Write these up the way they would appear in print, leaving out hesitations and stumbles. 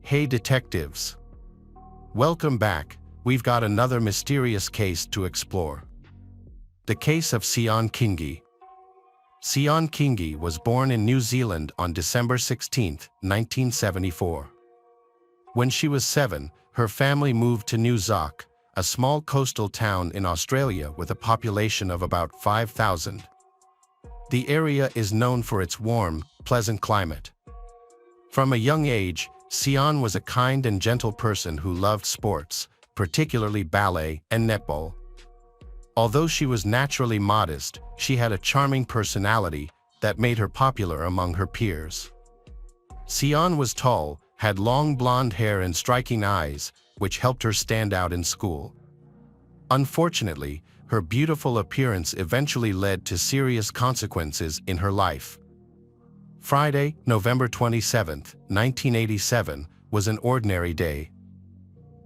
Hey detectives! Welcome back. We've got another mysterious case to explore. The case of Seon Kingi. Seon Kingi was born in New Zealand on December 16, 1974. When she was 7, her family moved to New Zealand, a small coastal town in Australia with a population of about 5,000. The area is known for its warm, pleasant climate. From a young age, Seon was a kind and gentle person who loved sports, particularly ballet and netball. Although she was naturally modest, she had a charming personality that made her popular among her peers. Seon was tall, had long blonde hair and striking eyes, which helped her stand out in school. Unfortunately, her beautiful appearance eventually led to serious consequences in her life. Friday, November 27, 1987, was an ordinary day.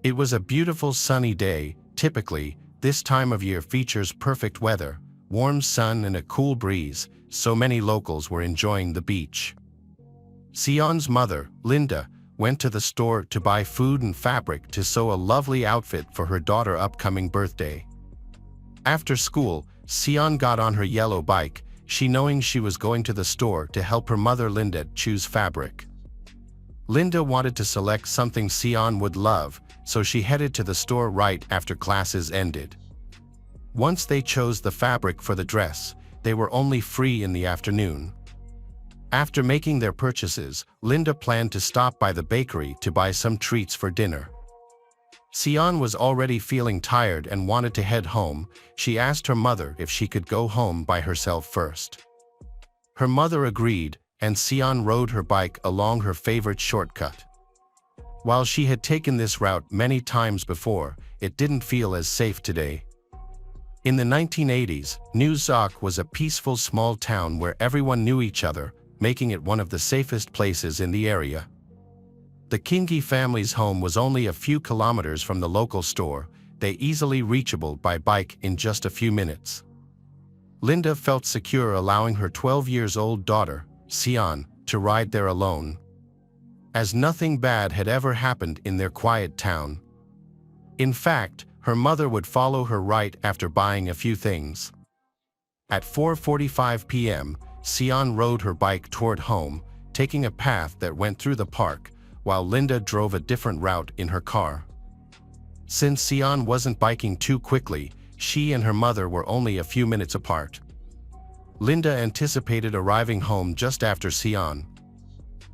It was a beautiful sunny day. Typically, this time of year features perfect weather, warm sun and a cool breeze, so many locals were enjoying the beach. Seon's mother, Linda, went to the store to buy food and fabric to sew a lovely outfit for her daughter's upcoming birthday. After school, Seon got on her yellow bike, knowing she was going to the store to help her mother Linda choose fabric. Linda wanted to select something Seon would love, so she headed to the store right after classes ended. Once they chose the fabric for the dress, they were only free in the afternoon. After making their purchases, Linda planned to stop by the bakery to buy some treats for dinner. Seon was already feeling tired and wanted to head home. She asked her mother if she could go home by herself first. Her mother agreed, and Seon rode her bike along her favorite shortcut. While she had taken this route many times before, it didn't feel as safe today. In the 1980s, New Zealand was a peaceful small town where everyone knew each other, making it one of the safest places in the area. The Kingi family's home was only a few kilometers from the local store, they easily reachable by bike in just a few minutes. Linda felt secure allowing her 12-year-old daughter, Seon, to ride there alone, as nothing bad had ever happened in their quiet town. In fact, her mother would follow her right after buying a few things. At 4:45 p.m., Seon rode her bike toward home, taking a path that went through the park, while Linda drove a different route in her car. Since Seon wasn't biking too quickly, she and her mother were only a few minutes apart. Linda anticipated arriving home just after Seon.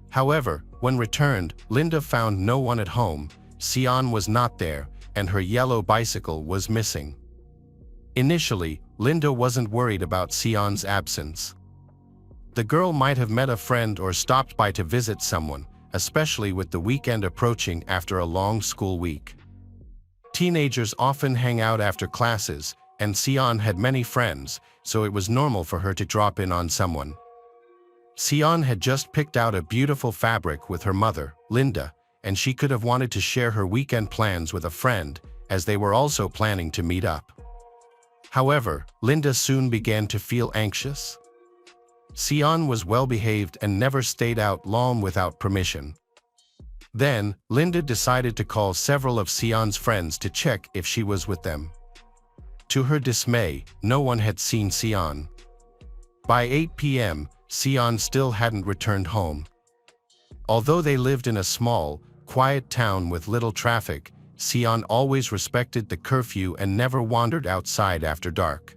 However, when returned, Linda found no one at home. Seon was not there, and her yellow bicycle was missing. Initially, Linda wasn't worried about Seon's absence. The girl might have met a friend or stopped by to visit someone, especially with the weekend approaching after a long school week. Teenagers often hang out after classes, and Seon had many friends, so it was normal for her to drop in on someone. Seon had just picked out a beautiful fabric with her mother, Linda, and she could have wanted to share her weekend plans with a friend, as they were also planning to meet up. However, Linda soon began to feel anxious. Seon was well-behaved and never stayed out long without permission. Then, Linda decided to call several of Seon's friends to check if she was with them. To her dismay, no one had seen Seon. By 8 p.m., Seon still hadn't returned home. Although they lived in a small, quiet town with little traffic, Seon always respected the curfew and never wandered outside after dark.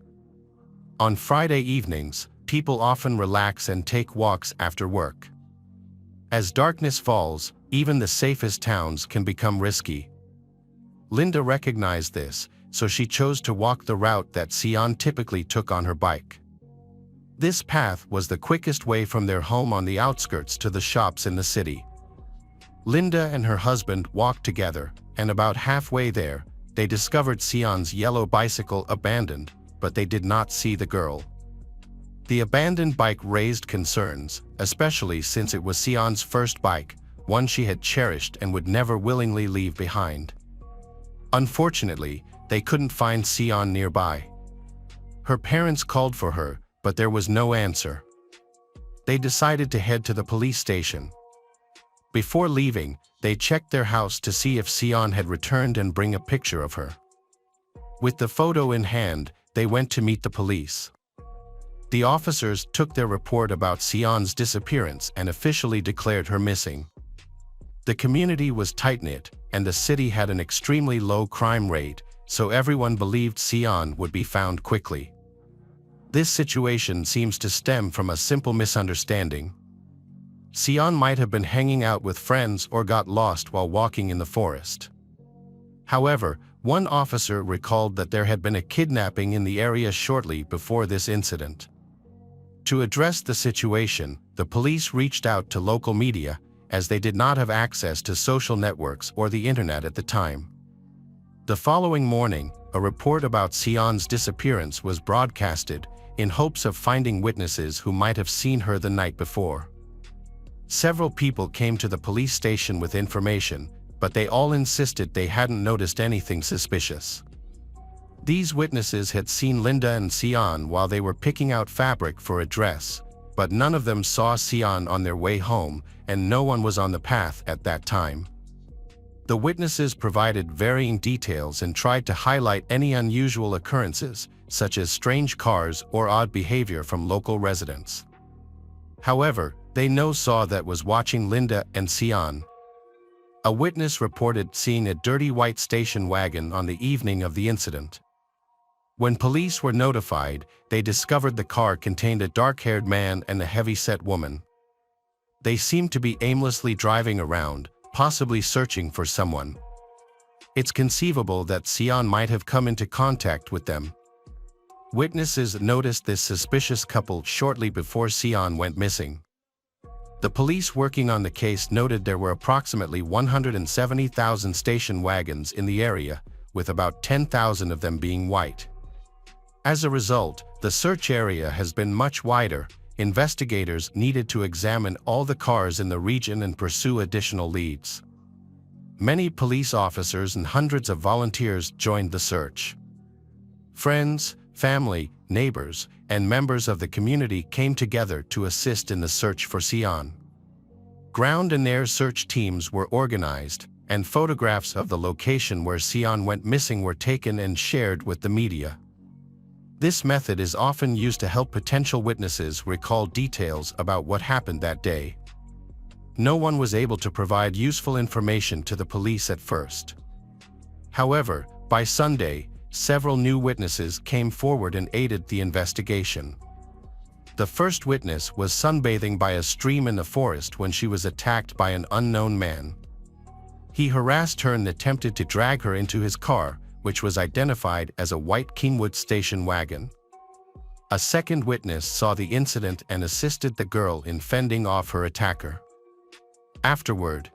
On Friday evenings, people often relax and take walks after work. As darkness falls, even the safest towns can become risky. Linda recognized this, so she chose to walk the route that Seon typically took on her bike. This path was the quickest way from their home on the outskirts to the shops in the city. Linda and her husband walked together, and about halfway there, they discovered Seon's yellow bicycle abandoned, but they did not see the girl. The abandoned bike raised concerns, especially since it was Seon's first bike, one she had cherished and would never willingly leave behind. Unfortunately, they couldn't find Seon nearby. Her parents called for her, but there was no answer. They decided to head to the police station. Before leaving, they checked their house to see if Sion had returned and bring a picture of her. With the photo in hand, they went to meet the police. The officers took their report about Sion's disappearance and officially declared her missing. The community was tight-knit, and the city had an extremely low crime rate, so everyone believed Sion would be found quickly. This situation seems to stem from a simple misunderstanding. Sion might have been hanging out with friends or got lost while walking in the forest. However, one officer recalled that there had been a kidnapping in the area shortly before this incident. To address the situation, the police reached out to local media, as they did not have access to social networks or the internet at the time. The following morning, a report about Sion's disappearance was broadcasted in hopes of finding witnesses who might have seen her the night before. Several people came to the police station with information, but they all insisted they hadn't noticed anything suspicious. These witnesses had seen Linda and Sion while they were picking out fabric for a dress, but none of them saw Sion on their way home, and no one was on the path at that time. The witnesses provided varying details and tried to highlight any unusual occurrences, such as strange cars or odd behavior from local residents. However, no one saw that was watching Linda and Sion. A witness reported seeing a dirty white station wagon on the evening of the incident. When police were notified, they discovered the car contained a dark-haired man and a heavy-set woman. They seemed to be aimlessly driving around, possibly searching for someone. It's conceivable that Sion might have come into contact with them. Witnesses noticed this suspicious couple shortly before Sion went missing. The police working on the case noted there were approximately 170,000 station wagons in the area, with about 10,000 of them being white. As a result, the search area has been much wider. Investigators needed to examine all the cars in the region and pursue additional leads. Many police officers and hundreds of volunteers joined the search. Friends, family, neighbors, and members of the community came together to assist in the search for Sion. Ground and air search teams were organized, and photographs of the location where Sion went missing were taken and shared with the media. This method is often used to help potential witnesses recall details about what happened that day. No one was able to provide useful information to the police at first. However, by Sunday, several new witnesses came forward and aided the investigation. The first witness was sunbathing by a stream in the forest when she was attacked by an unknown man. He harassed her and attempted to drag her into his car, which was identified as a white Kingwood station wagon. A second witness saw the incident and assisted the girl in fending off her attacker. Afterward,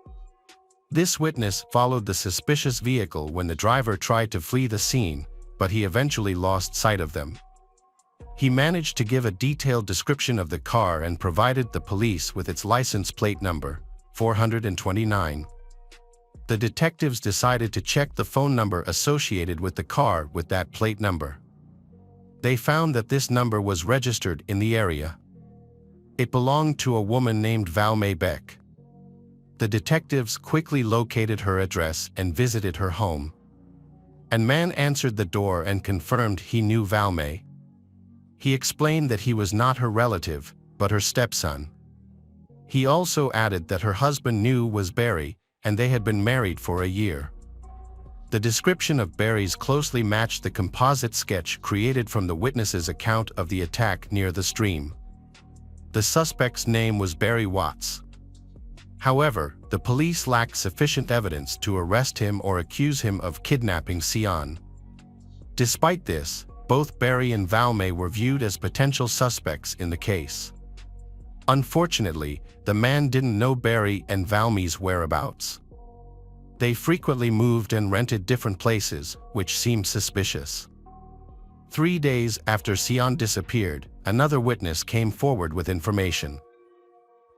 this witness followed the suspicious vehicle when the driver tried to flee the scene, but he eventually lost sight of them. He managed to give a detailed description of the car and provided the police with its license plate number, 429. The detectives decided to check the phone number associated with the car with that plate number. They found that this number was registered in the area. It belonged to a woman named Valmay Beck. The detectives quickly located her address and visited her home. A man answered the door and confirmed he knew Valmay. He explained that he was not her relative, but her stepson. He also added that her husband was Barry, and they had been married for a year. The description of Barry's closely matched the composite sketch created from the witness's account of the attack near the stream. The suspect's name was Barry Watts. However, the police lacked sufficient evidence to arrest him or accuse him of kidnapping Sion. Despite this, both Barry and Valmay were viewed as potential suspects in the case. Unfortunately, the man didn't know Barry and Valmay's whereabouts. They frequently moved and rented different places, which seemed suspicious. 3 days after Sion disappeared, another witness came forward with information.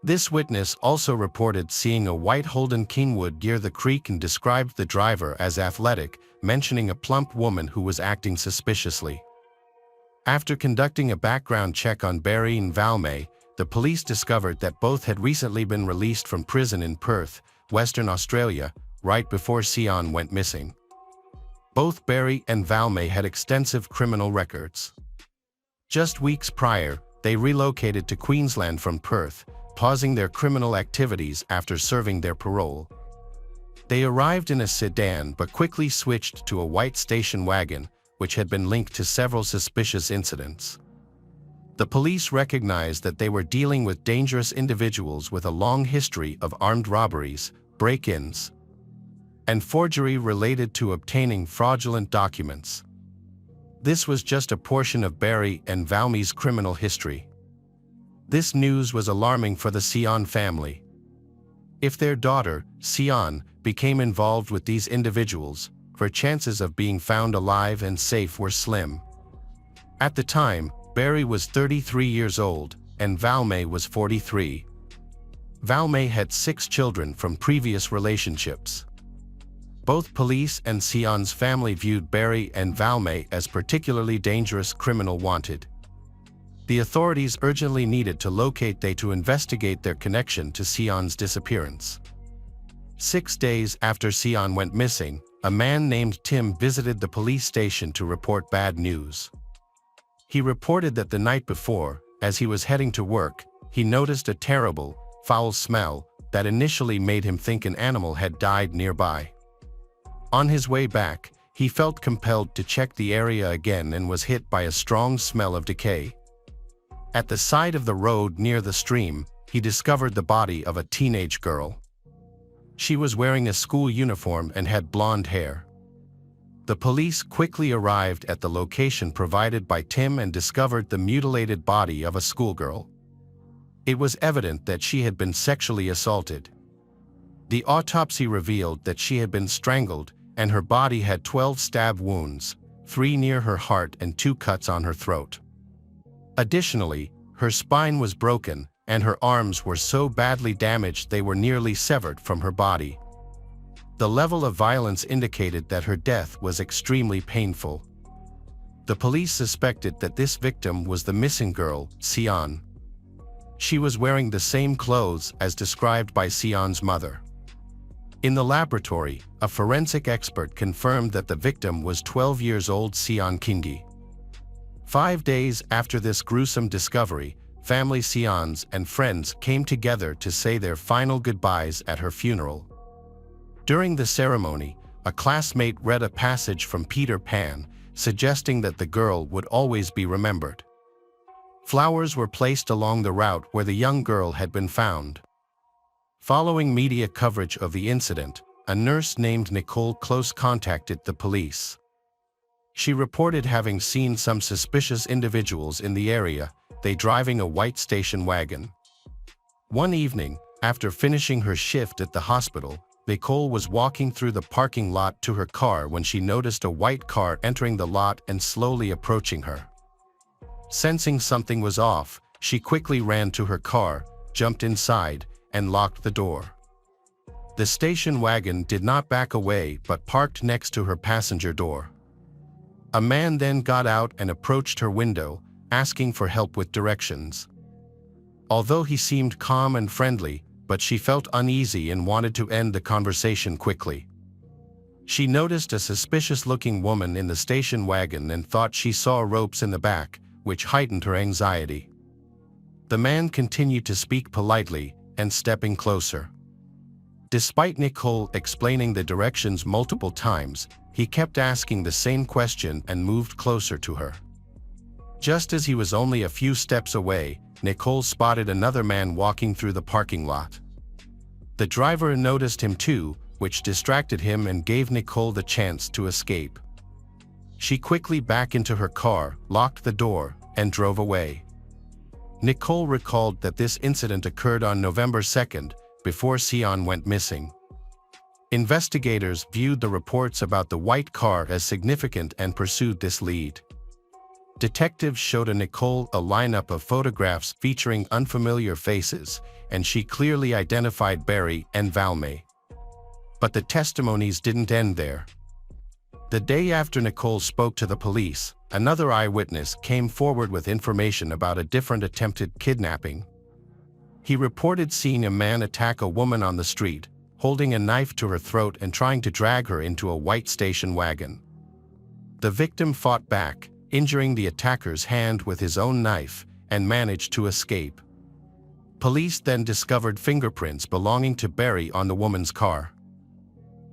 This witness also reported seeing a white Holden Kingwood near the creek and described the driver as athletic, mentioning a plump woman who was acting suspiciously. After conducting a background check on Barry and Valmay, the police discovered that both had recently been released from prison in Perth, Western Australia, right before Sion went missing. Both Barry and Valmay had extensive criminal records. Just weeks prior, they relocated to Queensland from Perth, pausing their criminal activities after serving their parole. They arrived in a sedan but quickly switched to a white station wagon, which had been linked to several suspicious incidents. The police recognized that they were dealing with dangerous individuals with a long history of armed robberies, break-ins, and forgery related to obtaining fraudulent documents. This was just a portion of Barry and Valmay's criminal history. This news was alarming for the Sion family. If their daughter, Sion, became involved with these individuals, her chances of being found alive and safe were slim. At the time, Barry was 33 years old, and Valmay was 43. Valmay had 6 children from previous relationships. Both police and Sion's family viewed Barry and Valmay as particularly dangerous criminal wanted. The authorities urgently needed to locate them to investigate their connection to Sion's disappearance. 6 days after Sion went missing, a man named Tim visited the police station to report bad news. He reported that the night before, as he was heading to work, he noticed a terrible, foul smell that initially made him think an animal had died nearby. On his way back, he felt compelled to check the area again and was hit by a strong smell of decay. At the side of the road near the stream, he discovered the body of a teenage girl. She was wearing a school uniform and had blonde hair. The police quickly arrived at the location provided by Tim and discovered the mutilated body of a schoolgirl. It was evident that she had been sexually assaulted. The autopsy revealed that she had been strangled, and her body had 12 stab wounds, 3 near her heart and 2 cuts on her throat. Additionally, her spine was broken, and her arms were so badly damaged they were nearly severed from her body. The level of violence indicated that her death was extremely painful. The police suspected that this victim was the missing girl, Sion. She was wearing the same clothes as described by Sion's mother. In the laboratory, a forensic expert confirmed that the victim was 12 years old Sion Kingi. 5 days after this gruesome discovery, family Sion's and friends came together to say their final goodbyes at her funeral. During the ceremony, a classmate read a passage from Peter Pan, suggesting that the girl would always be remembered. Flowers were placed along the route where the young girl had been found. Following media coverage of the incident, a nurse named Nicole Close contacted the police. She reported having seen some suspicious individuals in the area, they driving a white station wagon. One evening, after finishing her shift at the hospital, Nicole was walking through the parking lot to her car when she noticed a white car entering the lot and slowly approaching her. Sensing something was off, she quickly ran to her car, jumped inside, and locked the door. The station wagon did not back away but parked next to her passenger door. A man then got out and approached her window, asking for help with directions. Although he seemed calm and friendly, but she felt uneasy and wanted to end the conversation quickly. She noticed a suspicious-looking woman in the station wagon and thought she saw ropes in the back, which heightened her anxiety. The man continued to speak politely and stepping closer. Despite Nicole explaining the directions multiple times, he kept asking the same question and moved closer to her. Just as he was only a few steps away, Nicole spotted another man walking through the parking lot. The driver noticed him too, which distracted him and gave Nicole the chance to escape. She quickly backed into her car, locked the door, and drove away. Nicole recalled that this incident occurred on November 2nd, before Sion went missing. Investigators viewed the reports about the white car as significant and pursued this lead. Detectives showed Nicole a lineup of photographs featuring unfamiliar faces, and she clearly identified Barry and Valmay. But the testimonies didn't end there. The day after Nicole spoke to the police, another eyewitness came forward with information about a different attempted kidnapping. He reported seeing a man attack a woman on the street, holding a knife to her throat and trying to drag her into a white station wagon. The victim fought back, injuring the attacker's hand with his own knife, and managed to escape. Police then discovered fingerprints belonging to Barry on the woman's car.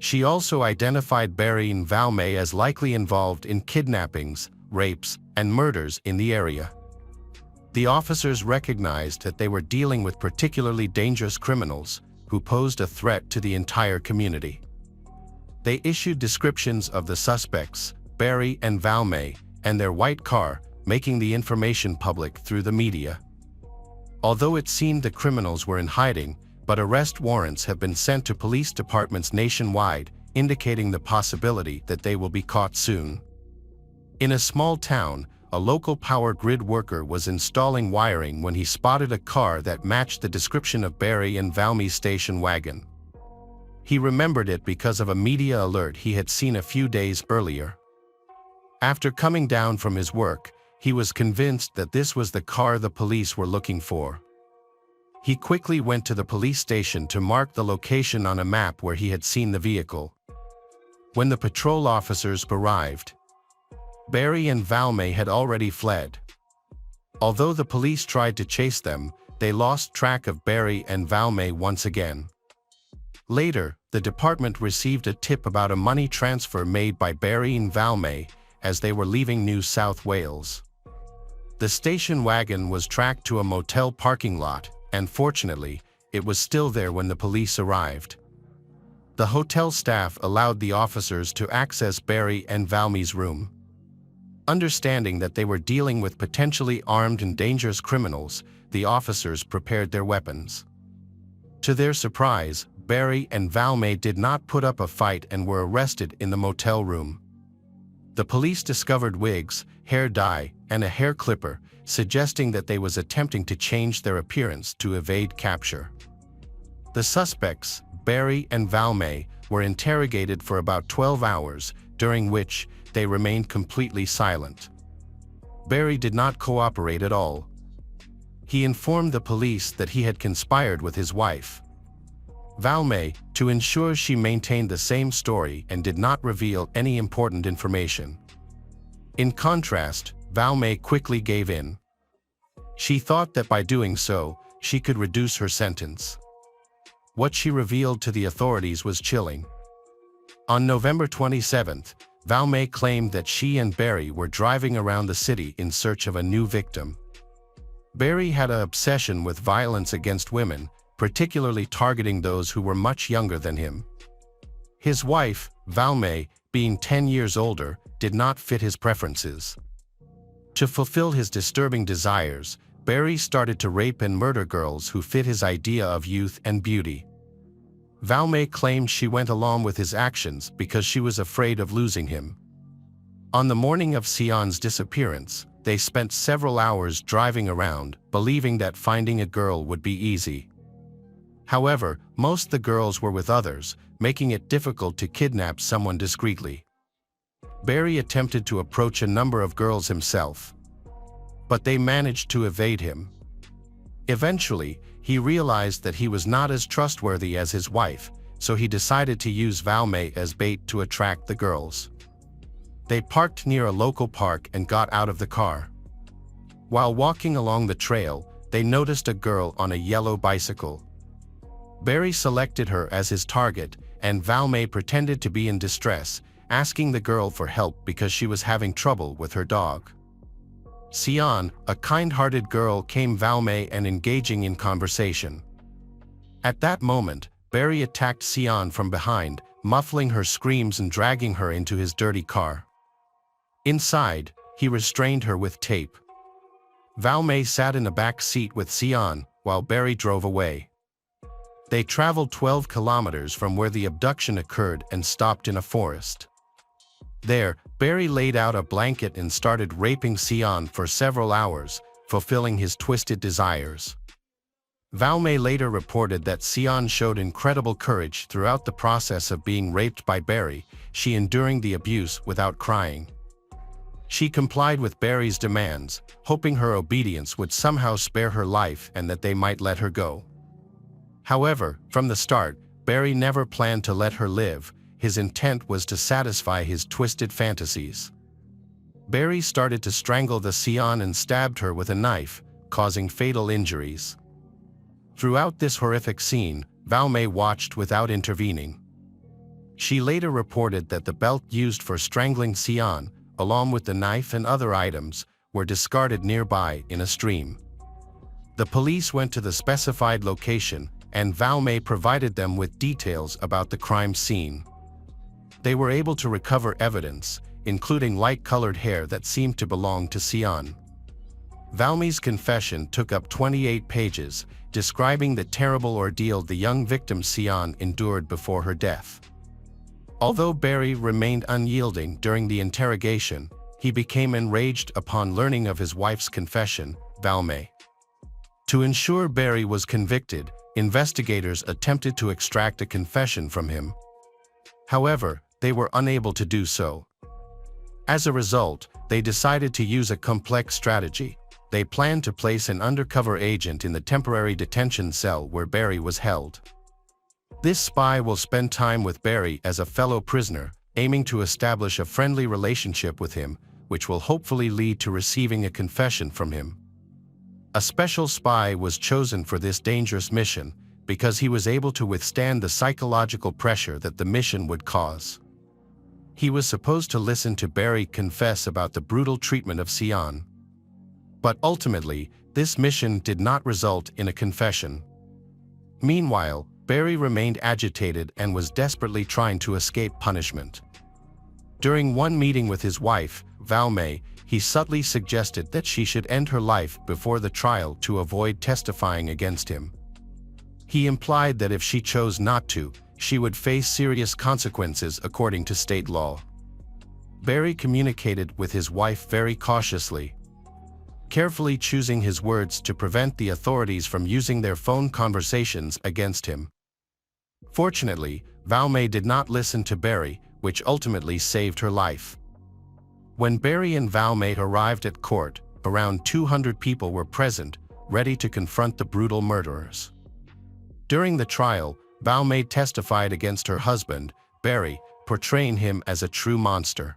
She also identified Barry and Valmay as likely involved in kidnappings, rapes, and murders in the area. The officers recognized that they were dealing with particularly dangerous criminals who posed a threat to the entire community. They issued descriptions of the suspects, Barry and Valmay, and their white car, making the information public through the media. Although it seemed the criminals were in hiding, but arrest warrants have been sent to police departments nationwide, indicating the possibility that they will be caught soon. In a small town, a local power grid worker was installing wiring when he spotted a car that matched the description of Barry and Valmay's station wagon. He remembered it because of a media alert he had seen a few days earlier. After coming down from his work, he was convinced that this was the car the police were looking for. He quickly went to the police station to mark the location on a map where he had seen the vehicle. When the patrol officers arrived, Barry and Valmay had already fled. Although the police tried to chase them, they lost track of Barry and Valmay once again. Later, the department received a tip about a money transfer made by Barry and Valmay as they were leaving New South Wales. The station wagon was tracked to a motel parking lot, and fortunately, it was still there when the police arrived. The hotel staff allowed the officers to access Barry and Valmay's room. Understanding that they were dealing with potentially armed and dangerous criminals, the officers prepared their weapons. To their surprise, Barry and Valmay did not put up a fight and were arrested in the motel room. The police discovered wigs, hair dye, and a hair clipper, suggesting that they was attempting to change their appearance to evade capture. The suspects, Barry and Valmay, were interrogated for about 12 hours, during which they remained completely silent. Barry did not cooperate at all. He informed the police that he had conspired with his wife, Valmay, to ensure she maintained the same story and did not reveal any important information. In contrast, Valmay quickly gave in. She thought that by doing so, she could reduce her sentence. What she revealed to the authorities was chilling. On November 27th, Valmay claimed that she and Barry were driving around the city in search of a new victim. Barry had an obsession with violence against women, particularly targeting those who were much younger than him. His wife, Valmay, being 10 years older, did not fit his preferences. To fulfill his disturbing desires, Barry started to rape and murder girls who fit his idea of youth and beauty. Valmay claimed she went along with his actions because she was afraid of losing him. On the morning of Sion's disappearance, they spent several hours driving around, believing that finding a girl would be easy. However, most of the girls were with others, making it difficult to kidnap someone discreetly. Barry attempted to approach a number of girls himself, but they managed to evade him. Eventually, he realized that he was not as trustworthy as his wife, so he decided to use Valmay as bait to attract the girls. They parked near a local park and got out of the car. While walking along the trail, they noticed a girl on a yellow bicycle. Barry selected her as his target, and Valmay pretended to be in distress, asking the girl for help because she was having trouble with her dog. Sion, a kind-hearted girl, came Valmay and engaging in conversation. At that moment, Barry attacked Sion from behind, muffling her screams and dragging her into his dirty car. Inside, he restrained her with tape. Valmay sat in the back seat with Sion, while Barry drove away. They traveled 12 kilometers from where the abduction occurred and stopped in a forest. There, Barry laid out a blanket and started raping Sion for several hours, fulfilling his twisted desires. Valmay later reported that Sion showed incredible courage throughout the process of being raped by Barry, she enduring the abuse without crying. She complied with Barry's demands, hoping her obedience would somehow spare her life and that they might let her go. However, from the start, Barry never planned to let her live. His intent was to satisfy his twisted fantasies. Barry started to strangle the Sion and stabbed her with a knife, causing fatal injuries. Throughout this horrific scene, Valmay watched without intervening. She later reported that the belt used for strangling Sion, along with the knife and other items, were discarded nearby in a stream. The police went to the specified location, and Valmay provided them with details about the crime scene. They were able to recover evidence, including light-colored hair that seemed to belong to Sion. Valmay's confession took up 28 pages, describing the terrible ordeal the young victim Sion endured before her death. Although Barry remained unyielding during the interrogation, he became enraged upon learning of his wife's confession, Valmay. To ensure Barry was convicted, investigators attempted to extract a confession from him. However, they were unable to do so. As a result, they decided to use a complex strategy. They planned to place an undercover agent in the temporary detention cell where Barry was held. This spy will spend time with Barry as a fellow prisoner, aiming to establish a friendly relationship with him, which will hopefully lead to receiving a confession from him. A special spy was chosen for this dangerous mission because he was able to withstand the psychological pressure that the mission would cause. He was supposed to listen to Barry confess about the brutal treatment of Sion. But ultimately, this mission did not result in a confession. Meanwhile, Barry remained agitated and was desperately trying to escape punishment. During one meeting with his wife, Valmay, he subtly suggested that she should end her life before the trial to avoid testifying against him. He implied that if she chose not to, she would face serious consequences according to state law. Barry communicated with his wife very cautiously, carefully choosing his words to prevent the authorities from using their phone conversations against him. Fortunately, Valmay did not listen to Barry, which ultimately saved her life. When Barry and Valmay arrived at court, around 200 people were present, ready to confront the brutal murderers. During the trial, Valmay testified against her husband, Barry, portraying him as a true monster.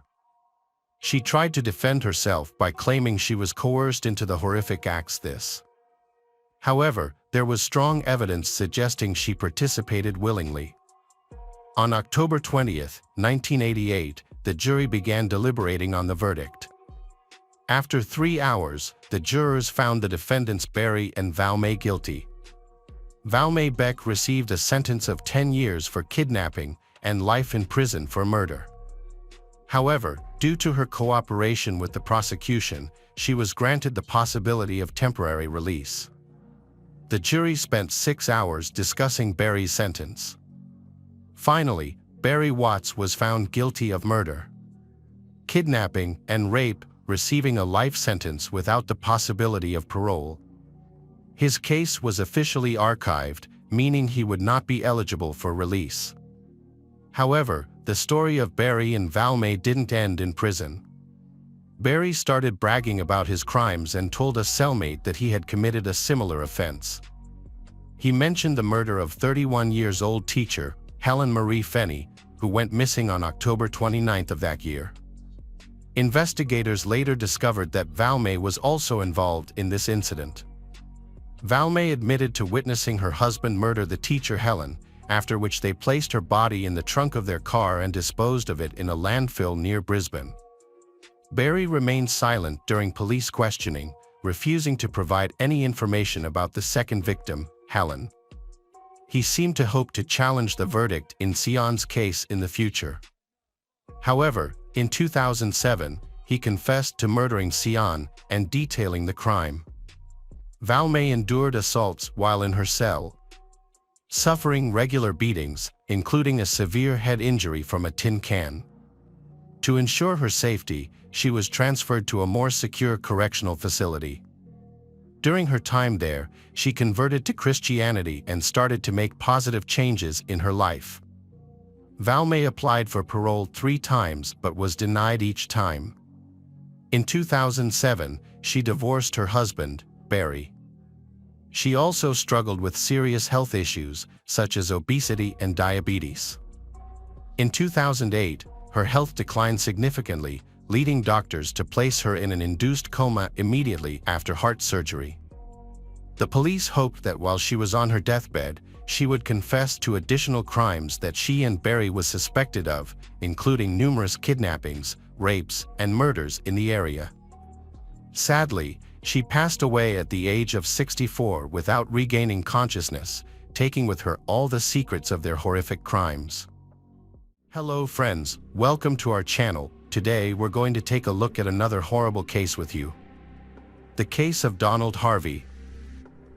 She tried to defend herself by claiming she was coerced into the horrific acts. However, there was strong evidence suggesting she participated willingly. On October 20, 1988, the jury began deliberating on the verdict. After 3 hours, the jurors found the defendants Barry and Valmay guilty. Valmay Beck received a sentence of 10 years for kidnapping and life in prison for murder. However, due to her cooperation with the prosecution, she was granted the possibility of temporary release. The jury spent 6 hours discussing Barry's sentence. Finally, Barry Watts was found guilty of murder, kidnapping, and rape, receiving a life sentence without the possibility of parole. His case was officially archived, meaning he would not be eligible for release. However, the story of Barry and Valmay didn't end in prison. Barry started bragging about his crimes and told a cellmate that he had committed a similar offense. He mentioned the murder of 31-year-old teacher, Helen Marie Fenney, who went missing on October 29 of that year. Investigators later discovered that Valmay was also involved in this incident. Valmay admitted to witnessing her husband murder the teacher Helen, after which they placed her body in the trunk of their car and disposed of it in a landfill near Brisbane. Barry remained silent during police questioning, refusing to provide any information about the second victim, Helen. He seemed to hope to challenge the verdict in Sion's case in the future. However, in 2007, he confessed to murdering Sion and detailing the crime. Valmay endured assaults while in her cell, suffering regular beatings, including a severe head injury from a tin can. To ensure her safety, she was transferred to a more secure correctional facility. During her time there, she converted to Christianity and started to make positive changes in her life. Valmay applied for parole 3 times but was denied each time. In 2007, she divorced her husband, Barry. She also struggled with serious health issues, such as obesity and diabetes. In 2008, her health declined significantly, leading doctors to place her in an induced coma immediately after heart surgery. The police hoped that while she was on her deathbed, she would confess to additional crimes that she and Barry was suspected of, including numerous kidnappings, rapes, and murders in the area. Sadly, she passed away at the age of 64 without regaining consciousness, taking with her all the secrets of their horrific crimes. Hello friends, welcome to our channel. Today we're going to take a look at another horrible case with you. The case of Donald Harvey.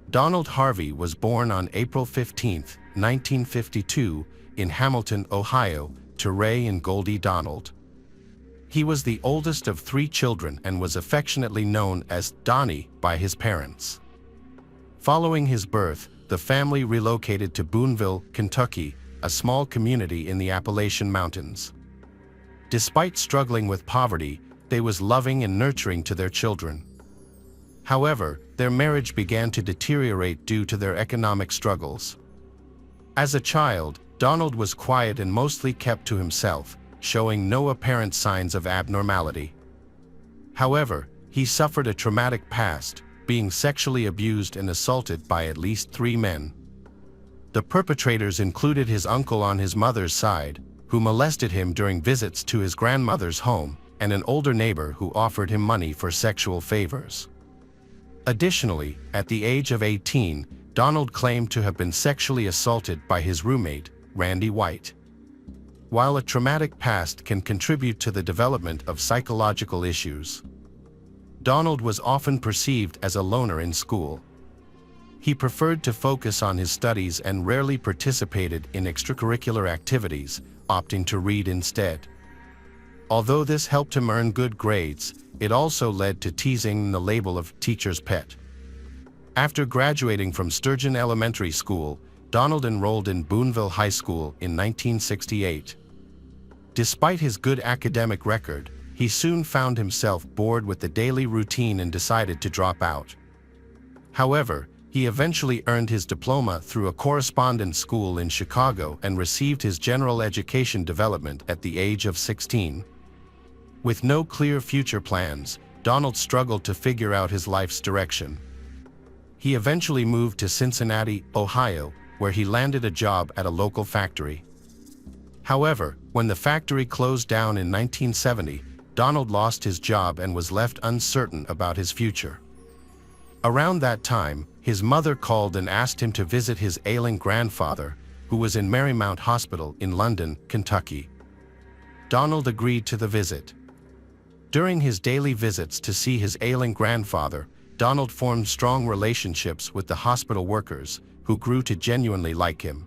Donald Harvey was born on April 15, 1952, in Hamilton, Ohio, to Ray and Goldie Donald. He was the oldest of 3 children and was affectionately known as Donnie by his parents. Following his birth, the family relocated to Boonville, Kentucky, a small community in the Appalachian Mountains. Despite struggling with poverty, they was loving and nurturing to their children. However, their marriage began to deteriorate due to their economic struggles. As a child, Donald was quiet and mostly kept to himself, showing no apparent signs of abnormality. However, he suffered a traumatic past, being sexually abused and assaulted by at least 3 men. The perpetrators included his uncle on his mother's side, who molested him during visits to his grandmother's home, and an older neighbor who offered him money for sexual favors. Additionally, at the age of 18, Donald claimed to have been sexually assaulted by his roommate, Randy White. While a traumatic past can contribute to the development of psychological issues, Donald was often perceived as a loner in school. He preferred to focus on his studies and rarely participated in extracurricular activities, opting to read instead. Although this helped him earn good grades, it also led to teasing and the label of teacher's pet. After graduating from Sturgeon Elementary School, Donald enrolled in Boonville High School in 1968. Despite his good academic record, he soon found himself bored with the daily routine and decided to drop out. However, he eventually earned his diploma through a correspondence school in Chicago and received his general education development at the age of 16. With no clear future plans, Donald struggled to figure out his life's direction. He eventually moved to Cincinnati, Ohio, where he landed a job at a local factory. However, when the factory closed down in 1970, Donald lost his job and was left uncertain about his future. Around that time, his mother called and asked him to visit his ailing grandfather, who was in Marymount Hospital in London, Kentucky. Donald agreed to the visit. During his daily visits to see his ailing grandfather, Donald formed strong relationships with the hospital workers, who grew to genuinely like him.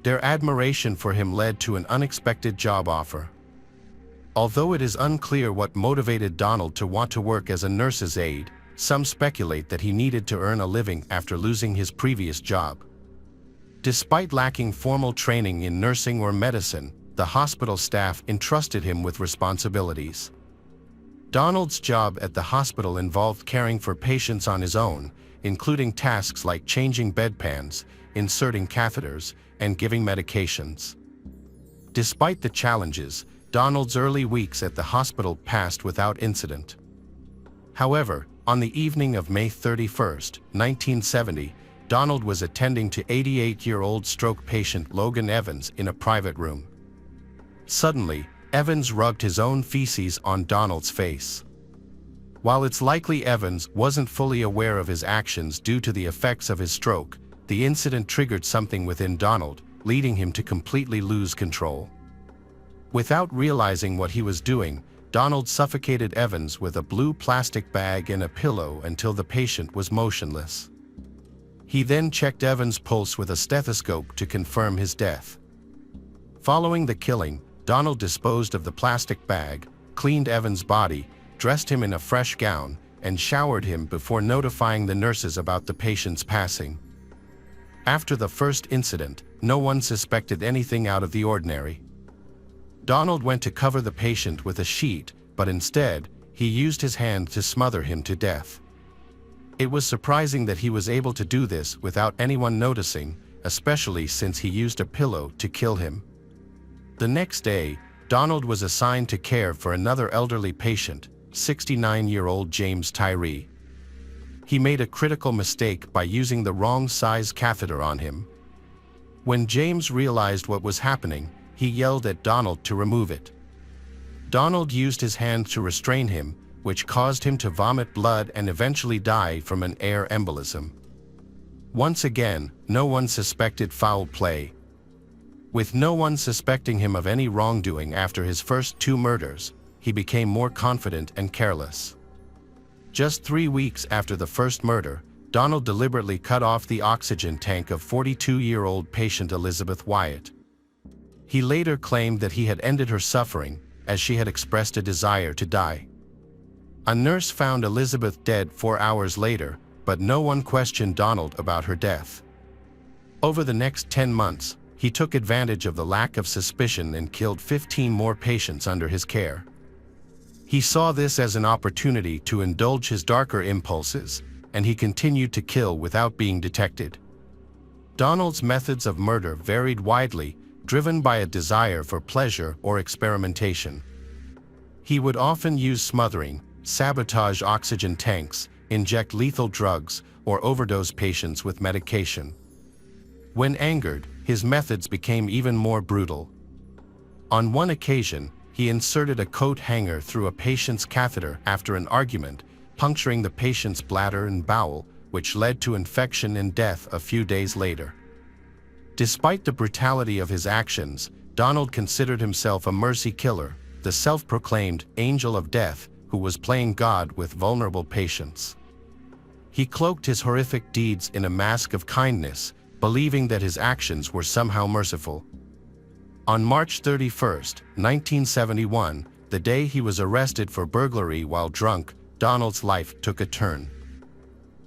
Their admiration for him led to an unexpected job offer. Although it is unclear what motivated Donald to want to work as a nurse's aide, some speculate that he needed to earn a living after losing his previous job. Despite lacking formal training in nursing or medicine, the hospital staff entrusted him with responsibilities. Donald's job at the hospital involved caring for patients on his own, including tasks like changing bedpans, inserting catheters, and giving medications. Despite the challenges, Donald's early weeks at the hospital passed without incident. However, on the evening of May 31, 1970, Donald was attending to 88-year-old stroke patient Logan Evans in a private room. Suddenly, Evans rubbed his own feces on Donald's face. While it's likely Evans wasn't fully aware of his actions due to the effects of his stroke, the incident triggered something within Donald, leading him to completely lose control. Without realizing what he was doing, Donald suffocated Evans with a blue plastic bag and a pillow until the patient was motionless. He then checked Evans' pulse with a stethoscope to confirm his death. Following the killing, Donald disposed of the plastic bag, cleaned Evans' body, dressed him in a fresh gown, and showered him before notifying the nurses about the patient's passing. After the first incident, no one suspected anything out of the ordinary. Donald went to cover the patient with a sheet, but instead, he used his hand to smother him to death. It was surprising that he was able to do this without anyone noticing, especially since he used a pillow to kill him. The next day, Donald was assigned to care for another elderly patient, 69-year-old James Tyree. He made a critical mistake by using the wrong size catheter on him. When James realized what was happening, he yelled at Donald to remove it. Donald used his hand to restrain him, which caused him to vomit blood and eventually die from an air embolism. Once again, no one suspected foul play. With no one suspecting him of any wrongdoing after his first 2 murders, he became more confident and careless. Just 3 weeks after the first murder, Donald deliberately cut off the oxygen tank of 42-year-old patient Elizabeth Wyatt. He later claimed that he had ended her suffering, as she had expressed a desire to die. A nurse found Elizabeth dead 4 hours later, but no one questioned Donald about her death. Over the next 10 months, he took advantage of the lack of suspicion and killed 15 more patients under his care. He saw this as an opportunity to indulge his darker impulses, and he continued to kill without being detected. Donald's methods of murder varied widely, driven by a desire for pleasure or experimentation. He would often use smothering, sabotage oxygen tanks, inject lethal drugs, or overdose patients with medication. When angered, his methods became even more brutal. On one occasion, he inserted a coat hanger through a patient's catheter after an argument, puncturing the patient's bladder and bowel, which led to infection and death a few days later. Despite the brutality of his actions, Donald considered himself a mercy killer, the self-proclaimed angel of death who was playing God with vulnerable patients. He cloaked his horrific deeds in a mask of kindness, believing that his actions were somehow merciful. On March 31, 1971, the day he was arrested for burglary while drunk, Donald's life took a turn.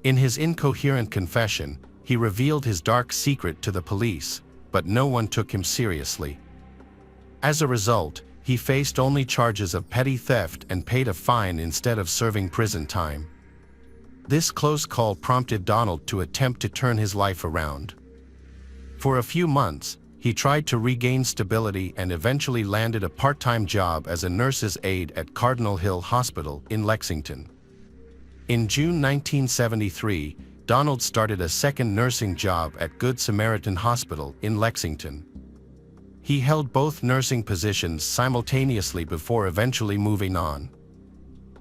In his incoherent confession, he revealed his dark secret to the police, but no one took him seriously. As a result, he faced only charges of petty theft and paid a fine instead of serving prison time. This close call prompted Donald to attempt to turn his life around. For a few months, he tried to regain stability and eventually landed a part-time job as a nurse's aide at Cardinal Hill Hospital in Lexington. In June 1973, Donald started a second nursing job at Good Samaritan Hospital in Lexington. He held both nursing positions simultaneously before eventually moving on.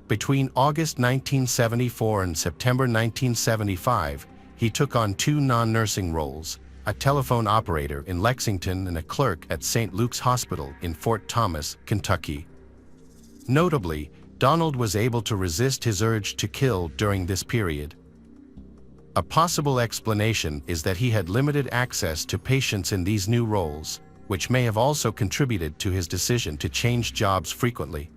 Between August 1974 and September 1975, he took on 2 non-nursing roles, a telephone operator in Lexington and a clerk at St. Luke's Hospital in Fort Thomas, Kentucky. Notably, Donald was able to resist his urge to kill during this period. A possible explanation is that he had limited access to patients in these new roles, which may have also contributed to his decision to change jobs frequently.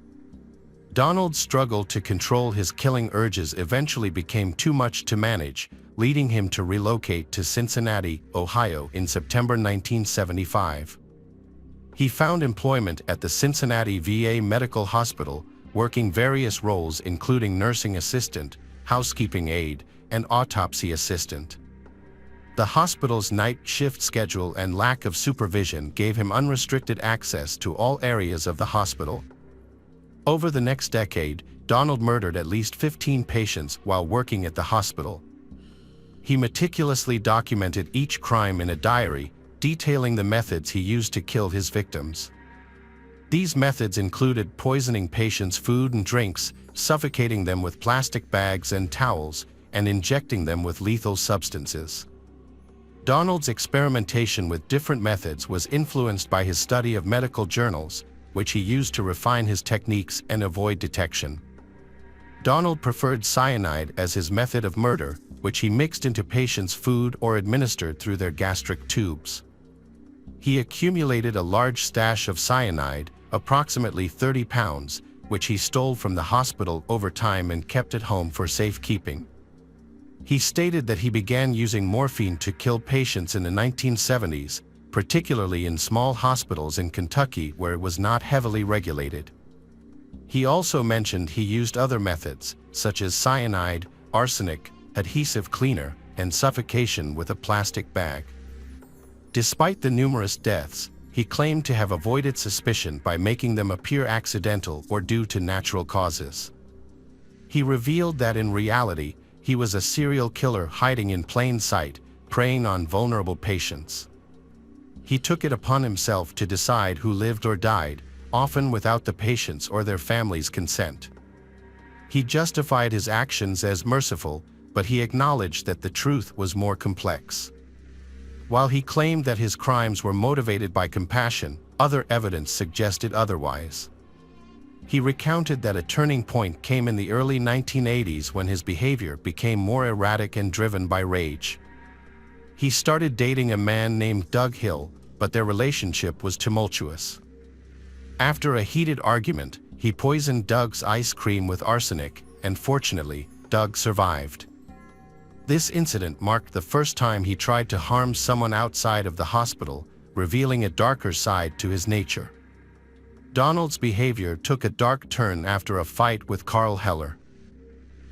Donald's struggle to control his killing urges eventually became too much to manage, leading him to relocate to Cincinnati, Ohio in September 1975. He found employment at the Cincinnati VA Medical Hospital, working various roles including nursing assistant, housekeeping aide, and autopsy assistant. The hospital's night shift schedule and lack of supervision gave him unrestricted access to all areas of the hospital. Over the next decade, Donald murdered at least 15 patients while working at the hospital. He meticulously documented each crime in a diary, detailing the methods he used to kill his victims. These methods included poisoning patients' food and drinks, suffocating them with plastic bags and towels, and injecting them with lethal substances. Donald's experimentation with different methods was influenced by his study of medical journals, which he used to refine his techniques and avoid detection. Donald preferred cyanide as his method of murder, which he mixed into patients' food or administered through their gastric tubes. He accumulated a large stash of cyanide, approximately 30 pounds, which he stole from the hospital over time and kept at home for safekeeping. He stated that he began using morphine to kill patients in the 1970s, particularly in small hospitals in Kentucky where it was not heavily regulated. He also mentioned he used other methods, such as cyanide, arsenic, adhesive cleaner, and suffocation with a plastic bag. Despite the numerous deaths, he claimed to have avoided suspicion by making them appear accidental or due to natural causes. He revealed that in reality, he was a serial killer hiding in plain sight, preying on vulnerable patients. He took it upon himself to decide who lived or died, often without the patients' or their families' consent. He justified his actions as merciful, but he acknowledged that the truth was more complex. While he claimed that his crimes were motivated by compassion, other evidence suggested otherwise. He recounted that a turning point came in the early 1980s when his behavior became more erratic and driven by rage. He started dating a man named Doug Hill, but their relationship was tumultuous. After a heated argument, he poisoned Doug's ice cream with arsenic, and fortunately, Doug survived. This incident marked the first time he tried to harm someone outside of the hospital, revealing a darker side to his nature. Donald's behavior took a dark turn after a fight with Carl Heller.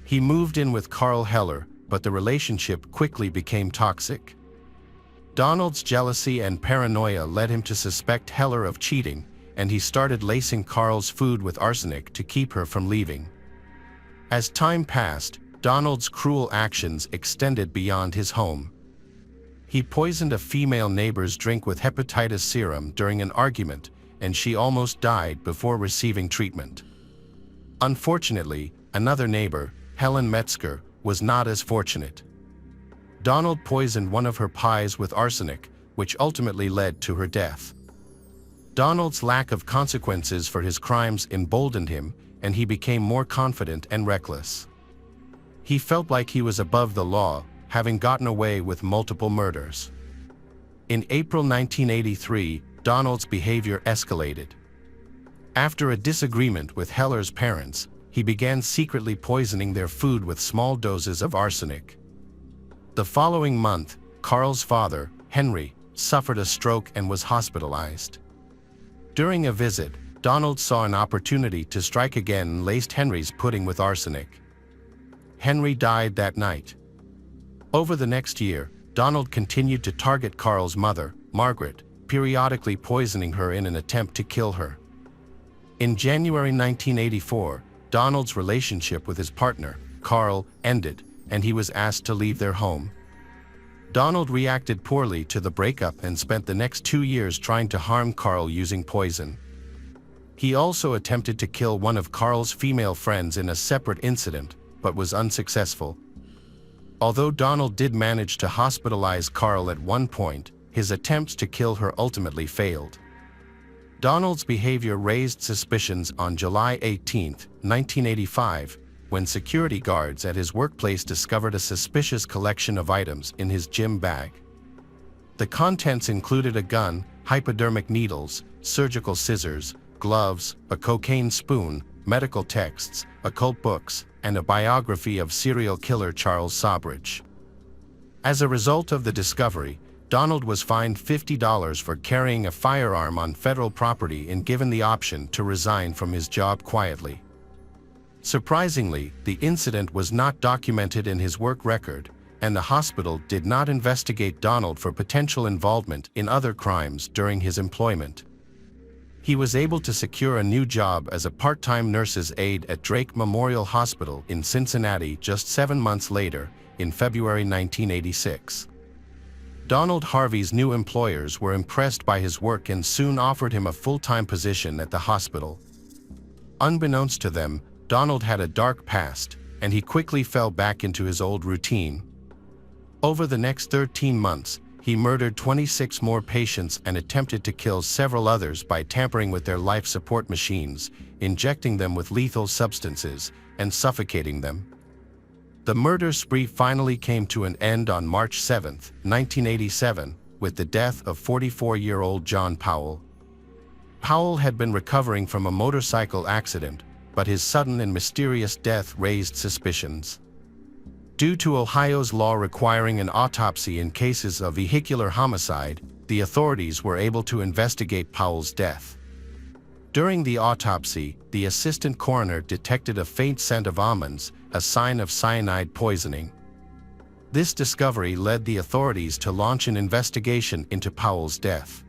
He moved in with Carl Heller, but the relationship quickly became toxic. Donald's jealousy and paranoia led him to suspect Heller of cheating, and he started lacing Carl's food with arsenic to keep her from leaving. As time passed, Donald's cruel actions extended beyond his home. He poisoned a female neighbor's drink with hepatitis serum during an argument, and she almost died before receiving treatment. Unfortunately, another neighbor, Helen Metzger, was not as fortunate. Donald poisoned one of her pies with arsenic, which ultimately led to her death. Donald's lack of consequences for his crimes emboldened him, and he became more confident and reckless. He felt like he was above the law, having gotten away with multiple murders. In April 1983, Donald's behavior escalated. After a disagreement with Heller's parents, he began secretly poisoning their food with small doses of arsenic. The following month, Carl's father, Henry, suffered a stroke and was hospitalized. During a visit, Donald saw an opportunity to strike again and laced Henry's pudding with arsenic. Henry died that night. Over the next year, Donald continued to target Carl's mother, Margaret, periodically poisoning her in an attempt to kill her. In January 1984, Donald's relationship with his partner, Carl, ended, and he was asked to leave their home. Donald reacted poorly to the breakup and spent the next 2 years trying to harm Carl using poison. He also attempted to kill one of Carl's female friends in a separate incident, but was unsuccessful. Although Donald did manage to hospitalize Carl at one point, his attempts to kill her ultimately failed. Donald's behavior raised suspicions on July 18, 1985, when security guards at his workplace discovered a suspicious collection of items in his gym bag. The contents included a gun, hypodermic needles, surgical scissors, gloves, a cocaine spoon, medical texts, occult books, and a biography of serial killer Charles Sawbridge. As a result of the discovery, Donald was fined $50 for carrying a firearm on federal property and given the option to resign from his job quietly. Surprisingly, the incident was not documented in his work record, and the hospital did not investigate Donald for potential involvement in other crimes during his employment. He was able to secure a new job as a part-time nurse's aide at Drake Memorial Hospital in Cincinnati just 7 months later, in February 1986. Donald Harvey's new employers were impressed by his work and soon offered him a full-time position at the hospital. Unbeknownst to them, Donald had a dark past, and he quickly fell back into his old routine. Over the next 13 months, he murdered 26 more patients and attempted to kill several others by tampering with their life support machines, injecting them with lethal substances, and suffocating them. The murder spree finally came to an end on March 7, 1987, with the death of 44-year-old John Powell. Powell had been recovering from a motorcycle accident, but his sudden and mysterious death raised suspicions. Due to Ohio's law requiring an autopsy in cases of vehicular homicide, the authorities were able to investigate Powell's death. During the autopsy, the assistant coroner detected a faint scent of almonds, a sign of cyanide poisoning. This discovery led the authorities to launch an investigation into Powell's death.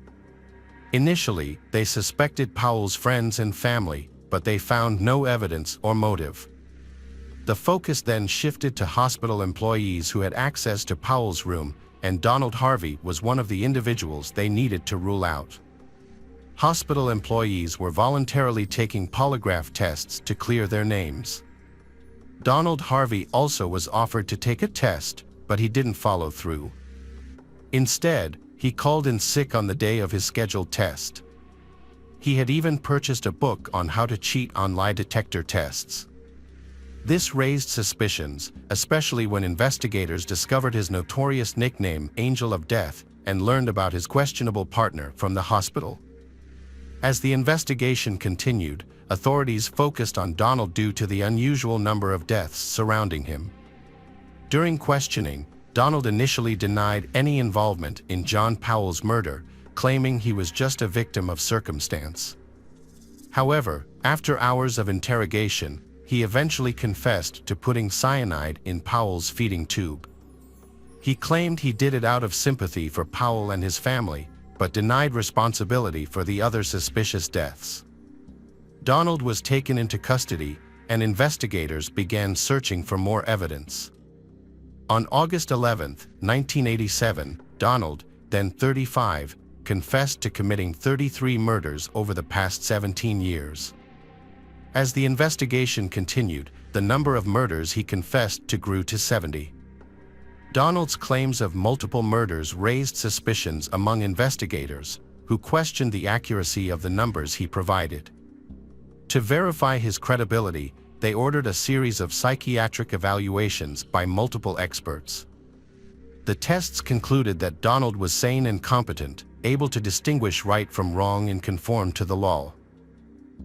Initially, they suspected Powell's friends and family, but they found no evidence or motive. The focus then shifted to hospital employees who had access to Powell's room, and Donald Harvey was one of the individuals they needed to rule out. Hospital employees were voluntarily taking polygraph tests to clear their names. Donald Harvey also was offered to take a test, but he didn't follow through. Instead, he called in sick on the day of his scheduled test. He had even purchased a book on how to cheat on lie detector tests. This raised suspicions, especially when investigators discovered his notorious nickname, Angel of Death, and learned about his questionable partner from the hospital. As the investigation continued, authorities focused on Donald due to the unusual number of deaths surrounding him. During questioning, Donald initially denied any involvement in John Powell's murder, claiming he was just a victim of circumstance. However, after hours of interrogation, he eventually confessed to putting cyanide in Powell's feeding tube. He claimed he did it out of sympathy for Powell and his family, but denied responsibility for the other suspicious deaths. Donald was taken into custody, and investigators began searching for more evidence. On August 11, 1987, Donald, then 35, confessed to committing 33 murders over the past 17 years. As the investigation continued, the number of murders he confessed to grew to 70. Donald's claims of multiple murders raised suspicions among investigators, who questioned the accuracy of the numbers he provided. To verify his credibility, they ordered a series of psychiatric evaluations by multiple experts. The tests concluded that Donald was sane and competent, able to distinguish right from wrong and conform to the law.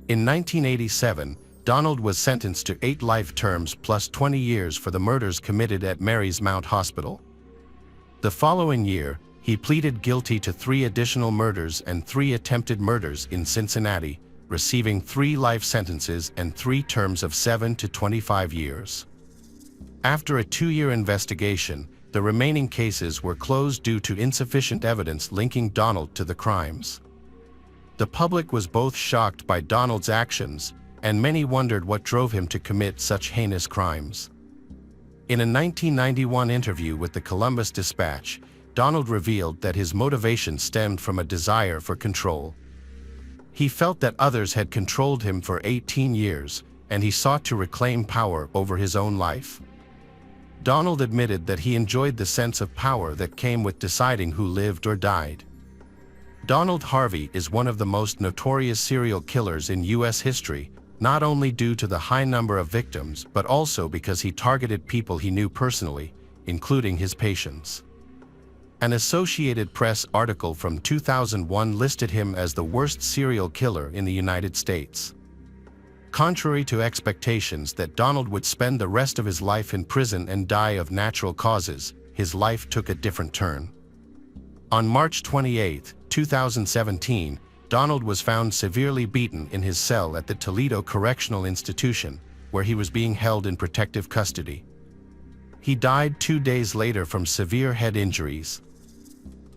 In 1987, Donald was sentenced to 8 life terms plus 20 years for the murders committed at Mary's Mount Hospital. The following year, he pleaded guilty to 3 additional murders and 3 attempted murders in Cincinnati, receiving 3 life sentences and 3 terms of 7 to 25 years. After a 2-year investigation, the remaining cases were closed due to insufficient evidence linking Donald to the crimes. The public was both shocked by Donald's actions, and many wondered what drove him to commit such heinous crimes. In a 1991 interview with the Columbus Dispatch, Donald revealed that his motivation stemmed from a desire for control. He felt that others had controlled him for 18 years, and he sought to reclaim power over his own life. Donald admitted that he enjoyed the sense of power that came with deciding who lived or died. Donald Harvey is one of the most notorious serial killers in U.S. history, not only due to the high number of victims but also because he targeted people he knew personally, including his patients. An Associated Press article from 2001 listed him as the worst serial killer in the United States. Contrary to expectations that Donald would spend the rest of his life in prison and die of natural causes, his life took a different turn. On March 28, 2017, Donald was found severely beaten in his cell at the Toledo Correctional Institution, where he was being held in protective custody. He died 2 days later from severe head injuries.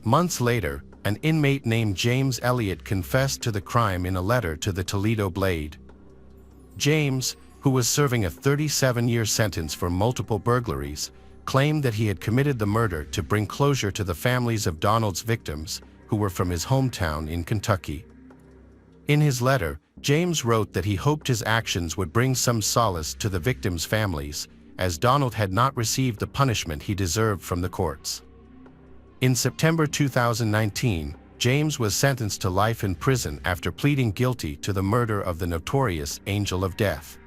Months later, an inmate named James Elliott confessed to the crime in a letter to the Toledo Blade. James, who was serving a 37-year sentence for multiple burglaries, claimed that he had committed the murder to bring closure to the families of Donald's victims, who were from his hometown in Kentucky. In his letter, James wrote that he hoped his actions would bring some solace to the victims' families, as Donald had not received the punishment he deserved from the courts. In September 2019, James was sentenced to life in prison after pleading guilty to the murder of the notorious Angel of Death.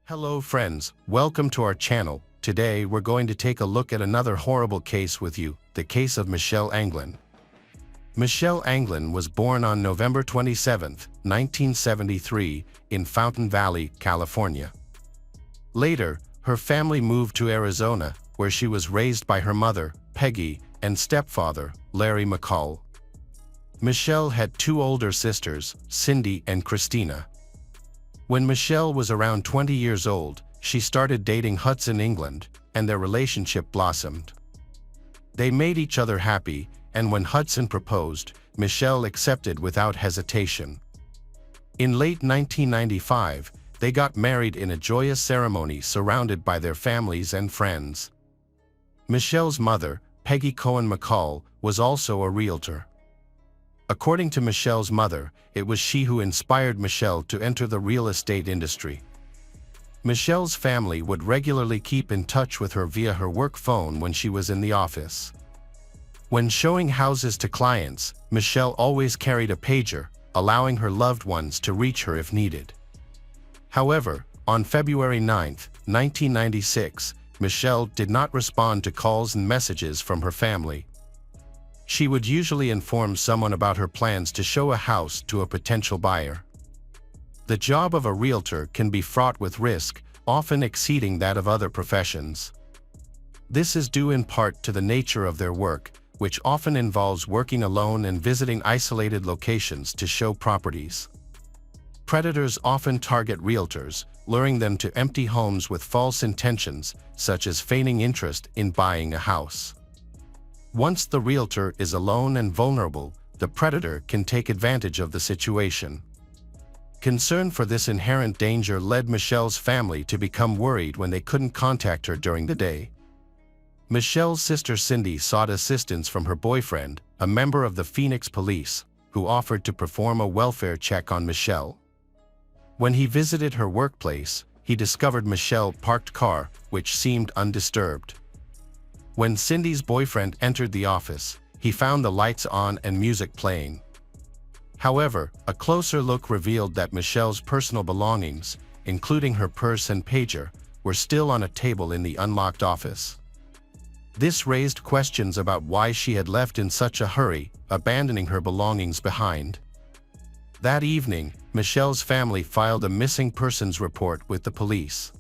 Hello friends, welcome to our channel. Today we're going to take a look at another horrible case with you, the case of Michelle Anglin. Michelle Anglin was born on November 27, 1973, in Fountain Valley, California. Later, her family moved to Arizona, where she was raised by her mother, Peggy, and stepfather, Larry McCall. Michelle had two older sisters, Cindy and Christina. When Michelle was around 20 years old, she started dating Hudson England, and their relationship blossomed. They made each other happy, and when Hudson proposed, Michelle accepted without hesitation. In late 1995, they got married in a joyous ceremony surrounded by their families and friends. Michelle's mother, Peggy Cohen McCall, was also a realtor. According to Michelle's mother, it was she who inspired Michelle to enter the real estate industry. Michelle's family would regularly keep in touch with her via her work phone when she was in the office. When showing houses to clients, Michelle always carried a pager, allowing her loved ones to reach her if needed. However, on February 9, 1996, Michelle did not respond to calls and messages from her family. She would usually inform someone about her plans to show a house to a potential buyer. The job of a realtor can be fraught with risk, often exceeding that of other professions. This is due in part to the nature of their work, which often involves working alone and visiting isolated locations to show properties. Predators often target realtors, luring them to empty homes with false intentions, such as feigning interest in buying a house. Once the realtor is alone and vulnerable, the predator can take advantage of the situation. Concern for this inherent danger led Michelle's family to become worried when they couldn't contact her during the day. Michelle's sister Cindy sought assistance from her boyfriend, a member of the Phoenix Police, who offered to perform a welfare check on Michelle. When he visited her workplace, he discovered Michelle's parked car, which seemed undisturbed. When Cindy's boyfriend entered the office, he found the lights on and music playing. However, a closer look revealed that Michelle's personal belongings, including her purse and pager, were still on a table in the unlocked office. This raised questions about why she had left in such a hurry, abandoning her belongings behind. That evening, Michelle's family filed a missing persons report with the police.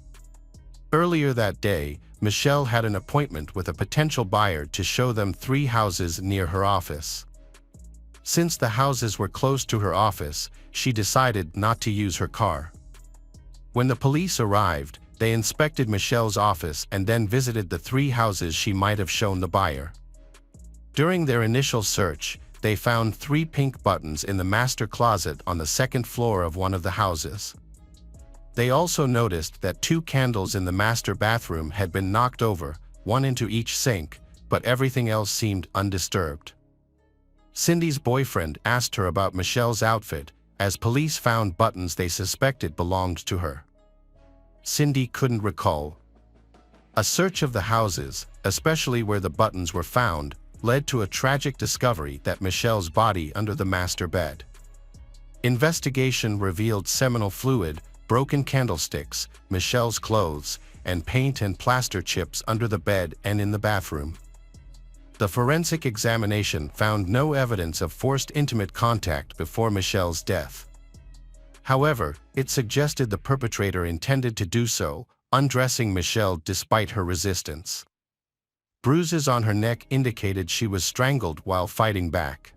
Earlier that day, Michelle had an appointment with a potential buyer to show them 3 houses near her office. Since the houses were close to her office, she decided not to use her car. When the police arrived, they inspected Michelle's office and then visited the 3 houses she might have shown the buyer. During their initial search, they found 3 pink buttons in the master closet on the 2nd floor of one of the houses. They also noticed that 2 candles in the master bathroom had been knocked over, one into each sink, but everything else seemed undisturbed. Cindy's boyfriend asked her about Michelle's outfit, as police found buttons they suspected belonged to her. Cindy couldn't recall. A search of the houses, especially where the buttons were found, led to a tragic discovery that Michelle's body under the master bed. Investigation revealed seminal fluid, broken candlesticks, Michelle's clothes, and paint and plaster chips under the bed and in the bathroom. The forensic examination found no evidence of forced intimate contact before Michelle's death. However, it suggested the perpetrator intended to do so, undressing Michelle despite her resistance. Bruises on her neck indicated she was strangled while fighting back.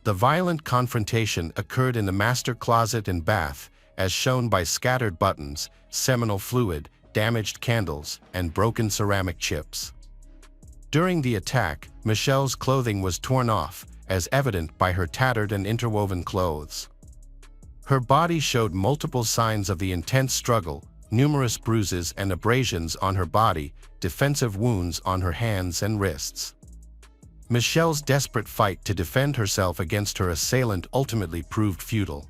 The violent confrontation occurred in the master closet and bath, as shown by scattered buttons, seminal fluid, damaged candles, and broken ceramic chips. During the attack, Michelle's clothing was torn off, as evident by her tattered and interwoven clothes. Her body showed multiple signs of the intense struggle, numerous bruises and abrasions on her body, defensive wounds on her hands and wrists. Michelle's desperate fight to defend herself against her assailant ultimately proved futile.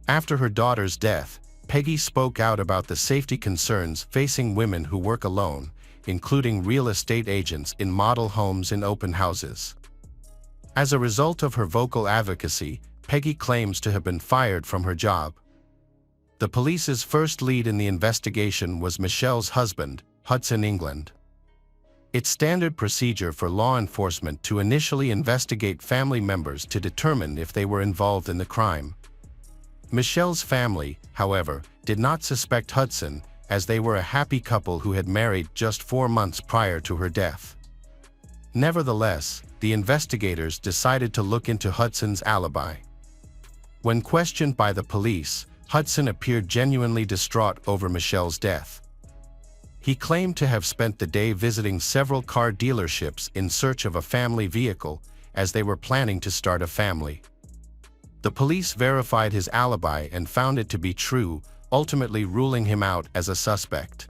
After her daughter's death, Peggy spoke out about the safety concerns facing women who work alone, including real estate agents in model homes and open houses. As a result of her vocal advocacy, Peggy claims to have been fired from her job. The police's first lead in the investigation was Michelle's husband, Hudson England. It's standard procedure for law enforcement to initially investigate family members to determine if they were involved in the crime. Michelle's family, however, did not suspect Hudson, as they were a happy couple who had married just 4 months prior to her death. Nevertheless, the investigators decided to look into Hudson's alibi. When questioned by the police, Hudson appeared genuinely distraught over Michelle's death. He claimed to have spent the day visiting several car dealerships in search of a family vehicle, as they were planning to start a family. The police verified his alibi and found it to be true, ultimately ruling him out as a suspect.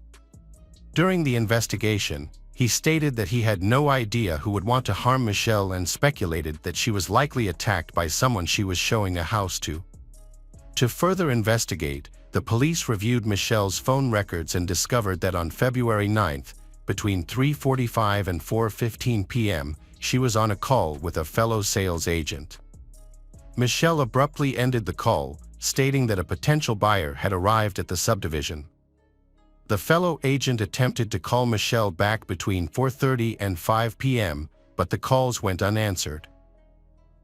During the investigation, he stated that he had no idea who would want to harm Michelle and speculated that she was likely attacked by someone she was showing a house to. To further investigate, the police reviewed Michelle's phone records and discovered that on February 9th, between 3:45 and 4:15 p.m., she was on a call with a fellow sales agent. Michelle abruptly ended the call, stating that a potential buyer had arrived at the subdivision. The fellow agent attempted to call Michelle back between 4:30 and 5 p.m., but the calls went unanswered.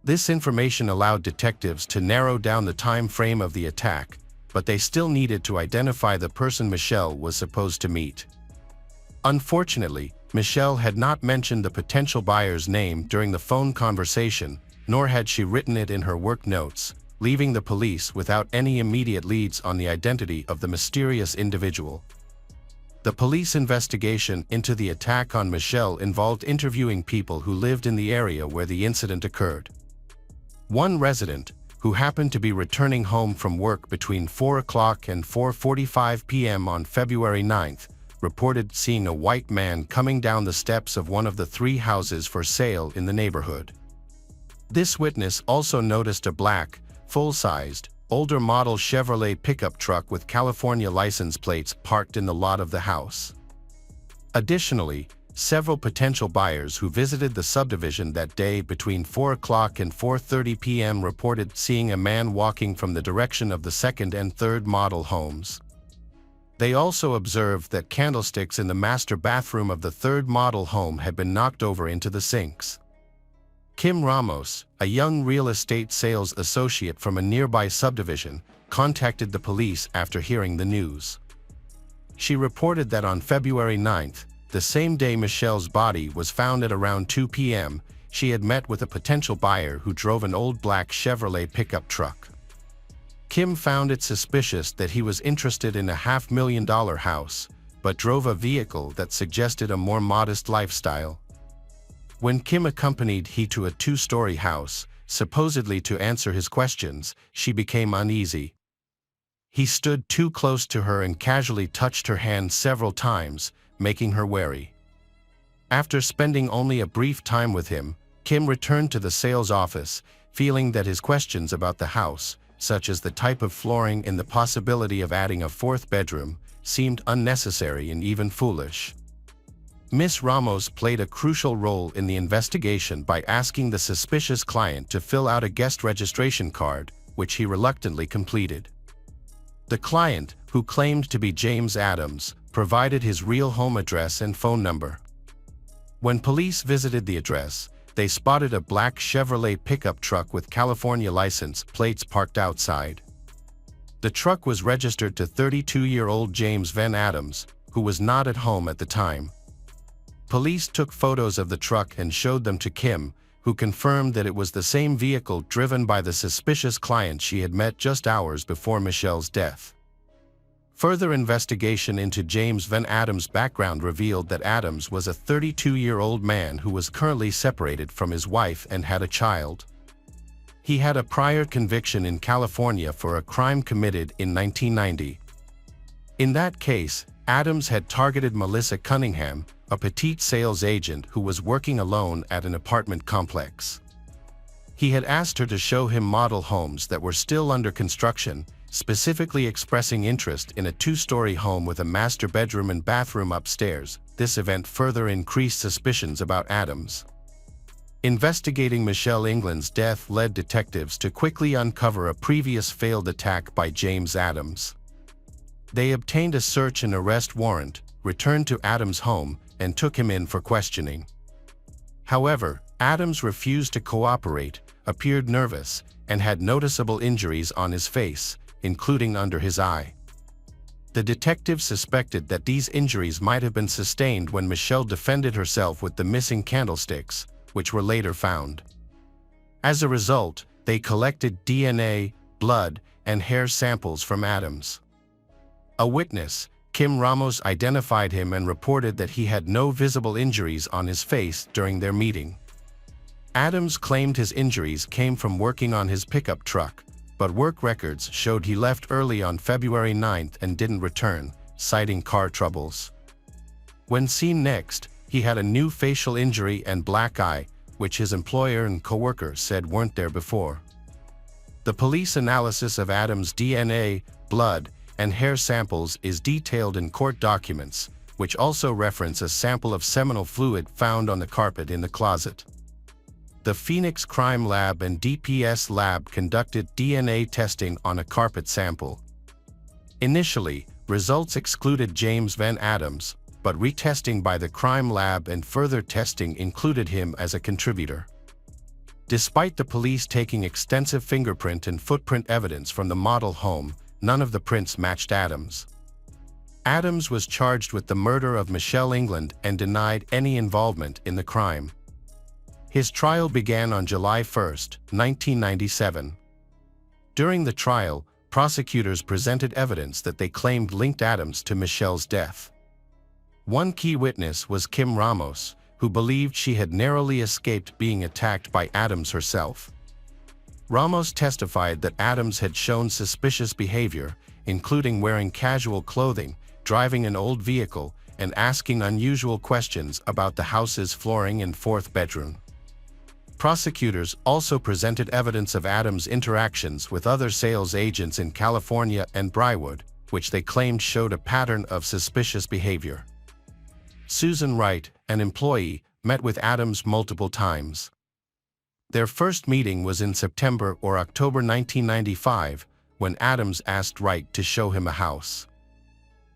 This information allowed detectives to narrow down the time frame of the attack, but they still needed to identify the person Michelle was supposed to meet. Unfortunately, Michelle had not mentioned the potential buyer's name during the phone conversation, nor had she written it in her work notes, leaving the police without any immediate leads on the identity of the mysterious individual. The police investigation into the attack on Michelle involved interviewing people who lived in the area where the incident occurred. One resident, who happened to be returning home from work between 4 o'clock and 4:45 p.m. on February 9th, reported seeing a white man coming down the steps of one of the 3 houses for sale in the neighborhood. This witness also noticed a black, full-sized, older model Chevrolet pickup truck with California license plates parked in the lot of the house. Additionally, several potential buyers who visited the subdivision that day between 4 o'clock and 4:30 p.m. reported seeing a man walking from the direction of the second and third model homes. They also observed that candlesticks in the master bathroom of the third model home had been knocked over into the sinks. Kim Ramos, a young real estate sales associate from a nearby subdivision, contacted the police after hearing the news. She reported that on February 9th, the same day Michelle's body was found at around 2 p.m., she had met with a potential buyer who drove an old black Chevrolet pickup truck. Kim found it suspicious that he was interested in a $500,000 house, but drove a vehicle that suggested a more modest lifestyle. When Kim accompanied he to a 2-story house, supposedly to answer his questions, she became uneasy. He stood too close to her and casually touched her hand several times, making her wary. After spending only a brief time with him, Kim returned to the sales office, feeling that his questions about the house, such as the type of flooring and the possibility of adding a 4th bedroom, seemed unnecessary and even foolish. Miss Ramos played a crucial role in the investigation by asking the suspicious client to fill out a guest registration card, which he reluctantly completed. The client, who claimed to be James Adams, provided his real home address and phone number. When police visited the address, they spotted a black Chevrolet pickup truck with California license plates parked outside. The truck was registered to 32-year-old James Van Adams, who was not at home at the time. Police took photos of the truck and showed them to Kim, who confirmed that it was the same vehicle driven by the suspicious client she had met just hours before Michelle's death. Further investigation into James Van Adams' background revealed that Adams was a 32-year-old man who was currently separated from his wife and had a child. He had a prior conviction in California for a crime committed in 1990. In that case, Adams had targeted Melissa Cunningham, a petite sales agent who was working alone at an apartment complex. He had asked her to show him model homes that were still under construction, specifically expressing interest in a 2-story home with a master bedroom and bathroom upstairs. This event further increased suspicions about Adams. Investigating Michelle England's death led detectives to quickly uncover a previous failed attack by James Adams. They obtained a search and arrest warrant, returned to Adams' home, and took him in for questioning. However, Adams refused to cooperate, appeared nervous, and had noticeable injuries on his face, including under his eye. The detective suspected that these injuries might have been sustained when Michelle defended herself with the missing candlesticks, which were later found. As a result, they collected DNA, blood, and hair samples from Adams. A witness, Kim Ramos, identified him and reported that he had no visible injuries on his face during their meeting. Adams claimed his injuries came from working on his pickup truck, but work records showed he left early on February 9 and didn't return, citing car troubles. When seen next, he had a new facial injury and black eye, which his employer and coworker said weren't there before. The police analysis of Adams' DNA, blood, and hair samples is detailed in court documents, which also reference a sample of seminal fluid found on the carpet in the closet. The Phoenix Crime Lab and DPS Lab conducted DNA testing on a carpet sample. Initially, results excluded James Van Adams, but retesting by the crime lab and further testing included him as a contributor. Despite the police taking extensive fingerprint and footprint evidence from the model home, none of the prints matched Adams. Adams was charged with the murder of Michelle England and denied any involvement in the crime. His trial began on July 1, 1997. During the trial, prosecutors presented evidence that they claimed linked Adams to Michelle's death. One key witness was Kim Ramos, who believed she had narrowly escaped being attacked by Adams herself. Ramos testified that Adams had shown suspicious behavior, including wearing casual clothing, driving an old vehicle, and asking unusual questions about the house's flooring and fourth bedroom. Prosecutors also presented evidence of Adams' interactions with other sales agents in California and Briarwood, which they claimed showed a pattern of suspicious behavior. Susan Wright, an employee, met with Adams multiple times. Their first meeting was in September or October 1995, when Adams asked Wright to show him a house.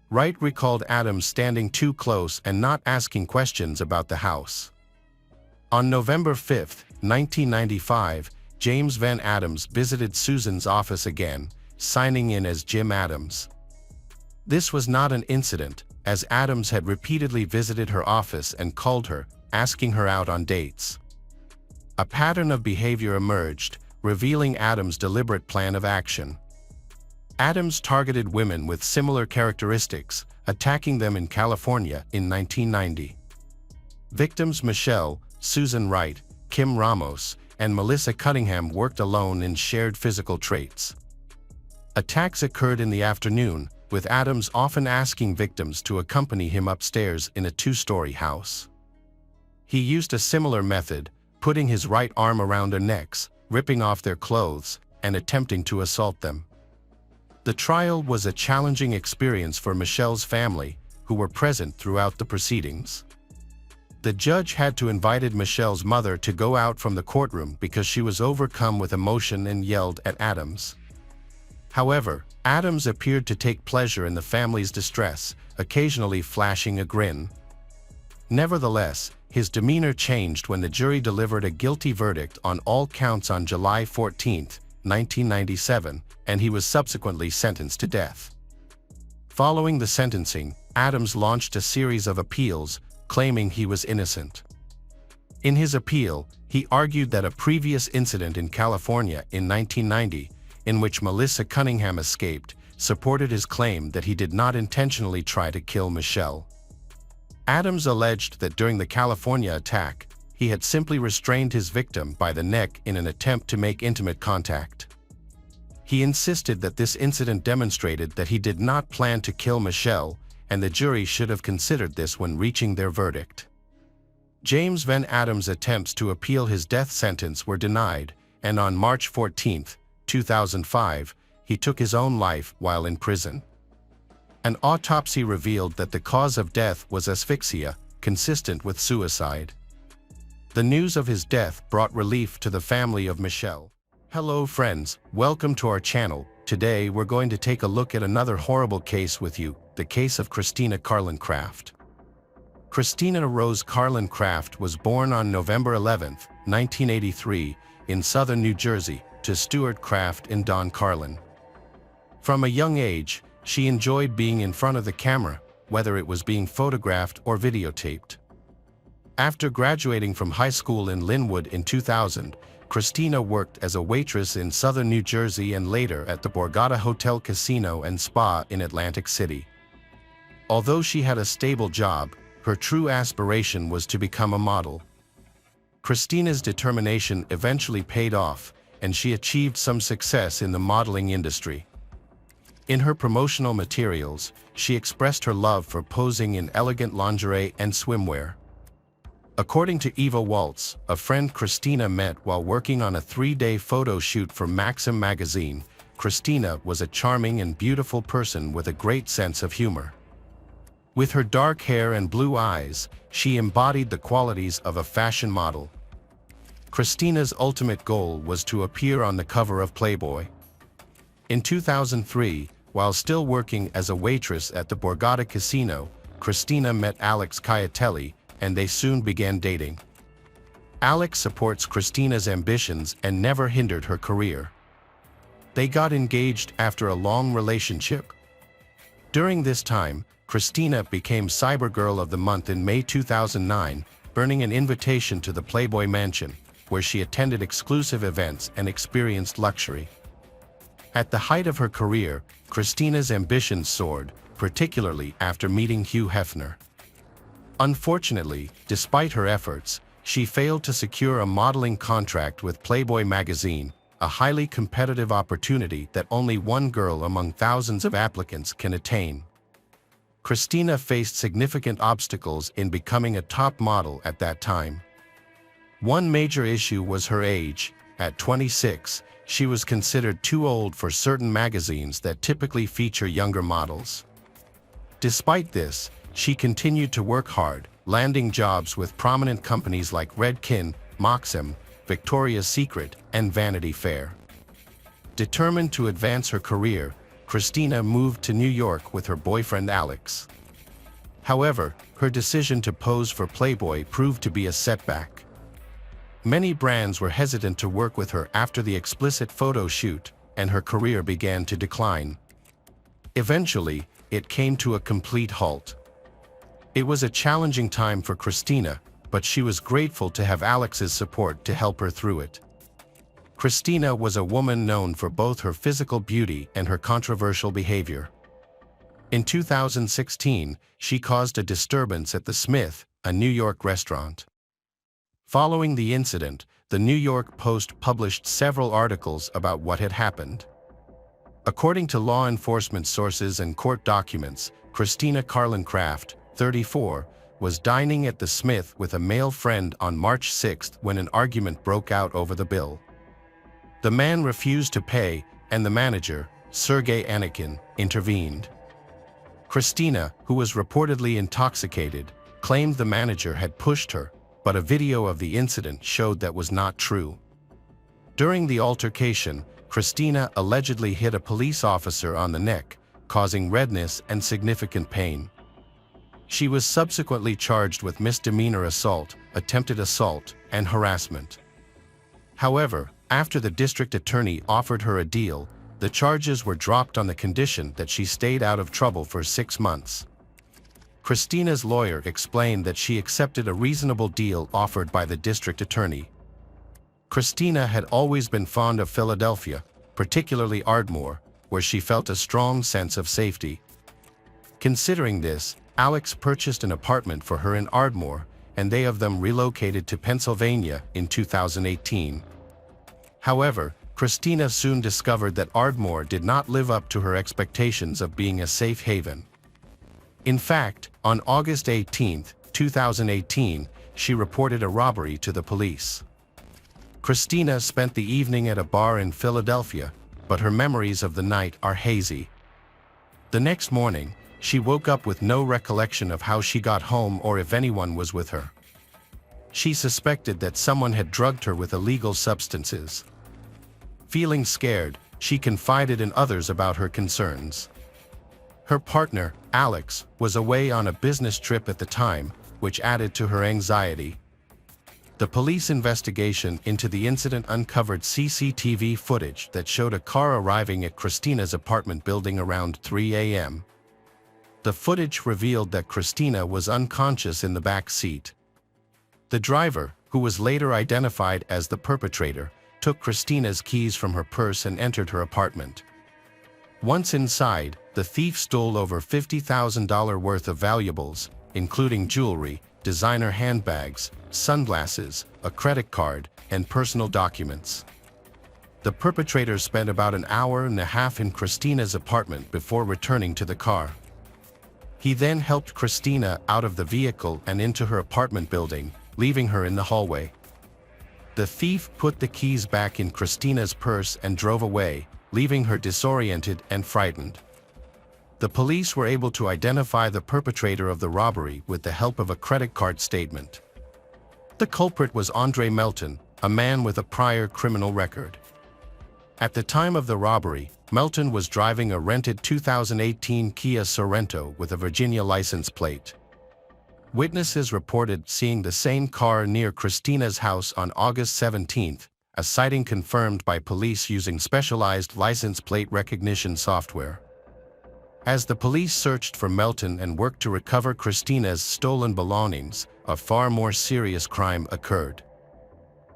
Wright recalled Adams standing too close and not asking questions about the house. On November 5, 1995, James Van Adams visited Susan's office again, signing in as Jim Adams. This was not an incident, as Adams had repeatedly visited her office and called her, asking her out on dates. A pattern of behavior emerged, revealing Adams' deliberate plan of action. Adams targeted women with similar characteristics, attacking them in California in 1990. Victims Michelle, Susan Wright, Kim Ramos, and Melissa Cunningham worked alone in shared physical traits. Attacks occurred in the afternoon, with Adams often asking victims to accompany him upstairs in a two-story house. He used a similar method, putting his right arm around their necks, ripping off their clothes, and attempting to assault them. The trial was a challenging experience for Michelle's family, who were present throughout the proceedings. The judge had to invite Michelle's mother to go out from the courtroom because she was overcome with emotion and yelled at Adams. However, Adams appeared to take pleasure in the family's distress, occasionally flashing a grin. Nevertheless, his demeanor changed when the jury delivered a guilty verdict on all counts on July 14, 1997, and he was subsequently sentenced to death. Following the sentencing, Adams launched a series of appeals, claiming he was innocent. In his appeal, he argued that a previous incident in California in 1990, in which Melissa Cunningham escaped, supported his claim that he did not intentionally try to kill Michelle. Adams alleged that during the California attack, he had simply restrained his victim by the neck in an attempt to make intimate contact. He insisted that this incident demonstrated that he did not plan to kill Michelle, and the jury should have considered this when reaching their verdict. James Van Adams' attempts to appeal his death sentence were denied, and on March 14, 2005, he took his own life while in prison. An autopsy revealed that the cause of death was asphyxia, consistent with suicide. The news of his death brought relief to the family of Michelle. Hello friends, welcome to our channel. Today we're going to take a look at another horrible case with you, the case of Christina Carlin Craft. Christina Rose Carlin Craft was born on November 11, 1983, in southern New Jersey, to Stuart Craft and Dawn Carlin. From a young age, She enjoyed being in front of the camera, whether it was being photographed or videotaped. After graduating from high school in Linwood in 2000, Christina worked as a waitress in southern New Jersey and later at the Borgata Hotel Casino and Spa in Atlantic City. Although she had a stable job, her true aspiration was to become a model. Christina's determination eventually paid off, and she achieved some success in the modeling industry. In her promotional materials, she expressed her love for posing in elegant lingerie and swimwear. According to Eva Waltz, a friend Christina met while working on a 3-day photo shoot for Maxim magazine, Christina was a charming and beautiful person with a great sense of humor. With her dark hair and blue eyes, she embodied the qualities of a fashion model. Christina's ultimate goal was to appear on the cover of Playboy. In 2003, while still working as a waitress at the Borgata Casino, Christina met Alex Caiatelli, and they soon began dating. Alex supports Christina's ambitions and never hindered her career. They got engaged after a long relationship. During this time, Christina became Cyber Girl of the Month in May 2009, earning an invitation to the Playboy Mansion, where she attended exclusive events and experienced luxury. At the height of her career, Christina's ambitions soared, particularly after meeting Hugh Hefner. Unfortunately, despite her efforts, she failed to secure a modeling contract with Playboy magazine, a highly competitive opportunity that only one girl among thousands of applicants can attain. Christina faced significant obstacles in becoming a top model at that time. One major issue was her age. At 26, she was considered too old for certain magazines that typically feature younger models. Despite this, she continued to work hard, landing jobs with prominent companies like Redken, Maxim, Victoria's Secret, and Vanity Fair. Determined to advance her career, Christina moved to New York with her boyfriend Alex. However, her decision to pose for Playboy proved to be a setback. Many brands were hesitant to work with her after the explicit photo shoot, and her career began to decline. Eventually, it came to a complete halt. It was a challenging time for Christina, but she was grateful to have Alex's support to help her through it. Christina was a woman known for both her physical beauty and her controversial behavior. In 2016, she caused a disturbance at the Smith, a New York restaurant. Following the incident, the New York Post published several articles about what had happened. According to law enforcement sources and court documents, Christina Carlin Craft, 34, was dining at the Smith with a male friend on March 6 when an argument broke out over the bill. The man refused to pay, and the manager, Sergei Anakin, intervened. Christina, who was reportedly intoxicated, claimed the manager had pushed her, but a video of the incident showed that was not true. During the altercation, Christina allegedly hit a police officer on the neck, causing redness and significant pain. She was subsequently charged with misdemeanor assault, attempted assault, and harassment. However, after the district attorney offered her a deal, the charges were dropped on the condition that she stayed out of trouble for 6 months. Christina's lawyer explained that she accepted a reasonable deal offered by the district attorney. Christina had always been fond of Philadelphia, particularly Ardmore, where she felt a strong sense of safety. Considering this, Alex purchased an apartment for her in Ardmore, and they of them relocated to Pennsylvania in 2018. However, Christina soon discovered that Ardmore did not live up to her expectations of being a safe haven. In fact, on August 18, 2018, she reported a robbery to the police. Christina spent the evening at a bar in Philadelphia, but her memories of the night are hazy. The next morning, she woke up with no recollection of how she got home or if anyone was with her. She suspected that someone had drugged her with illegal substances. Feeling scared, she confided in others about her concerns. Her partner, Alex, was away on a business trip at the time, which added to her anxiety. The police investigation into the incident uncovered CCTV footage that showed a car arriving at Christina's apartment building around 3 a.m. The footage revealed that Christina was unconscious in the back seat. The driver, who was later identified as the perpetrator, took Christina's keys from her purse and entered her apartment. Once inside, the thief stole over $50,000 worth of valuables, including jewelry, designer handbags, sunglasses, a credit card, and personal documents. The perpetrator spent about an hour and a half in Christina's apartment before returning to the car. He then helped Christina out of the vehicle and into her apartment building, leaving her in the hallway. The thief put the keys back in Christina's purse and drove away, leaving her disoriented and frightened. The police were able to identify the perpetrator of the robbery with the help of a credit card statement. The culprit was Andre Melton, a man with a prior criminal record. At the time of the robbery, Melton was driving a rented 2018 Kia Sorento with a Virginia license plate. Witnesses reported seeing the same car near Christina's house on August 17, a sighting confirmed by police using specialized license plate recognition software. As the police searched for Melton and worked to recover Christina's stolen belongings, a far more serious crime occurred.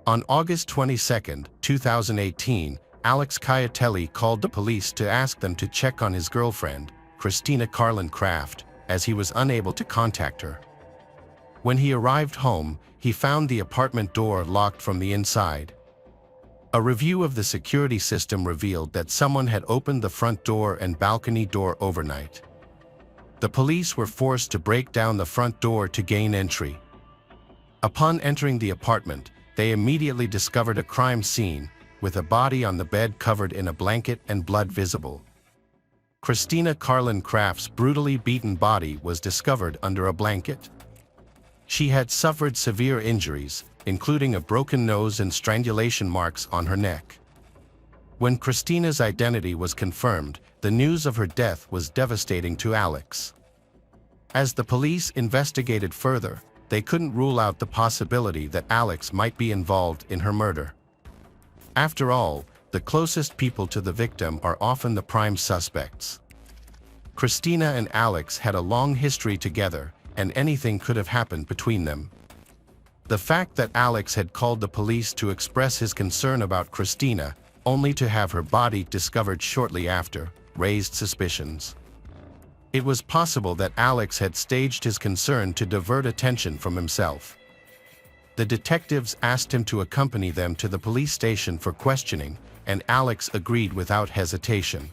On August 22, 2018, Alex Cayatelli called the police to ask them to check on his girlfriend, Christina Carlin Craft, as he was unable to contact her. When he arrived home, he found the apartment door locked from the inside. A review of the security system revealed that someone had opened the front door and balcony door overnight. The police were forced to break down the front door to gain entry. Upon entering the apartment, they immediately discovered a crime scene, with a body on the bed covered in a blanket and blood visible. Christina Carlin Craft's brutally beaten body was discovered under a blanket. She had suffered severe injuries, including a broken nose and strangulation marks on her neck. When Christina's identity was confirmed, the news of her death was devastating to Alex. As the police investigated further, they couldn't rule out the possibility that Alex might be involved in her murder. After all, the closest people to the victim are often the prime suspects. Christina and Alex had a long history together, and anything could have happened between them. The fact that Alex had called the police to express his concern about Christina, only to have her body discovered shortly after, raised suspicions. It was possible that Alex had staged his concern to divert attention from himself. The detectives asked him to accompany them to the police station for questioning, and Alex agreed without hesitation.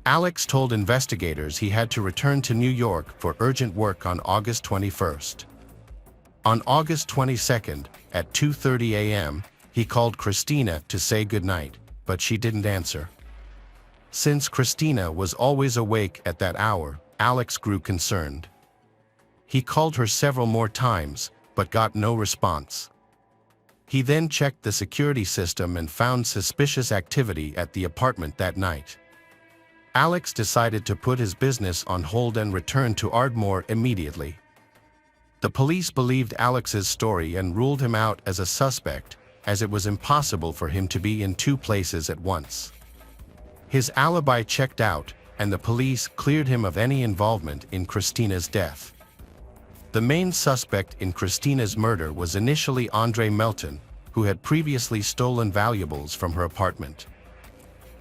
Alex told investigators he had to return to New York for urgent work on August 21st. On August 22nd, at 2:30 a.m., he called Christina to say goodnight, but she didn't answer. Since Christina was always awake at that hour, Alex grew concerned. He called her several more times, but got no response. He then checked the security system and found suspicious activity at the apartment that night. Alex decided to put his business on hold and return to Ardmore immediately. The police believed Alex's story and ruled him out as a suspect, as it was impossible for him to be in two places at once. His alibi checked out, and the police cleared him of any involvement in Christina's death. The main suspect in Christina's murder was initially Andre Melton, who had previously stolen valuables from her apartment.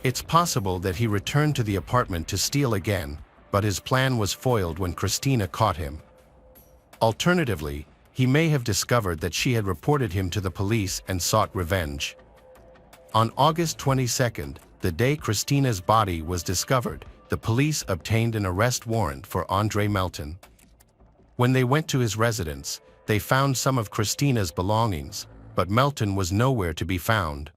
It's possible that he returned to the apartment to steal again, but his plan was foiled when Christina caught him. Alternatively, he may have discovered that she had reported him to the police and sought revenge. On August 22nd, the day Christina's body was discovered, the police obtained an arrest warrant for Andre Melton. When they went to his residence, they found some of Christina's belongings, but Melton was nowhere to be found.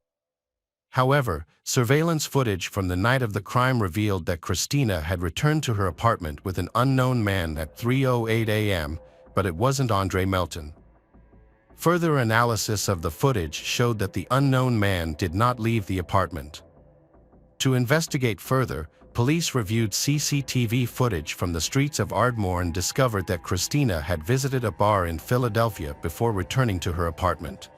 However, surveillance footage from the night of the crime revealed that Christina had returned to her apartment with an unknown man at 3:08 a.m., but it wasn't Andre Melton. Further analysis of the footage showed that the unknown man did not leave the apartment. To investigate further, Police reviewed CCTV footage from the streets of Ardmore and discovered that Christina had visited a bar in Philadelphia before returning to her apartment.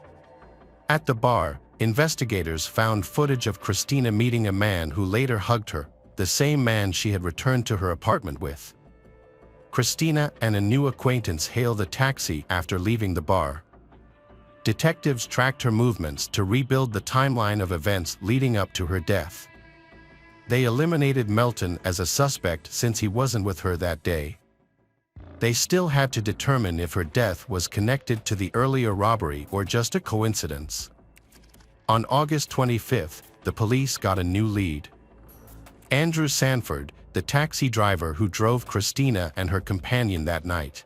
At the bar, investigators found footage of Christina meeting a man who later hugged her, the same man she had returned to her apartment with. Christina and a new acquaintance hailed a taxi after leaving the bar. Detectives tracked her movements to rebuild the timeline of events leading up to her death. They eliminated Melton as a suspect since he wasn't with her that day. They still had to determine if her death was connected to the earlier robbery or just a coincidence. On August 25th, the police got a new lead. Andrew Sanford, the taxi driver who drove Christina and her companion that night.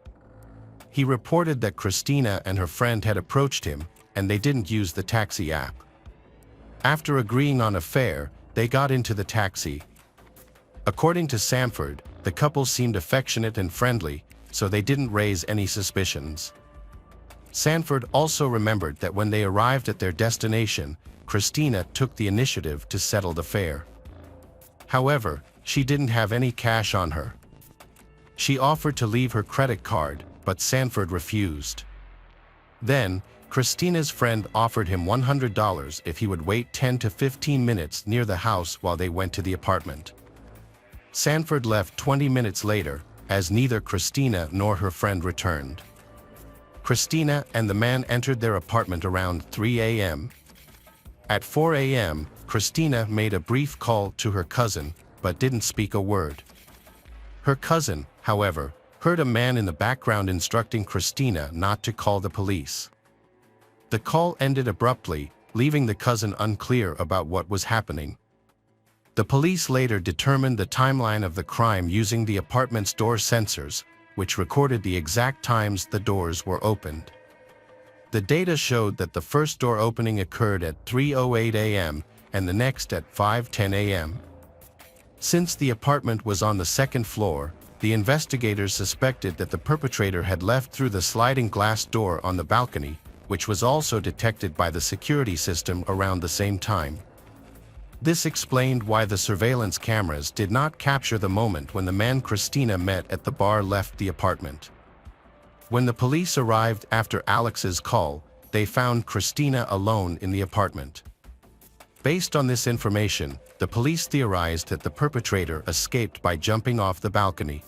He reported that Christina and her friend had approached him, and they didn't use the taxi app. After agreeing on a fare, they got into the taxi. According to Sanford, the couple seemed affectionate and friendly, so they didn't raise any suspicions. Sanford also remembered that when they arrived at their destination, Christina took the initiative to settle the fare. However, she didn't have any cash on her. She offered to leave her credit card, but Sanford refused. Then, Christina's friend offered him $100 if he would wait 10 to 15 minutes near the house while they went to the apartment. Sanford left 20 minutes later, as neither Christina nor her friend returned. Christina and the man entered their apartment around 3 a.m. At 4 a.m., Christina made a brief call to her cousin, but didn't speak a word. Her cousin, however, heard a man in the background instructing Christina not to call the police. The call ended abruptly, leaving the cousin unclear about what was happening. The police later determined the timeline of the crime using the apartment's door sensors, which recorded the exact times the doors were opened. The data showed that the first door opening occurred at 3:08 a.m. and the next at 5:10 a.m. Since the apartment was on the second floor, the investigators suspected that the perpetrator had left through the sliding glass door on the balcony, which was also detected by the security system around the same time. This explained why the surveillance cameras did not capture the moment when the man Christina met at the bar left the apartment. When the police arrived after Alex's call, they found Christina alone in the apartment. Based on this information, the police theorized that the perpetrator escaped by jumping off the balcony.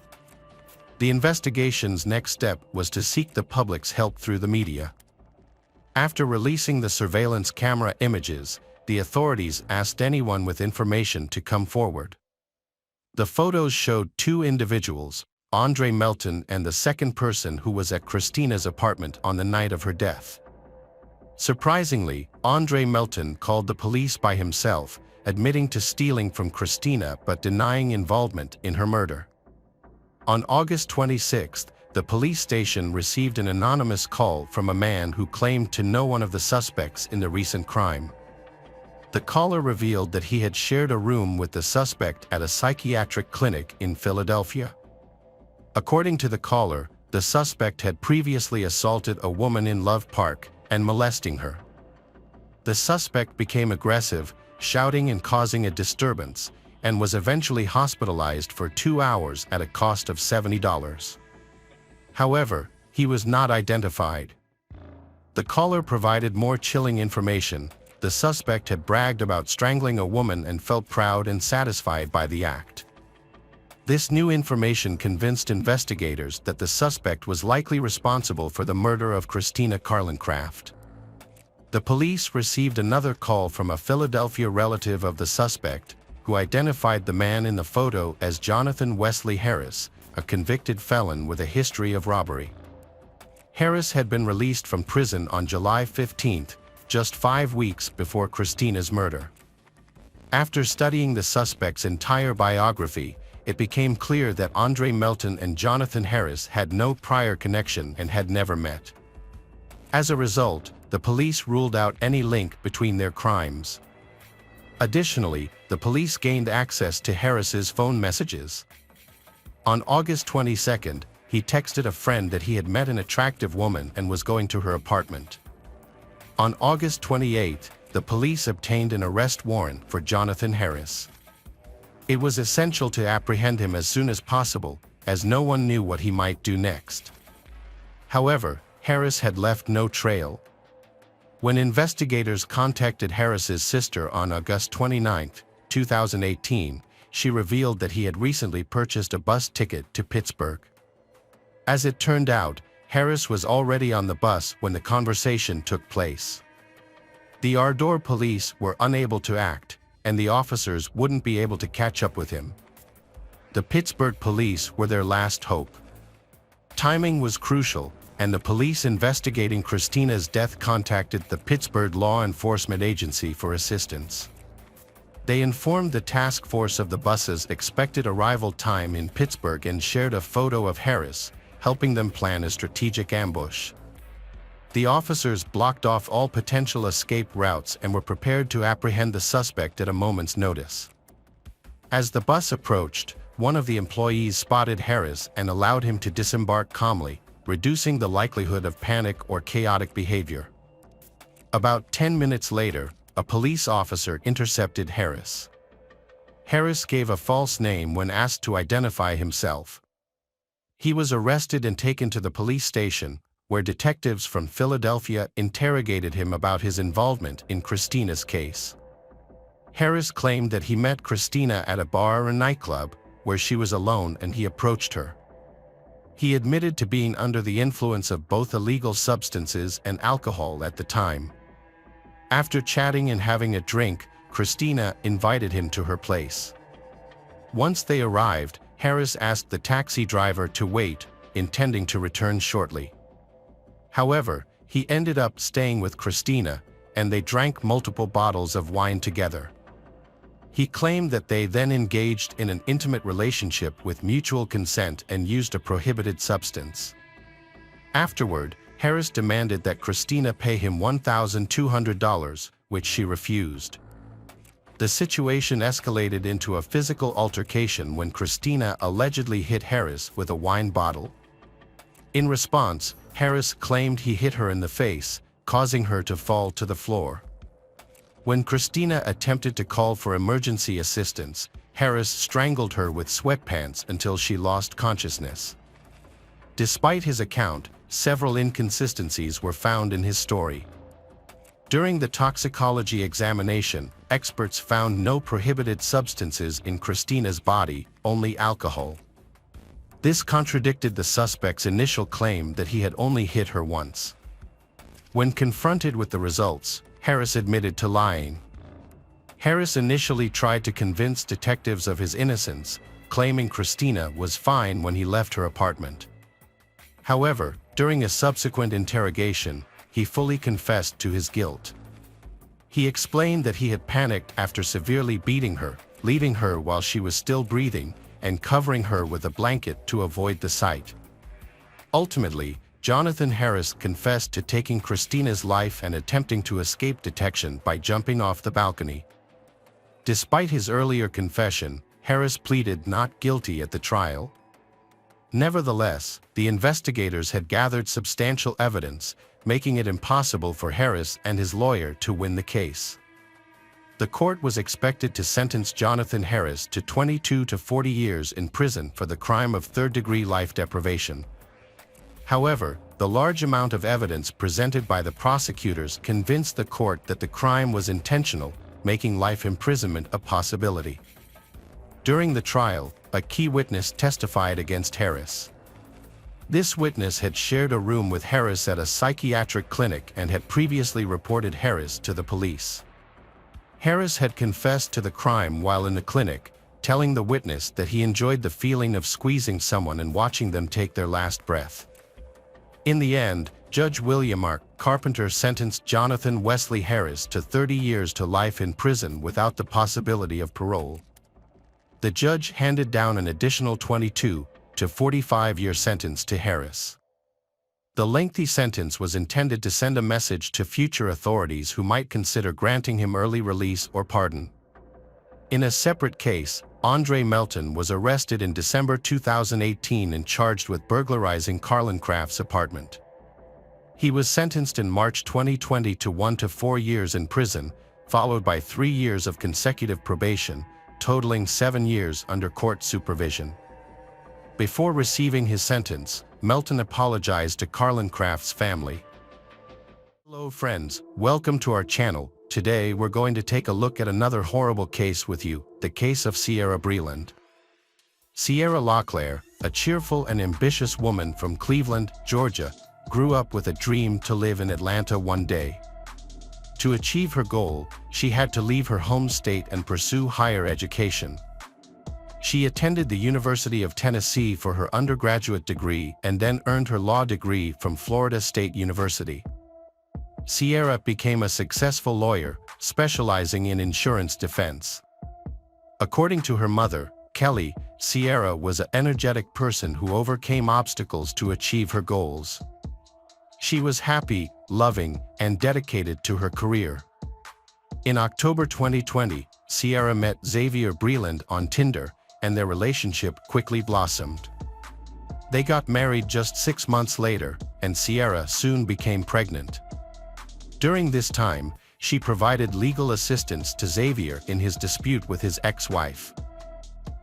The investigation's next step was to seek the public's help through the media. After releasing the surveillance camera images, the authorities asked anyone with information to come forward. The photos showed two individuals, Andre Melton and the second person who was at Christina's apartment on the night of her death. Surprisingly, Andre Melton called the police by himself, admitting to stealing from Christina but denying involvement in her murder. On August 26th, the police station received an anonymous call from a man who claimed to know one of the suspects in the recent crime. The caller revealed that he had shared a room with the suspect at a psychiatric clinic in Philadelphia. According to the caller, the suspect had previously assaulted a woman in Love Park and molesting her. The suspect became aggressive, shouting and causing a disturbance, and was eventually hospitalized for 2 hours at a cost of $70. However, he was not identified. The caller provided more chilling information. The suspect had bragged about strangling a woman and felt proud and satisfied by the act. This new information convinced investigators that the suspect was likely responsible for the murder of Christina Carlincraft. The police received another call from a Philadelphia relative of the suspect, who identified the man in the photo as Jonathan Wesley Harris, a convicted felon with a history of robbery. Harris had been released from prison on July 15, just 5 weeks before Christina's murder. After studying the suspect's entire biography, it became clear that Andre Melton and Jonathan Harris had no prior connection and had never met. As a result, the police ruled out any link between their crimes. Additionally, the police gained access to Harris's phone messages. On August 22nd, he texted a friend that he had met an attractive woman and was going to her apartment. On August 28th, the police obtained an arrest warrant for Jonathan Harris. It was essential to apprehend him as soon as possible, as no one knew what he might do next. However, Harris had left no trail. When investigators contacted Harris's sister on August 29, 2018, she revealed that he had recently purchased a bus ticket to Pittsburgh. As it turned out, Harris was already on the bus when the conversation took place. The Ardor police were unable to act, and the officers wouldn't be able to catch up with him. The Pittsburgh police were their last hope. Timing was crucial, and the police investigating Christina's death contacted the Pittsburgh Law Enforcement Agency for assistance. They informed the task force of the bus's expected arrival time in Pittsburgh and shared a photo of Harris, helping them plan a strategic ambush. The officers blocked off all potential escape routes and were prepared to apprehend the suspect at a moment's notice. As the bus approached, one of the employees spotted Harris and allowed him to disembark calmly, reducing the likelihood of panic or chaotic behavior. About 10 minutes later, a police officer intercepted Harris. Harris gave a false name when asked to identify himself. He was arrested and taken to the police station, where detectives from Philadelphia interrogated him about his involvement in Christina's case. Harris claimed that he met Christina at a bar or nightclub, where she was alone, and he approached her. He admitted to being under the influence of both illegal substances and alcohol at the time. After chatting and having a drink, Christina invited him to her place. Once they arrived, Harris asked the taxi driver to wait, intending to return shortly. However, he ended up staying with Christina, and they drank multiple bottles of wine together. He claimed that they then engaged in an intimate relationship with mutual consent and used a prohibited substance. Afterward, Harris demanded that Christina pay him $1,200, which she refused. The situation escalated into a physical altercation when Christina allegedly hit Harris with a wine bottle. In response, Harris claimed he hit her in the face, causing her to fall to the floor. When Christina attempted to call for emergency assistance, Harris strangled her with sweatpants until she lost consciousness. Despite his account, several inconsistencies were found in his story. During the toxicology examination, experts found no prohibited substances in Christina's body, only alcohol. This contradicted the suspect's initial claim that he had only hit her once. When confronted with the results, Harris admitted to lying. Harris initially tried to convince detectives of his innocence, claiming Christina was fine when he left her apartment. However, during a subsequent interrogation, he fully confessed to his guilt. He explained that he had panicked after severely beating her, leaving her while she was still breathing, and covering her with a blanket to avoid the sight. Ultimately, Jonathan Harris confessed to taking Christina's life and attempting to escape detection by jumping off the balcony. Despite his earlier confession, Harris pleaded not guilty at the trial. Nevertheless, the investigators had gathered substantial evidence, making it impossible for Harris and his lawyer to win the case. The court was expected to sentence Jonathan Harris to 22 to 40 years in prison for the crime of third-degree life deprivation. However, the large amount of evidence presented by the prosecutors convinced the court that the crime was intentional, making life imprisonment a possibility. During the trial, a key witness testified against Harris. This witness had shared a room with Harris at a psychiatric clinic and had previously reported Harris to the police. Harris had confessed to the crime while in the clinic, telling the witness that he enjoyed the feeling of squeezing someone and watching them take their last breath. In the end, Judge William R. Carpenter sentenced Jonathan Wesley Harris to 30 years to life in prison without the possibility of parole. The judge handed down an additional 22 to 45-year sentence to Harris. The lengthy sentence was intended to send a message to future authorities who might consider granting him early release or pardon. In a separate case, Andre Melton was arrested in December 2018 and charged with burglarizing Carlin Craft's apartment. He was sentenced in March 2020 to 1 to 4 years in prison, followed by 3 years of consecutive probation, totaling 7 years under court supervision. Before receiving his sentence, Melton apologized to Carlin Craft's family. Hello friends, welcome to our channel. Today we're going to take a look at another horrible case with you, the case of Sierra Breland. Sierra LaClaire, a cheerful and ambitious woman from Cleveland, Georgia, grew up with a dream to live in Atlanta one day. To achieve her goal, she had to leave her home state and pursue higher education. She attended the University of Tennessee for her undergraduate degree and then earned her law degree from Florida State University. Sierra became a successful lawyer, specializing in insurance defense. According to her mother, Kelly, Sierra was an energetic person who overcame obstacles to achieve her goals. She was happy, loving, and dedicated to her career. In October 2020, Sierra met Xavier Breland on Tinder, and their relationship quickly blossomed. They got married just 6 months later, and Sierra soon became pregnant. During this time, she provided legal assistance to Xavier in his dispute with his ex-wife.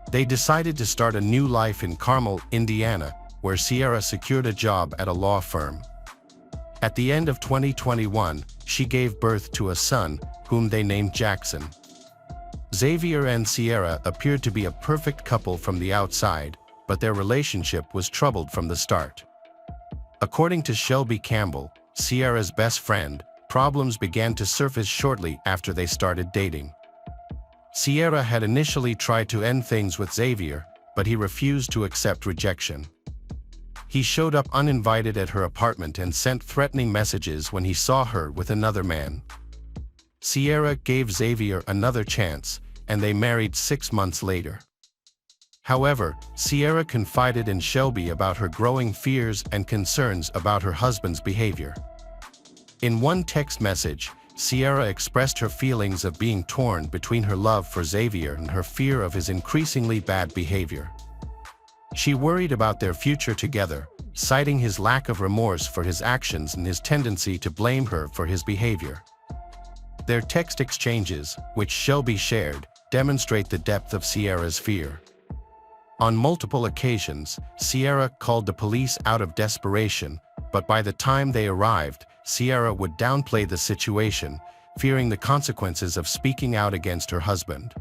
They decided to start a new life in Carmel, Indiana, where Sierra secured a job at a law firm. At the end of 2021, she gave birth to a son, whom they named Jackson. Xavier and Sierra appeared to be a perfect couple from the outside, but their relationship was troubled from the start. According to Shelby Campbell, Sierra's best friend, problems began to surface shortly after they started dating. Sierra had initially tried to end things with Xavier, but he refused to accept rejection. He showed up uninvited at her apartment and sent threatening messages when he saw her with another man. Sierra gave Xavier another chance, and they married 6 months later. However, Sierra confided in Shelby about her growing fears and concerns about her husband's behavior. In one text message, Sierra expressed her feelings of being torn between her love for Xavier and her fear of his increasingly bad behavior. She worried about their future together, citing his lack of remorse for his actions and his tendency to blame her for his behavior. Their text exchanges, which Shelby shared, demonstrate the depth of Sierra's fear. On multiple occasions, Sierra called the police out of desperation, but by the time they arrived, Sierra would downplay the situation, fearing the consequences of speaking out against her husband.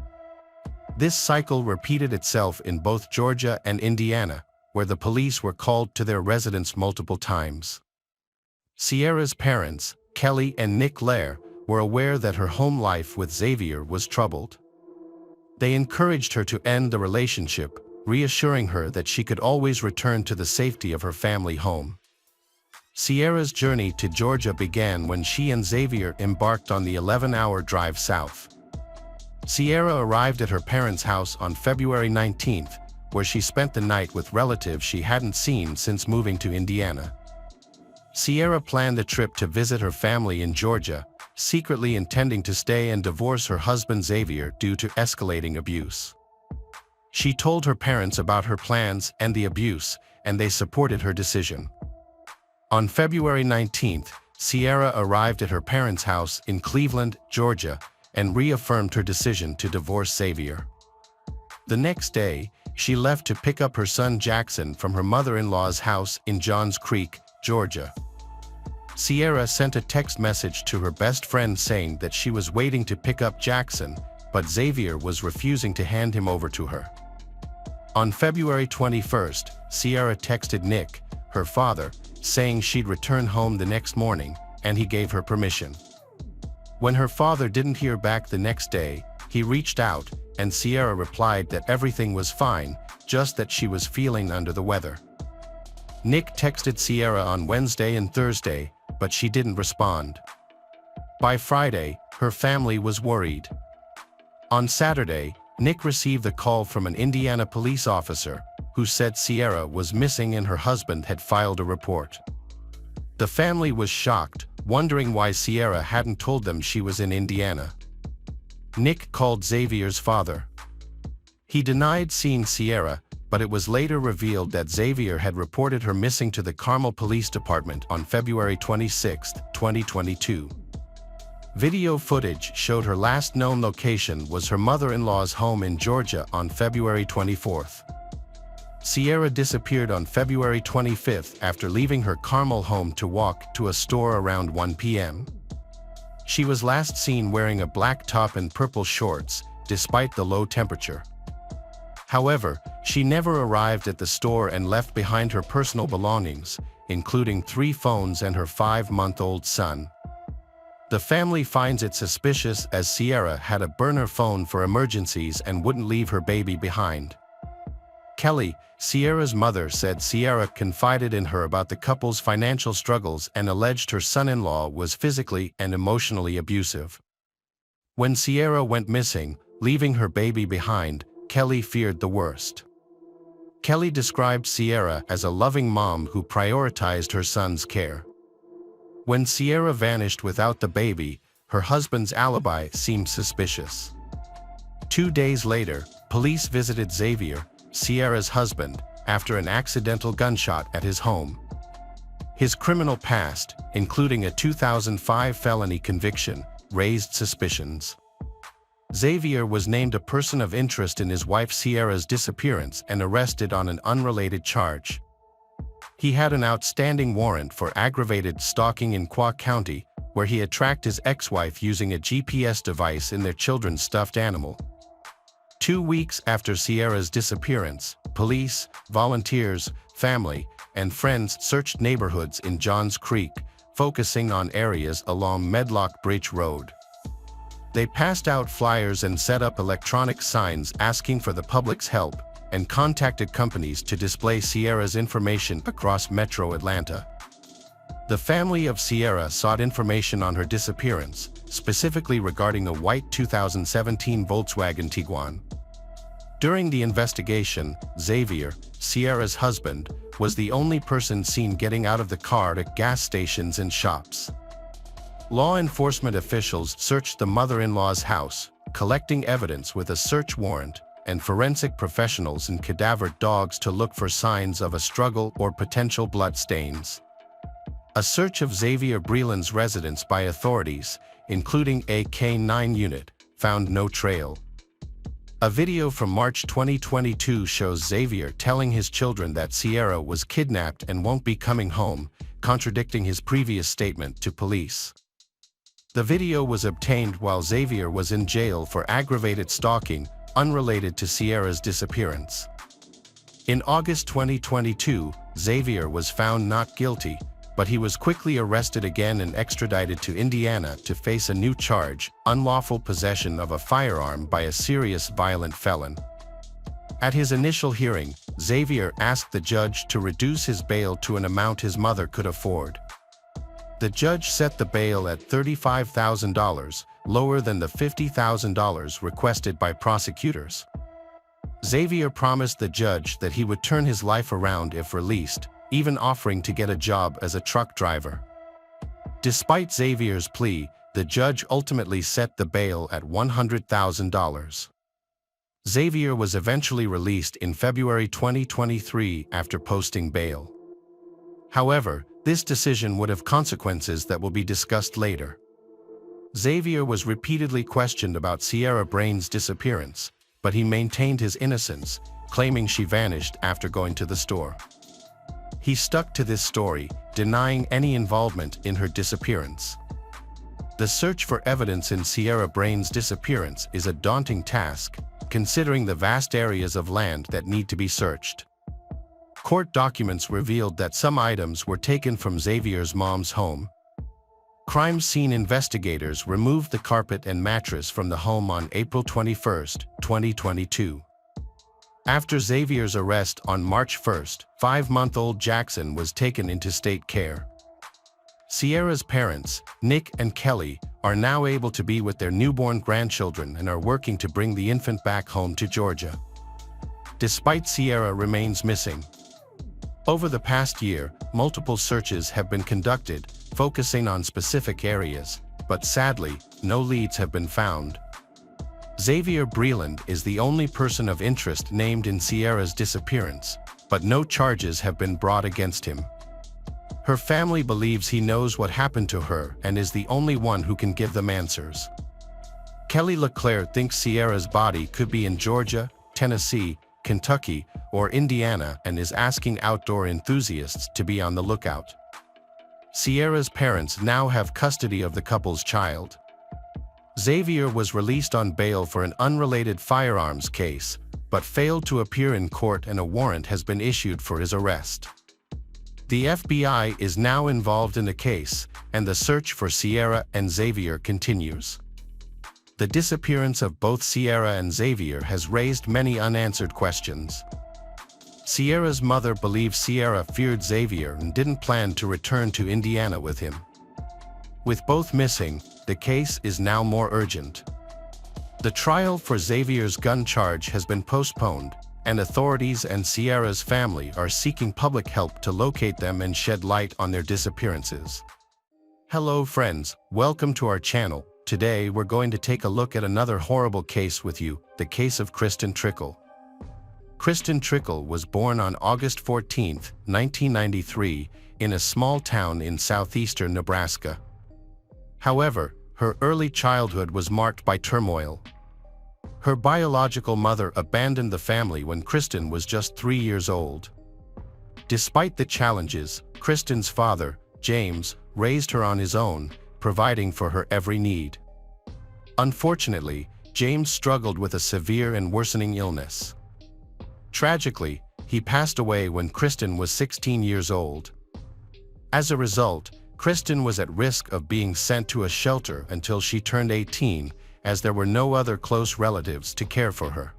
This cycle repeated itself in both Georgia and Indiana, where the police were called to their residence multiple times. Sierra's parents, Kelly and Nick Lair, were aware that her home life with Xavier was troubled. They encouraged her to end the relationship, reassuring her that she could always return to the safety of her family home. Sierra's journey to Georgia began when she and Xavier embarked on the 11-hour drive south. Sierra arrived at her parents' house on February 19th, where she spent the night with relatives she hadn't seen since moving to Indiana. Sierra planned the trip to visit her family in Georgia, secretly intending to stay and divorce her husband Xavier due to escalating abuse. She told her parents about her plans and the abuse, and they supported her decision. On February 19th, Sierra arrived at her parents' house in Cleveland, Georgia, and reaffirmed her decision to divorce Xavier. The next day, she left to pick up her son Jackson from her mother-in-law's house in Johns Creek, Georgia. Sierra sent a text message to her best friend saying that she was waiting to pick up Jackson, but Xavier was refusing to hand him over to her. On February 21st, Sierra texted Nick, her father, saying she'd return home the next morning, and he gave her permission. When her father didn't hear back the next day, he reached out, and Sierra replied that everything was fine, just that she was feeling under the weather. Nick texted Sierra on Wednesday and Thursday, but she didn't respond. By Friday, her family was worried. On Saturday, Nick received a call from an Indiana police officer, who said Sierra was missing and her husband had filed a report. The family was shocked, wondering why Sierra hadn't told them she was in Indiana. Nick called Xavier's father. He denied seeing Sierra, but it was later revealed that Xavier had reported her missing to the Carmel Police Department on February 26, 2022. Video footage showed her last known location was her mother-in-law's home in Georgia on February 24th. Sierra disappeared on February 25th after leaving her Carmel home to walk to a store around 1 p.m. She was last seen wearing a black top and purple shorts, despite the low temperature. However, she never arrived at the store and left behind her personal belongings, including 3 phones and her 5-month-old son. The family finds it suspicious as Sierra had a burner phone for emergencies and wouldn't leave her baby behind. Kelly, Sierra's mother, said Sierra confided in her about the couple's financial struggles and alleged her son-in-law was physically and emotionally abusive. When Sierra went missing, leaving her baby behind, Kelly feared the worst. Kelly described Sierra as a loving mom who prioritized her son's care. When Sierra vanished without the baby, her husband's alibi seemed suspicious. 2 days later, police visited Xavier, Sierra's husband, after an accidental gunshot at his home. His criminal past, including a 2005 felony conviction, raised suspicions. Xavier was named a person of interest in his wife Sierra's disappearance and arrested on an unrelated charge. He had an outstanding warrant for aggravated stalking in Qua County, where he had tracked his ex-wife using a GPS device in their children's stuffed animal. 2 weeks after Sierra's disappearance, police, volunteers, family, and friends searched neighborhoods in Johns Creek, focusing on areas along Medlock Bridge Road. They passed out flyers and set up electronic signs asking for the public's help, and contacted companies to display Sierra's information across Metro Atlanta. The family of Sierra sought information on her disappearance, specifically regarding a white 2017 Volkswagen Tiguan. During the investigation, Xavier, Sierra's husband, was the only person seen getting out of the car at gas stations and shops. Law enforcement officials searched the mother-in-law's house, collecting evidence with a search warrant, and forensic professionals and cadaver dogs to look for signs of a struggle or potential blood stains. A search of Xavier Breland's residence by authorities, including a K-9 unit, found no trail. A video from March 2022 shows Xavier telling his children that Sierra was kidnapped and won't be coming home, contradicting his previous statement to police. The video was obtained while Xavier was in jail for aggravated stalking, unrelated to Sierra's disappearance. In August 2022, Xavier was found not guilty, but he was quickly arrested again and extradited to Indiana to face a new charge, unlawful possession of a firearm by a serious violent felon. At his initial hearing, Xavier asked the judge to reduce his bail to an amount his mother could afford. The judge set the bail at $35,000, lower than the $50,000 requested by prosecutors. Xavier promised the judge that he would turn his life around if released, even offering to get a job as a truck driver. Despite Xavier's plea, the judge ultimately set the bail at $100,000. Xavier was eventually released in February 2023 after posting bail. However, this decision would have consequences that will be discussed later. Xavier was repeatedly questioned about Sierra Breland's disappearance, but he maintained his innocence, claiming she vanished after going to the store. He stuck to this story, denying any involvement in her disappearance. The search for evidence in Sierra Breland's disappearance is a daunting task, considering the vast areas of land that need to be searched. Court documents revealed that some items were taken from Xavier's mom's home. Crime scene investigators removed the carpet and mattress from the home on April 21, 2022. After Xavier's arrest on March 1, 5-month-old Jackson was taken into state care. Sierra's parents, Nick and Kelly, are now able to be with their newborn grandchildren and are working to bring the infant back home to Georgia. Despite Sierra remains missing. Over the past year, multiple searches have been conducted, focusing on specific areas, but sadly, no leads have been found. Xavier Breland is the only person of interest named in Sierra's disappearance, but no charges have been brought against him. Her family believes he knows what happened to her and is the only one who can give them answers. Kelly LeClaire thinks Sierra's body could be in Georgia, Tennessee, Kentucky, or Indiana and is asking outdoor enthusiasts to be on the lookout. Sierra's parents now have custody of the couple's child. Xavier was released on bail for an unrelated firearms case, but failed to appear in court and a warrant has been issued for his arrest. The FBI is now involved in the case, and the search for Sierra and Xavier continues. The disappearance of both Sierra and Xavier has raised many unanswered questions. Sierra's mother believes Sierra feared Xavier and didn't plan to return to Indiana with him. With both missing, the case is now more urgent. The trial for Xavier's gun charge has been postponed, and authorities and Sierra's family are seeking public help to locate them and shed light on their disappearances. Hello friends, welcome to our channel. Today we're going to take a look at another horrible case with you, the case of Kristen Trickle. Kristen Trickle was born on August 14, 1993, in a small town in southeastern Nebraska. However, her early childhood was marked by turmoil. Her biological mother abandoned the family when Kristen was just 3 years old. Despite the challenges, Kristen's father, James, raised her on his own, providing for her every need. Unfortunately, James struggled with a severe and worsening illness. Tragically, he passed away when Kristen was 16 years old. As a result, Kristen was at risk of being sent to a shelter until she turned 18, as there were no other close relatives to care for her.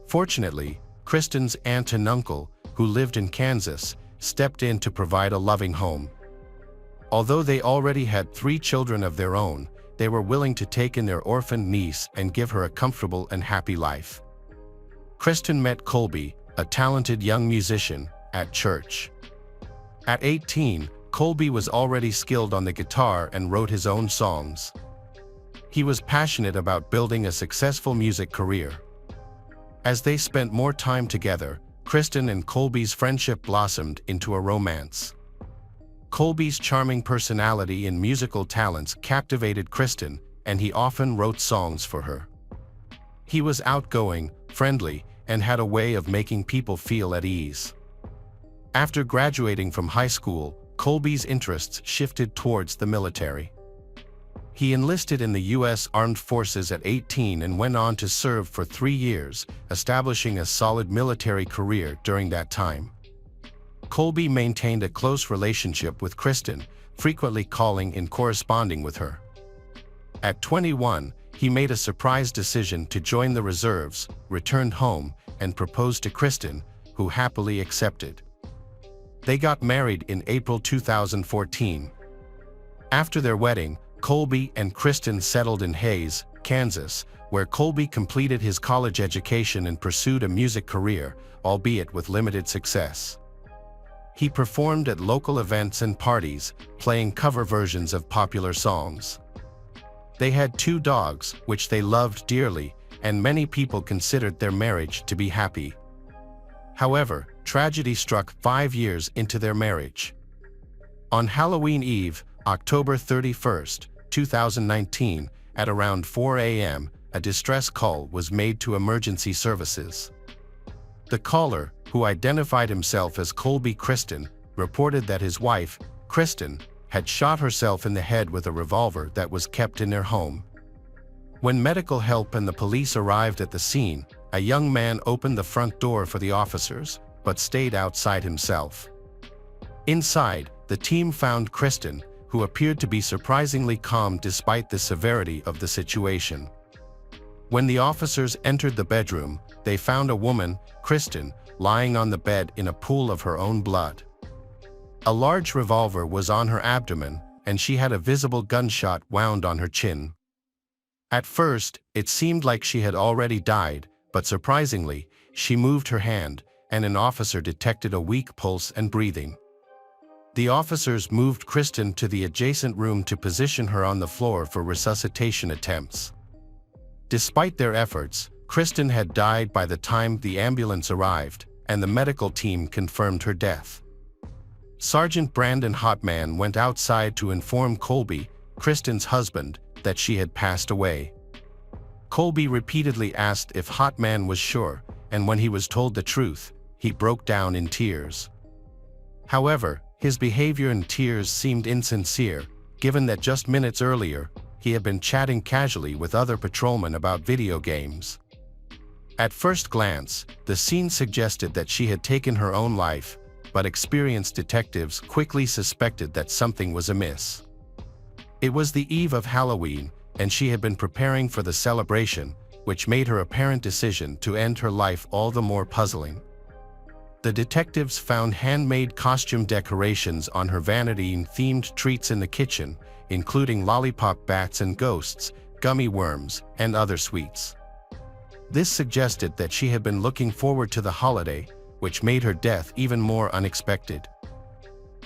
Fortunately, Kristen's aunt and uncle, who lived in Kansas, stepped in to provide a loving home. Although they already had 3 children of their own, they were willing to take in their orphaned niece and give her a comfortable and happy life. Kristen met Colby, a talented young musician, at church. At 18, Colby was already skilled on the guitar and wrote his own songs. He was passionate about building a successful music career. As they spent more time together, Kristen and Colby's friendship blossomed into a romance. Colby's charming personality and musical talents captivated Kristen, and he often wrote songs for her. He was outgoing, friendly, and had a way of making people feel at ease. After graduating from high school, Colby's interests shifted towards the military. He enlisted in the U.S. Armed Forces at 18 and went on to serve for 3 years, establishing a solid military career during that time. Colby maintained a close relationship with Kristen, frequently calling and corresponding with her. At 21, he made a surprise decision to join the reserves, returned home, and proposed to Kristen, who happily accepted. They got married in April 2014. After their wedding, Colby and Kristen settled in Hays, Kansas, where Colby completed his college education and pursued a music career, albeit with limited success. He performed at local events and parties, playing cover versions of popular songs. They had 2 dogs, which they loved dearly, and many people considered their marriage to be happy. However, tragedy struck 5 years into their marriage. On Halloween Eve, October 31, 2019, at around 4 a.m., a distress call was made to emergency services. The caller, who identified himself as Colby Kristen, reported that his wife, Kristen, had shot herself in the head with a revolver that was kept in their home. When medical help and the police arrived at the scene, a young man opened the front door for the officers, but stayed outside himself. Inside, the team found Kristen, who appeared to be surprisingly calm despite the severity of the situation. When the officers entered the bedroom, they found a woman, Kristen, lying on the bed in a pool of her own blood. A large revolver was on her abdomen, and she had a visible gunshot wound on her chin. At first, it seemed like she had already died, but surprisingly, she moved her hand, and an officer detected a weak pulse and breathing. The officers moved Kristen to the adjacent room to position her on the floor for resuscitation attempts. Despite their efforts, Kristen had died by the time the ambulance arrived, and the medical team confirmed her death. Sergeant Brandon Hotman went outside to inform Colby, Kristen's husband, that she had passed away. Colby repeatedly asked if Hotman was sure, and when he was told the truth, he broke down in tears. However, his behavior and tears seemed insincere, given that just minutes earlier, he had been chatting casually with other patrolmen about video games. At first glance, the scene suggested that she had taken her own life, but experienced detectives quickly suspected that something was amiss. It was the eve of Halloween, and she had been preparing for the celebration, which made her apparent decision to end her life all the more puzzling. The detectives found handmade costume decorations on her vanity and themed treats in the kitchen, including lollipop bats and ghosts, gummy worms, and other sweets. This suggested that she had been looking forward to the holiday, which made her death even more unexpected.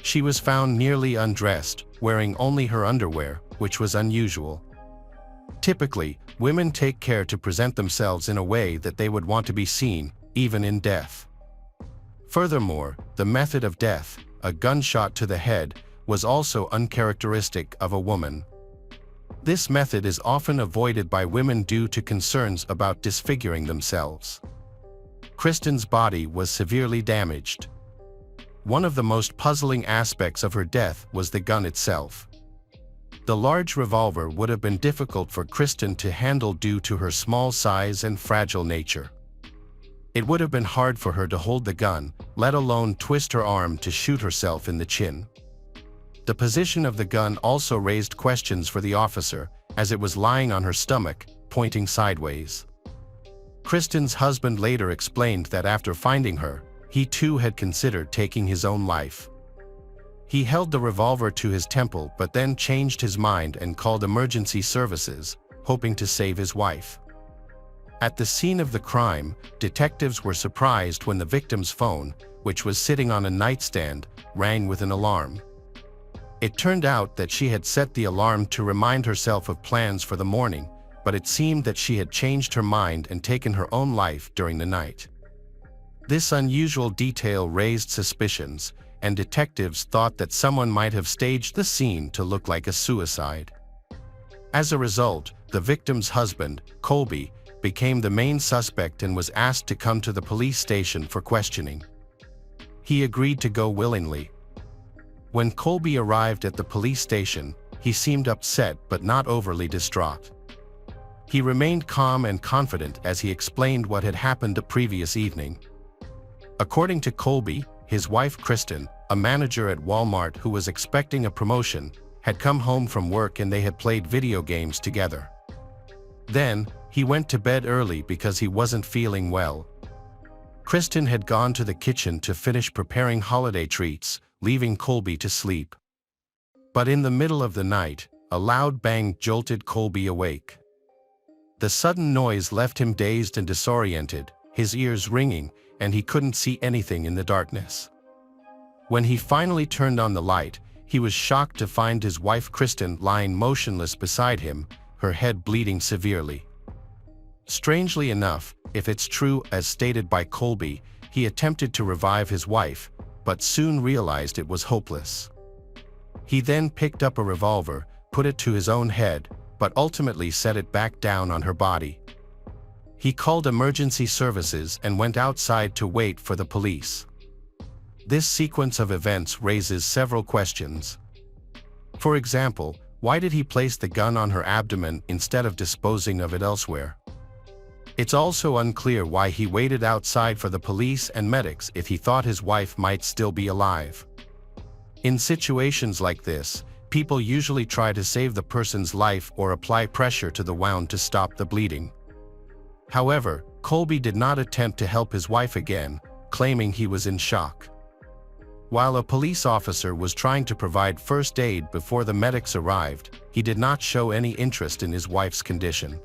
She was found nearly undressed, wearing only her underwear, which was unusual. Typically, women take care to present themselves in a way that they would want to be seen, even in death. Furthermore, the method of death, a gunshot to the head, was also uncharacteristic of a woman. This method is often avoided by women due to concerns about disfiguring themselves. Kristen's body was severely damaged. One of the most puzzling aspects of her death was the gun itself. The large revolver would have been difficult for Kristen to handle due to her small size and fragile nature. It would have been hard for her to hold the gun, let alone twist her arm to shoot herself in the chin. The position of the gun also raised questions for the officer, as it was lying on her stomach, pointing sideways. Kristen's husband later explained that after finding her, he too had considered taking his own life. He held the revolver to his temple but then changed his mind and called emergency services, hoping to save his wife. At the scene of the crime, detectives were surprised when the victim's phone, which was sitting on a nightstand, rang with an alarm. It turned out that she had set the alarm to remind herself of plans for the morning, but it seemed that she had changed her mind and taken her own life during the night. This unusual detail raised suspicions, and detectives thought that someone might have staged the scene to look like a suicide. As a result, the victim's husband, Colby, became the main suspect and was asked to come to the police station for questioning. He agreed to go willingly. When Colby arrived at the police station, he seemed upset but not overly distraught. He remained calm and confident as he explained what had happened the previous evening. According to Colby, his wife Kristen, a manager at Walmart who was expecting a promotion, had come home from work and they had played video games together. Then, he went to bed early because he wasn't feeling well. Kristen had gone to the kitchen to finish preparing holiday treats, leaving Colby to sleep. But in the middle of the night, a loud bang jolted Colby awake. The sudden noise left him dazed and disoriented, his ears ringing, and he couldn't see anything in the darkness. When he finally turned on the light, he was shocked to find his wife Kristen lying motionless beside him, her head bleeding severely. Strangely enough, if it's true as stated by Colby, he attempted to revive his wife, but soon realized it was hopeless. He then picked up a revolver, put it to his own head, but ultimately set it back down on her body. He called emergency services and went outside to wait for the police. This sequence of events raises several questions. For example, why did he place the gun on her abdomen instead of disposing of it elsewhere? It's also unclear why he waited outside for the police and medics if he thought his wife might still be alive. In situations like this, people usually try to save the person's life or apply pressure to the wound to stop the bleeding. However, Colby did not attempt to help his wife again, claiming he was in shock. While a police officer was trying to provide first aid before the medics arrived, he did not show any interest in his wife's condition.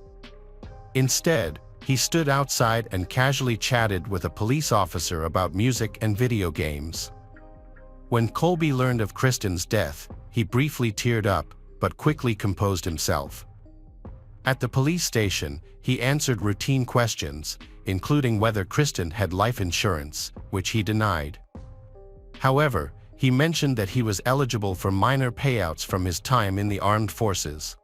Instead, he stood outside and casually chatted with a police officer about music and video games. When Colby learned of Kristen's death, he briefly teared up, but quickly composed himself. At the police station, he answered routine questions, including whether Kristen had life insurance, which he denied. However, He mentioned that he was eligible for minor payouts from his time in the armed forces.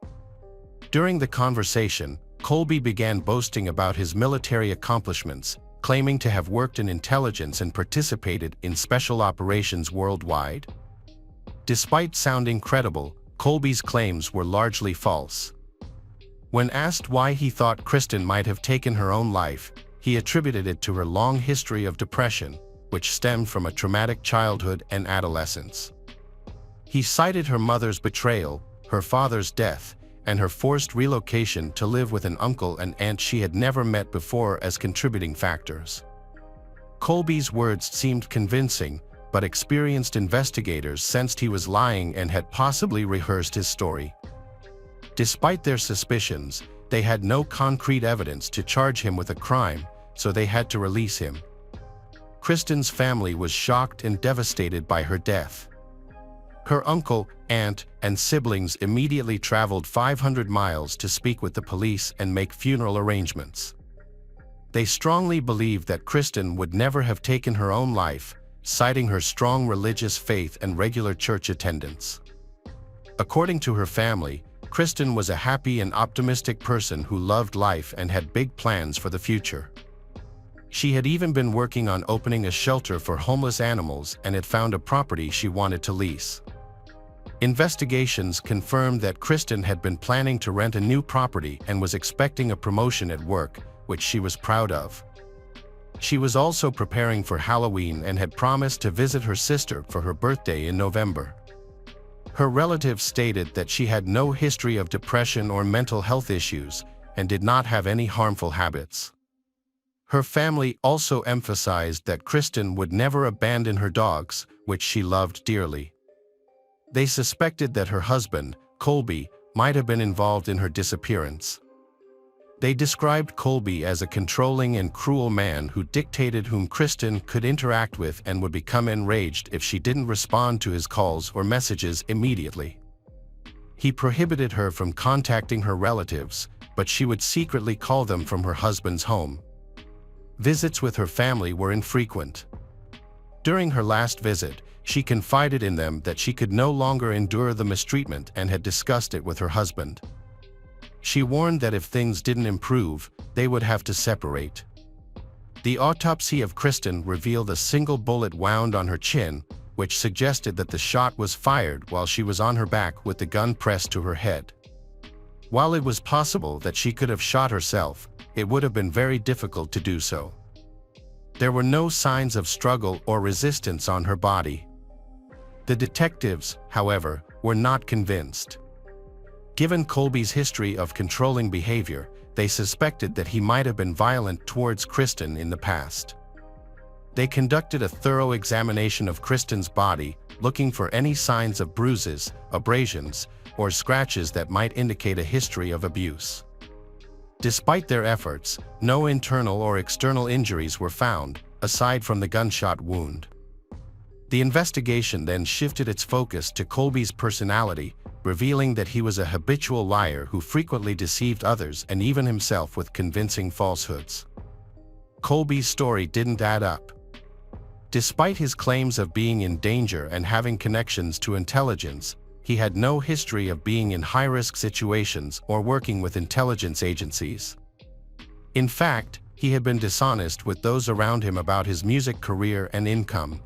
During the conversation, Colby began boasting about his military accomplishments, claiming to have worked in intelligence and participated in special operations worldwide. Despite sounding credible, Colby's claims were largely false. When asked why he thought Kristen might have taken her own life, he attributed it to her long history of depression, which stemmed from a traumatic childhood and adolescence. He cited her mother's betrayal, her father's death, and her forced relocation to live with an uncle and aunt she had never met before as contributing factors. Colby's words seemed convincing, but experienced investigators sensed he was lying and had possibly rehearsed his story. Despite their suspicions, they had no concrete evidence to charge him with a crime, so they had to release him. Kristen's family was shocked and devastated by her death. Her uncle, aunt, and siblings immediately traveled 500 miles to speak with the police and make funeral arrangements. They strongly believed that Kristen would never have taken her own life, citing her strong religious faith and regular church attendance. According to her family, Kristen was a happy and optimistic person who loved life and had big plans for the future. She had even been working on opening a shelter for homeless animals and had found a property she wanted to lease. Investigations confirmed that Kristen had been planning to rent a new property and was expecting a promotion at work, which she was proud of. She was also preparing for Halloween and had promised to visit her sister for her birthday in November. Her relatives stated that she had no history of depression or mental health issues and did not have any harmful habits. Her family also emphasized that Kristen would never abandon her dogs, which she loved dearly. They suspected that her husband, Colby, might have been involved in her disappearance. They described Colby as a controlling and cruel man who dictated whom Kristen could interact with and would become enraged if she didn't respond to his calls or messages immediately. He prohibited her from contacting her relatives, but she would secretly call them from her husband's home. Visits with her family were infrequent. During her last visit, she confided in them that she could no longer endure the mistreatment and had discussed it with her husband. She warned that if things didn't improve, they would have to separate. The autopsy of Kristen revealed a single bullet wound on her chin, which suggested that the shot was fired while she was on her back with the gun pressed to her head. While it was possible that she could have shot herself, it would have been very difficult to do so. There were no signs of struggle or resistance on her body. The detectives, however, were not convinced. Given Colby's history of controlling behavior, they suspected that he might have been violent towards Kristen in the past. They conducted a thorough examination of Kristen's body, looking for any signs of bruises, abrasions, or scratches that might indicate a history of abuse. Despite their efforts, no internal or external injuries were found, aside from the gunshot wound. The investigation then shifted its focus to Colby's personality, revealing that he was a habitual liar who frequently deceived others and even himself with convincing falsehoods. Colby's story didn't add up. Despite his claims of being in danger and having connections to intelligence, he had no history of being in high-risk situations or working with intelligence agencies. In fact, he had been dishonest with those around him about his music career and income.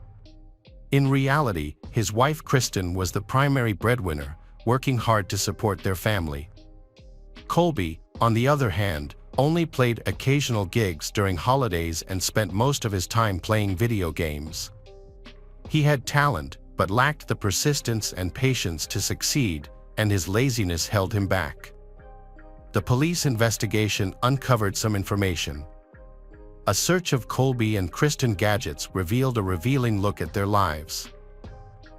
In reality, his wife Kristen was the primary breadwinner, working hard to support their family. Colby, on the other hand, only played occasional gigs during holidays and spent most of his time playing video games. He had talent, but lacked the persistence and patience to succeed, and his laziness held him back. The police investigation uncovered some information. A search of Colby and Kristen gadgets revealed a revealing look at their lives.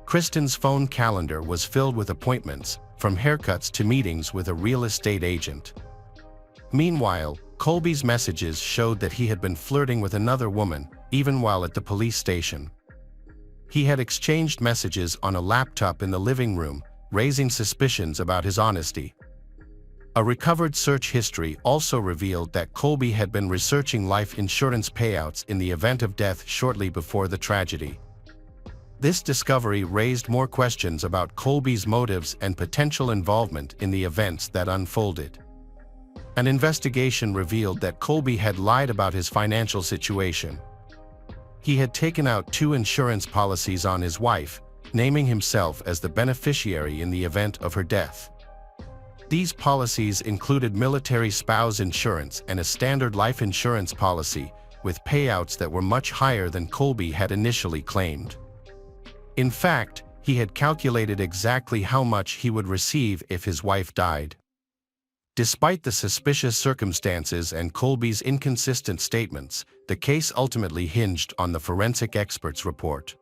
Kristen's phone calendar was filled with appointments, from haircuts to meetings with a real estate agent. Meanwhile, Colby's messages showed that he had been flirting with another woman, even while at the police station. He had exchanged messages on a laptop in the living room, raising suspicions about his honesty. A recovered search history also revealed that Colby had been researching life insurance payouts in the event of death shortly before the tragedy. This discovery raised more questions about Colby's motives and potential involvement in the events that unfolded. An investigation revealed that Colby had lied about his financial situation. He had taken out 2 insurance policies on his wife, naming himself as the beneficiary in the event of her death. These policies included military spouse insurance and a standard life insurance policy, with payouts that were much higher than Colby had initially claimed. In fact, he had calculated exactly how much he would receive if his wife died. Despite the suspicious circumstances and Colby's inconsistent statements, the case ultimately hinged on the forensic expert's report.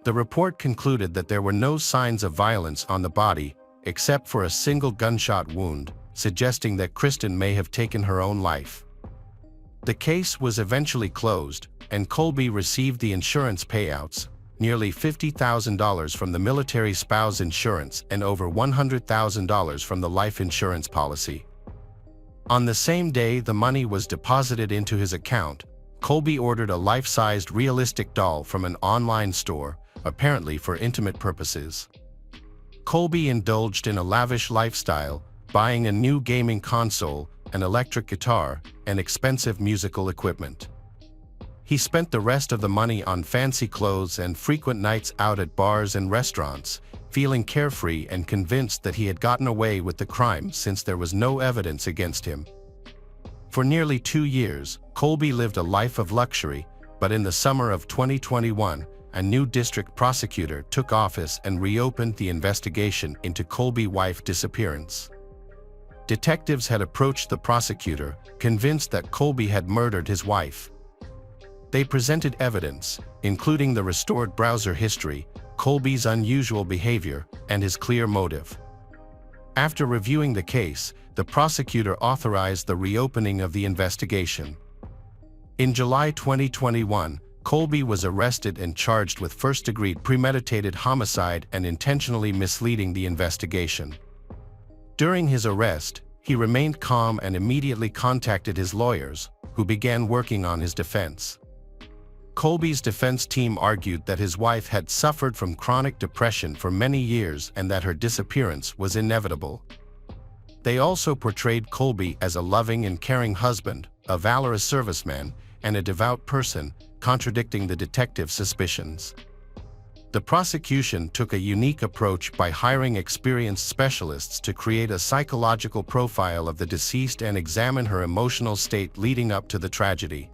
The report concluded that there were no signs of violence on the body, except for a single gunshot wound, suggesting that Kristen may have taken her own life. The case was eventually closed, and Colby received the insurance payouts, nearly $50,000 from the military spouse insurance and over $100,000 from the life insurance policy. On the same day the money was deposited into his account, Colby ordered a life-sized realistic doll from an online store, apparently for intimate purposes. Colby indulged in a lavish lifestyle, buying a new gaming console, an electric guitar, and expensive musical equipment. He spent the rest of the money on fancy clothes and frequent nights out at bars and restaurants, feeling carefree and convinced that he had gotten away with the crime since there was no evidence against him. For nearly 2 years, Colby lived a life of luxury, but in the summer of 2021, a new district prosecutor took office and reopened the investigation into Colby's wife's disappearance. Detectives had approached the prosecutor, convinced that Colby had murdered his wife. They presented evidence, including the restored browser history, Colby's unusual behavior, and his clear motive. After reviewing the case, the prosecutor authorized the reopening of the investigation. In July 2021, Colby was arrested and charged with first-degree premeditated homicide and intentionally misleading the investigation. During his arrest, he remained calm and immediately contacted his lawyers, who began working on his defense. Colby's defense team argued that his wife had suffered from chronic depression for many years and that her disappearance was inevitable. They also portrayed Colby as a loving and caring husband, a valorous serviceman, and a devout person, contradicting the detective's suspicions. The prosecution took a unique approach by hiring experienced specialists to create a psychological profile of the deceased and examine her emotional state leading up to the tragedy.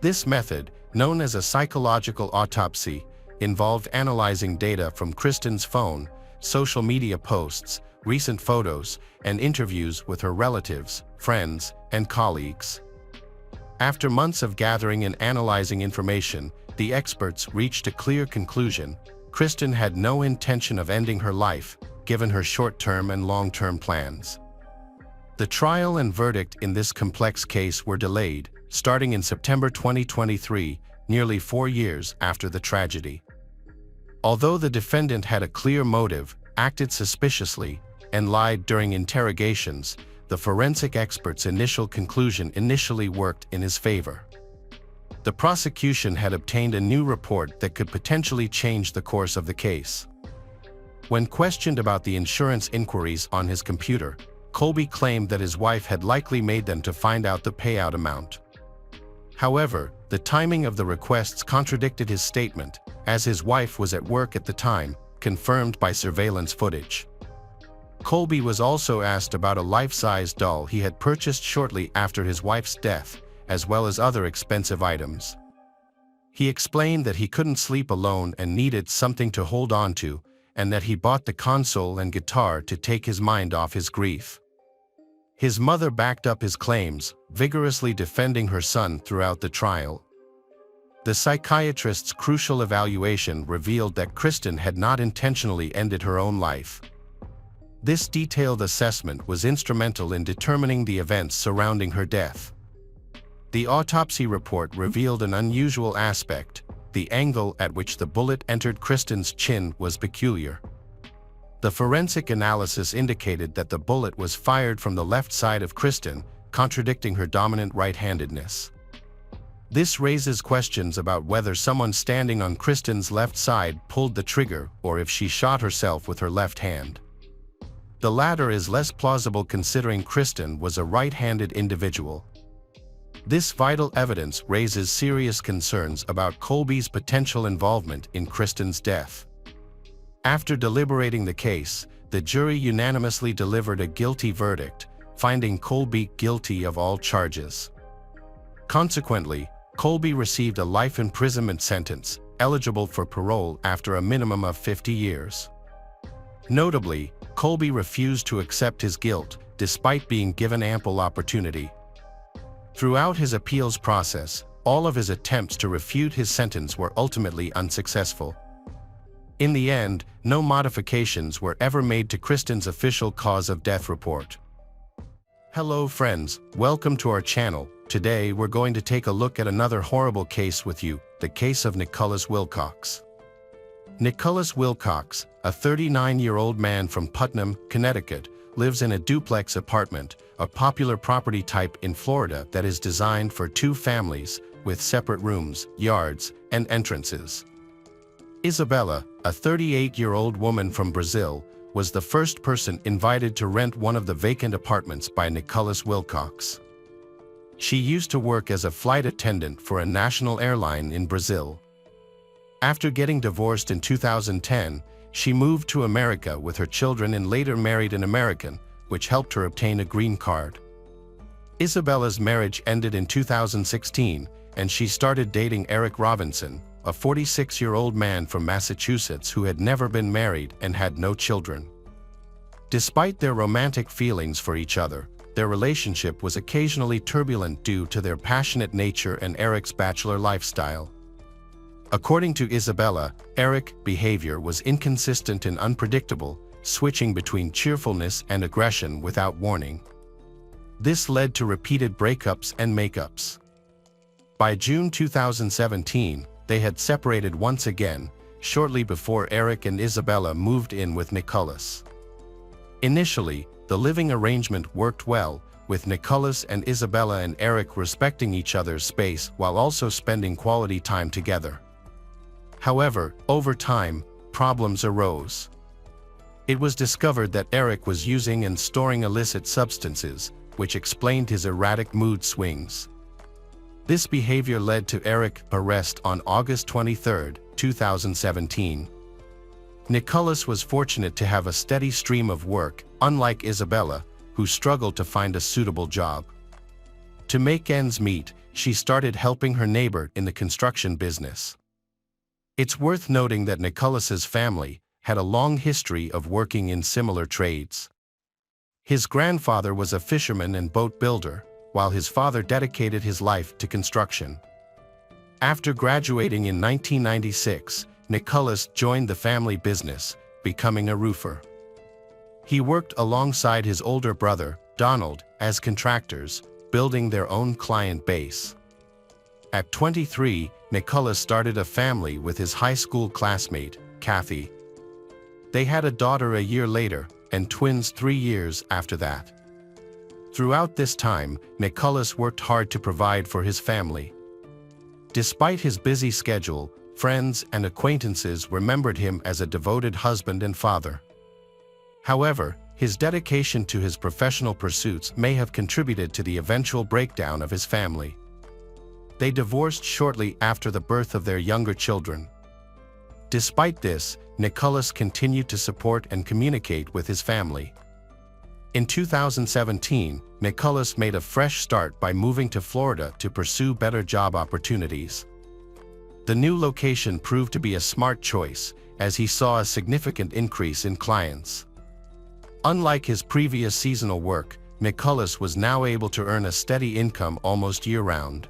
This method, known as a psychological autopsy, involved analyzing data from Kristen's phone, social media posts, recent photos, and interviews with her relatives, friends, and colleagues. After months of gathering and analyzing information, the experts reached a clear conclusion: Kristen had no intention of ending her life, given her short-term and long-term plans. The trial and verdict in this complex case were delayed, starting in September 2023, nearly 4 years after the tragedy. Although the defendant had a clear motive, acted suspiciously, and lied during interrogations, the forensic expert's initial conclusion initially worked in his favor. The prosecution had obtained a new report that could potentially change the course of the case. When questioned about the insurance inquiries on his computer, Colby claimed that his wife had likely made them to find out the payout amount. However, the timing of the requests contradicted his statement, as his wife was at work at the time, confirmed by surveillance footage. Colby was also asked about a life-size doll he had purchased shortly after his wife's death, as well as other expensive items. He explained that he couldn't sleep alone and needed something to hold on to, and that he bought the console and guitar to take his mind off his grief. His mother backed up his claims, vigorously defending her son throughout the trial. The psychiatrist's crucial evaluation revealed that Kristen had not intentionally ended her own life. This detailed assessment was instrumental in determining the events surrounding her death. The autopsy report revealed an unusual aspect: the angle at which the bullet entered Kristen's chin was peculiar. The forensic analysis indicated that the bullet was fired from the left side of Kristen, contradicting her dominant right-handedness. This raises questions about whether someone standing on Kristen's left side pulled the trigger or if she shot herself with her left hand. The latter is less plausible considering Kristen was a right-handed individual. This vital evidence raises serious concerns about Colby's potential involvement in Kristen's death. After deliberating the case, the jury unanimously delivered a guilty verdict, finding Colby guilty of all charges. Consequently, Colby received a life imprisonment sentence, eligible for parole after a minimum of 50 years. Notably, Colby refused to accept his guilt, despite being given ample opportunity. Throughout his appeals process, all of his attempts to refute his sentence were ultimately unsuccessful. In the end, no modifications were ever made to Kristen's official cause of death report. Hello friends, welcome to our channel. Today we're going to take a look at another horrible case with you, the case of Nicholas Wilcox. Nicholas Wilcox, a 39-year-old man from Putnam, Connecticut, lives in a duplex apartment, a popular property type in Florida that is designed for two families, with separate rooms, yards, and entrances. Isabella, a 38-year-old woman from Brazil, was the first person invited to rent one of the vacant apartments by Nicholas Wilcox. She used to work as a flight attendant for a national airline in Brazil. After getting divorced in 2010, she moved to America with her children and later married an American, which helped her obtain a green card. Isabella's marriage ended in 2016, and she started dating Eric Robinson, a 46-year-old man from Massachusetts who had never been married and had no children. Despite their romantic feelings for each other, their relationship was occasionally turbulent due to their passionate nature and Eric's bachelor lifestyle. According to Isabella, Eric's behavior was inconsistent and unpredictable, switching between cheerfulness and aggression without warning. This led to repeated breakups and makeups. By June 2017, they had separated once again, shortly before Eric and Isabella moved in with Nicholas. Initially, the living arrangement worked well, with Nicholas and Isabella and Eric respecting each other's space while also spending quality time together. However, over time, problems arose. It was discovered that Eric was using and storing illicit substances, which explained his erratic mood swings. This behavior led to Eric's arrest on August 23, 2017. Nicholas was fortunate to have a steady stream of work, unlike Isabella, who struggled to find a suitable job. To make ends meet, she started helping her neighbor in the construction business. It's worth noting that Nicholas's family had a long history of working in similar trades. His grandfather was a fisherman and boat builder, while his father dedicated his life to construction. After graduating in 1996, Nicholas joined the family business, becoming a roofer. He worked alongside his older brother, Donald, as contractors, building their own client base. At 23, Nicholas started a family with his high school classmate, Kathy. They had a daughter a year later, and twins 3 years after that. Throughout this time, Nicholas worked hard to provide for his family. Despite his busy schedule, friends and acquaintances remembered him as a devoted husband and father. However, his dedication to his professional pursuits may have contributed to the eventual breakdown of his family. They divorced shortly after the birth of their younger children. Despite this, Nicholas continued to support and communicate with his family. In 2017, Nicholas made a fresh start by moving to Florida to pursue better job opportunities. The new location proved to be a smart choice, as he saw a significant increase in clients. Unlike his previous seasonal work, Nicholas was now able to earn a steady income almost year-round.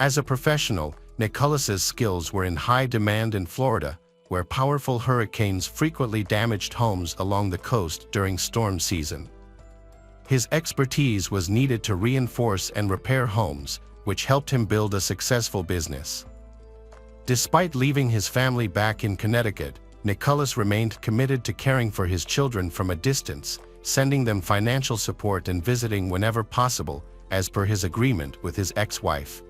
As a professional, Nicholas's skills were in high demand in Florida, where powerful hurricanes frequently damaged homes along the coast during storm season. His expertise was needed to reinforce and repair homes, which helped him build a successful business. Despite leaving his family back in Connecticut, Nicholas remained committed to caring for his children from a distance, sending them financial support and visiting whenever possible, as per his agreement with his ex-wife.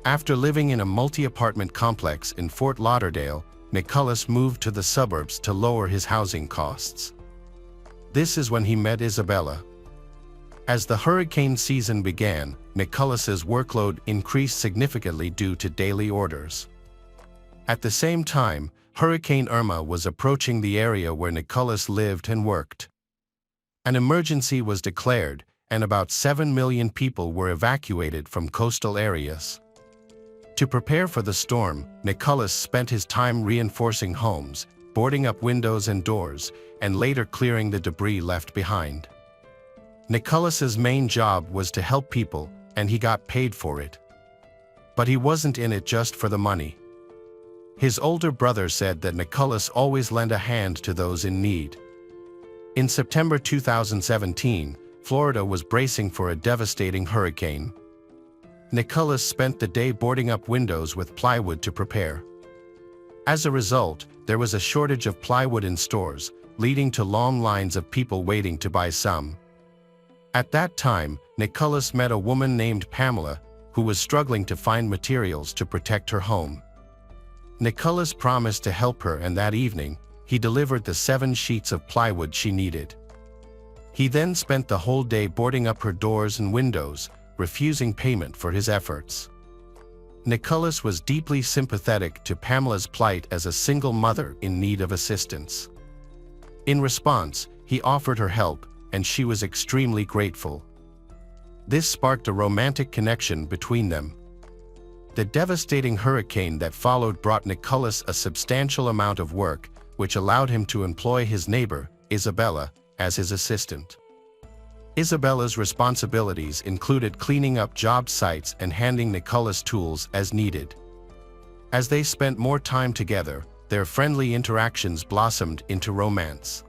After living in a multi-apartment complex in Fort Lauderdale, Nicholas moved to the suburbs to lower his housing costs. This is when he met Isabella. As the hurricane season began, Nicholas's workload increased significantly due to daily orders. At the same time, Hurricane Irma was approaching the area where Nicholas lived and worked. An emergency was declared, and about 7 million people were evacuated from coastal areas. To prepare for the storm, Nicholas spent his time reinforcing homes, boarding up windows and doors, and later clearing the debris left behind. Nicholas's main job was to help people, and he got paid for it. But he wasn't in it just for the money. His older brother said that Nicholas always lent a hand to those in need. In September 2017, Florida was bracing for a devastating hurricane. Nicholas spent the day boarding up windows with plywood to prepare. As a result, there was a shortage of plywood in stores, leading to long lines of people waiting to buy some. At that time, Nicholas met a woman named Pamela, who was struggling to find materials to protect her home. Nicholas promised to help her, and that evening, he delivered the 7 sheets of plywood she needed. He then spent the whole day boarding up her doors and windows, refusing payment for his efforts. Nicholas was deeply sympathetic to Pamela's plight as a single mother in need of assistance. In response, he offered her help, and she was extremely grateful. This sparked a romantic connection between them. The devastating hurricane that followed brought Nicholas a substantial amount of work, which allowed him to employ his neighbor, Isabella, as his assistant. Isabella's responsibilities included cleaning up job sites and handing Nicholas tools as needed. As they spent more time together, their friendly interactions blossomed into romance.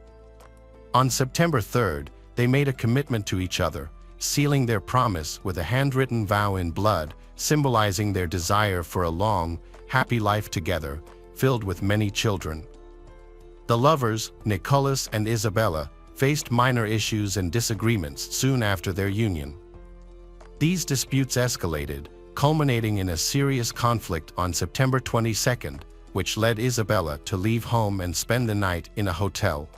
On September 3rd, they made a commitment to each other, sealing their promise with a handwritten vow in blood, symbolizing their desire for a long, happy life together, filled with many children. The lovers, Nicholas and Isabella, faced minor issues and disagreements soon after their union. These disputes escalated, culminating in a serious conflict on September 22nd, which led Isabella to leave home and spend the night in a hotel.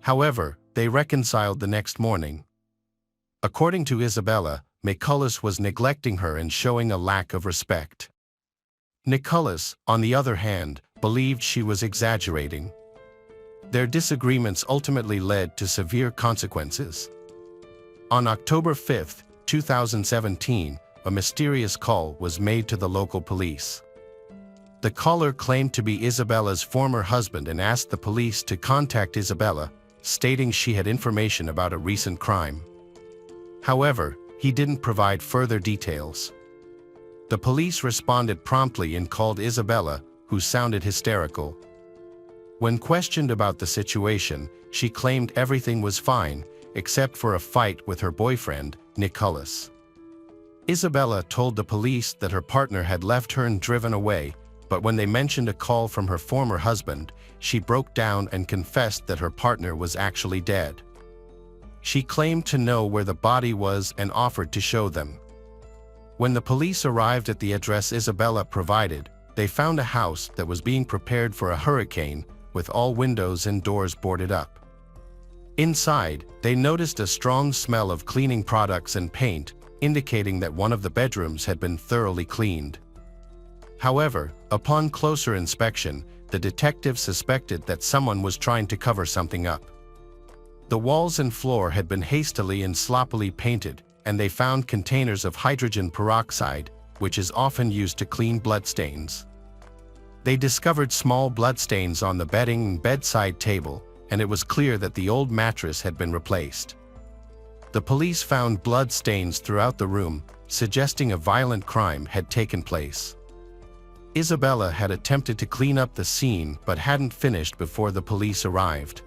However, they reconciled the next morning. According to Isabella, Nicholas was neglecting her and showing a lack of respect. Nicholas, on the other hand, believed she was exaggerating. Their disagreements ultimately led to severe consequences. On October 5, 2017, a mysterious call was made to the local police. The caller claimed to be Isabella's former husband and asked the police to contact Isabella, stating she had information about a recent crime. However, he didn't provide further details. The police responded promptly and called Isabella, who sounded hysterical. When questioned about the situation, she claimed everything was fine, except for a fight with her boyfriend, Nicholas. Isabella told the police that her partner had left her and driven away, but when they mentioned a call from her former husband, she broke down and confessed that her partner was actually dead. She claimed to know where the body was and offered to show them. When the police arrived at the address Isabella provided, they found a house that was being prepared for a hurricane, with all windows and doors boarded up. Inside, they noticed a strong smell of cleaning products and paint, indicating that one of the bedrooms had been thoroughly cleaned. However, upon closer inspection, the detective suspected that someone was trying to cover something up. The walls and floor had been hastily and sloppily painted, and they found containers of hydrogen peroxide, which is often used to clean bloodstains. They discovered small bloodstains on the bedding and bedside table, and it was clear that the old mattress had been replaced. The police found blood stains throughout the room, suggesting a violent crime had taken place. Isabella had attempted to clean up the scene but hadn't finished before the police arrived.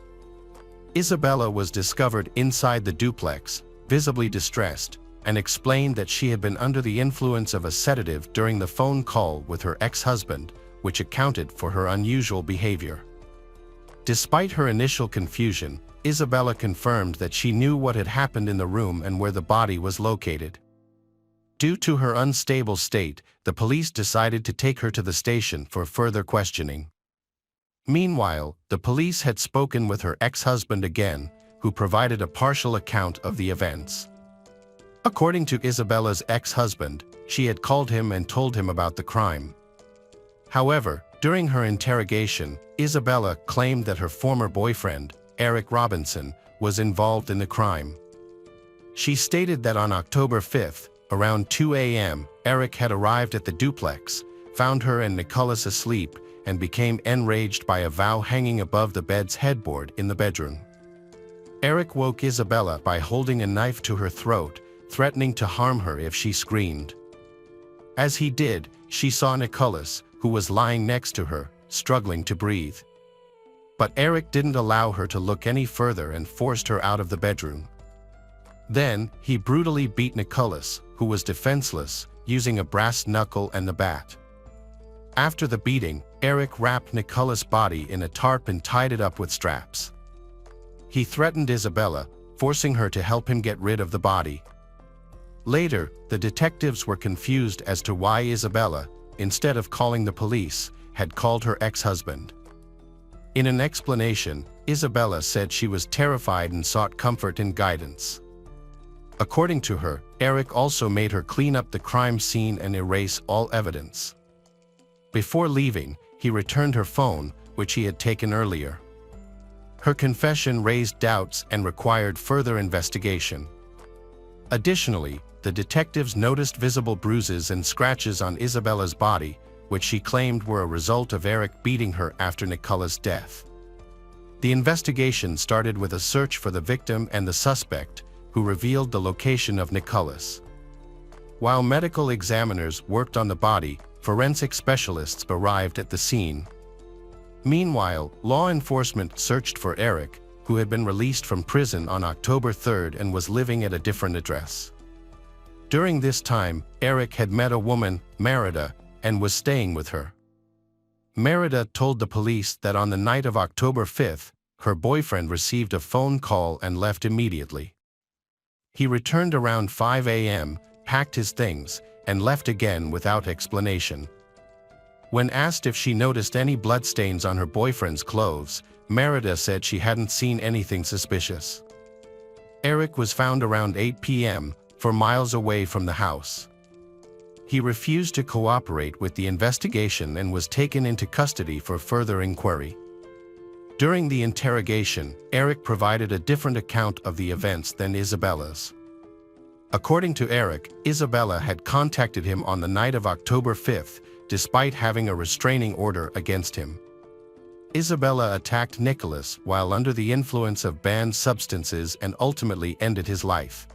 Isabella was discovered inside the duplex, visibly distressed, and explained that she had been under the influence of a sedative during the phone call with her ex-husband, which accounted for her unusual behavior. Despite her initial confusion, Isabella confirmed that she knew what had happened in the room and where the body was located. Due to her unstable state, the police decided to take her to the station for further questioning. Meanwhile, the police had spoken with her ex-husband again, who provided a partial account of the events. According to Isabella's ex-husband, she had called him and told him about the crime. However, during her interrogation, Isabella claimed that her former boyfriend, Eric Robinson, was involved in the crime. She stated that on October 5th, around 2 a.m., Eric had arrived at the duplex, found her and Nicholas asleep, and became enraged by a vow hanging above the bed's headboard in the bedroom. Eric woke Isabella by holding a knife to her throat, threatening to harm her if she screamed. As he did, she saw Nicholas, who was lying next to her, struggling to breathe. But Eric didn't allow her to look any further and forced her out of the bedroom. Then, he brutally beat Nicholas, who was defenseless, using a brass knuckle and the bat. After the beating, Eric wrapped Nicholas' body in a tarp and tied it up with straps. He threatened Isabella, forcing her to help him get rid of the body. Later, the detectives were confused as to why Isabella, instead of calling the police, had called her ex-husband. In an explanation, Isabella said she was terrified and sought comfort and guidance. According to her, Eric also made her clean up the crime scene and erase all evidence. Before leaving, he returned her phone, which he had taken earlier. Her confession raised doubts and required further investigation. Additionally, the detectives noticed visible bruises and scratches on Isabella's body, which she claimed were a result of Eric beating her after Nicholas' death. The investigation started with a search for the victim and the suspect, who revealed the location of Nicholas. While medical examiners worked on the body, forensic specialists arrived at the scene. Meanwhile, law enforcement searched for Eric, who had been released from prison on October 3rd and was living at a different address. During this time, Eric had met a woman, Merida, and was staying with her. Merida told the police that on the night of October 5th, her boyfriend received a phone call and left immediately. He returned around 5 a.m., packed his things, and left again without explanation. When asked if she noticed any bloodstains on her boyfriend's clothes, Merida said she hadn't seen anything suspicious. Eric was found around 8 p.m., 4 miles away from the house. He refused to cooperate with the investigation and was taken into custody for further inquiry. During the interrogation, Eric provided a different account of the events than Isabella's. According to Eric, Isabella had contacted him on the night of October 5th, despite having a restraining order against him. Isabella attacked Nicholas while under the influence of banned substances and ultimately ended his life.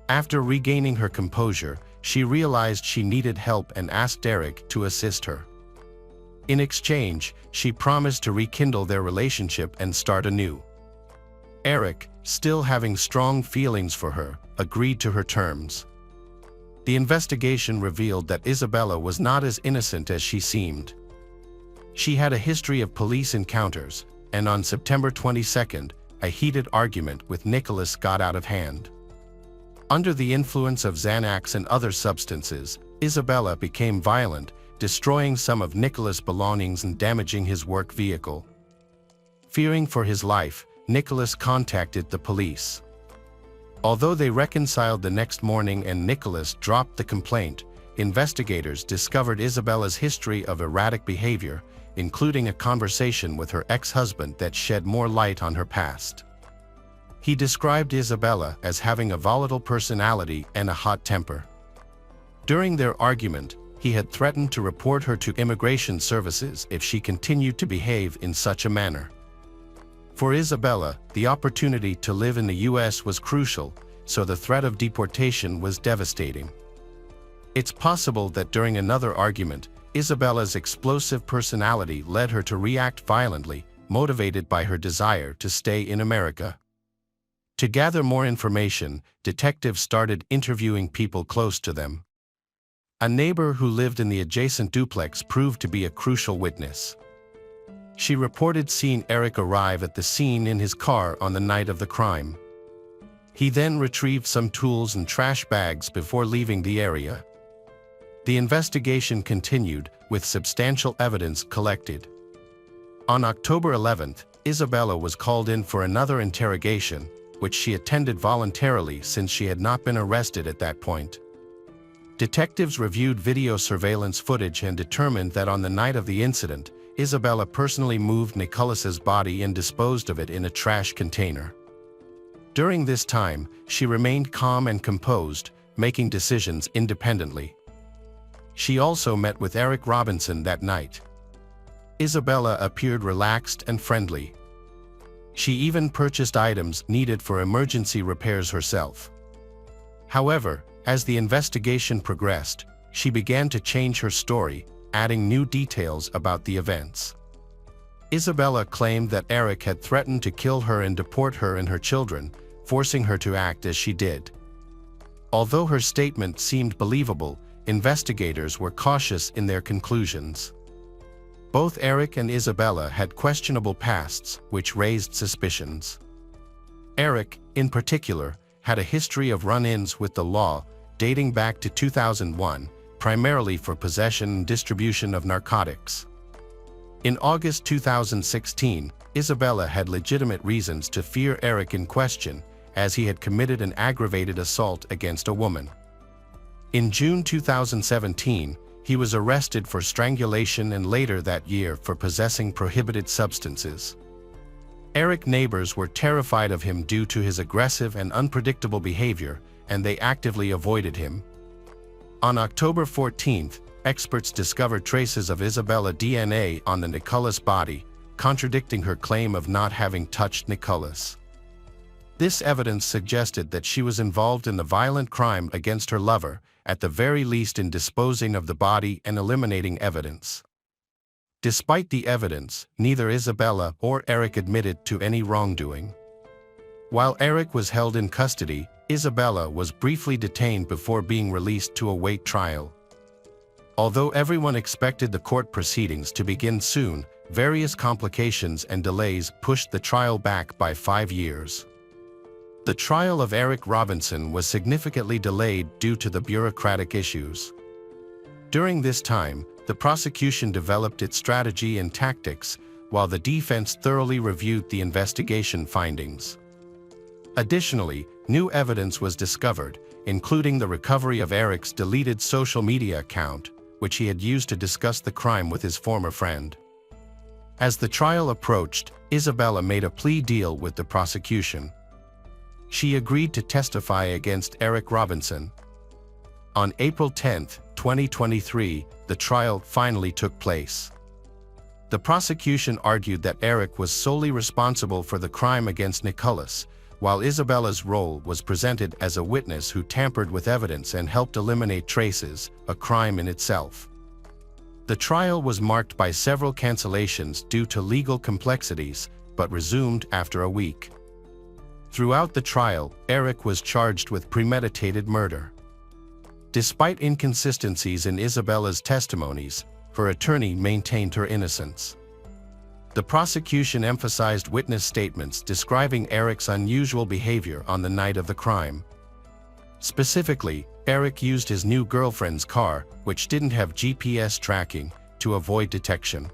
After regaining her composure, she realized she needed help and asked Eric to assist her. In exchange, she promised to rekindle their relationship and start anew. Eric, still having strong feelings for her, agreed to her terms. The investigation revealed that Isabella was not as innocent as she seemed. She had a history of police encounters, and on September 22nd, a heated argument with Nicholas got out of hand. Under the influence of Xanax and other substances, Isabella became violent, destroying some of Nicholas' belongings and damaging his work vehicle. Fearing for his life, Nicholas contacted the police. Although they reconciled the next morning and Nicholas dropped the complaint, investigators discovered Isabella's history of erratic behavior, including a conversation with her ex-husband that shed more light on her past. He described Isabella as having a volatile personality and a hot temper. During their argument, he had threatened to report her to immigration services if she continued to behave in such a manner. For Isabella, the opportunity to live in the U.S. was crucial, so the threat of deportation was devastating. It's possible that during another argument, Isabella's explosive personality led her to react violently, motivated by her desire to stay in America. To gather more information, detectives started interviewing people close to them. A neighbor who lived in the adjacent duplex proved to be a crucial witness. She reported seeing Eric arrive at the scene in his car on the night of the crime. He then retrieved some tools and trash bags before leaving the area. The investigation continued, with substantial evidence collected. On October 11th, Isabella was called in for another interrogation, which she attended voluntarily since she had not been arrested at that point. Detectives reviewed video surveillance footage and determined that on the night of the incident, Isabella personally moved Nicholas's body and disposed of it in a trash container. During this time, she remained calm and composed, making decisions independently. She also met with Eric Robinson that night. Isabella appeared relaxed and friendly. She even purchased items needed for emergency repairs herself. However, as the investigation progressed, she began to change her story, adding new details about the events. Isabella claimed that Eric had threatened to kill her and deport her and her children, forcing her to act as she did. Although her statement seemed believable, investigators were cautious in their conclusions. Both Eric and Isabella had questionable pasts, which raised suspicions. Eric, in particular, had a history of run-ins with the law, dating back to 2001, primarily for possession and distribution of narcotics. In August 2016, Isabella had legitimate reasons to fear Eric in question, as he had committed an aggravated assault against a woman. In June 2017, he was arrested for strangulation and later that year for possessing prohibited substances. Eric's neighbors were terrified of him due to his aggressive and unpredictable behavior, and they actively avoided him. On October 14th, experts discovered traces of Isabella's DNA on the Nicholas body, contradicting her claim of not having touched Nicholas. This evidence suggested that she was involved in the violent crime against her lover, at the very least in disposing of the body and eliminating evidence. Despite the evidence, neither Isabella or Eric admitted to any wrongdoing. While Eric was held in custody, Isabella was briefly detained before being released to await trial. Although everyone expected the court proceedings to begin soon, various complications and delays pushed the trial back by 5 years. The trial of Eric Robinson was significantly delayed due to the bureaucratic issues. During this time, the prosecution developed its strategy and tactics, while the defense thoroughly reviewed the investigation findings. Additionally, new evidence was discovered, including the recovery of Eric's deleted social media account, which he had used to discuss the crime with his former friend. As the trial approached, Isabella made a plea deal with the prosecution. She agreed to testify against Eric Robinson. On April 10, 2023, the trial finally took place. The prosecution argued that Eric was solely responsible for the crime against Nicholas, while Isabella's role was presented as a witness who tampered with evidence and helped eliminate traces, a crime in itself. The trial was marked by several cancellations due to legal complexities, but resumed after a week. Throughout the trial, Eric was charged with premeditated murder. Despite inconsistencies in Isabella's testimonies, her attorney maintained her innocence. The prosecution emphasized witness statements describing Eric's unusual behavior on the night of the crime. Specifically, Eric used his new girlfriend's car, which didn't have GPS tracking, to avoid detection.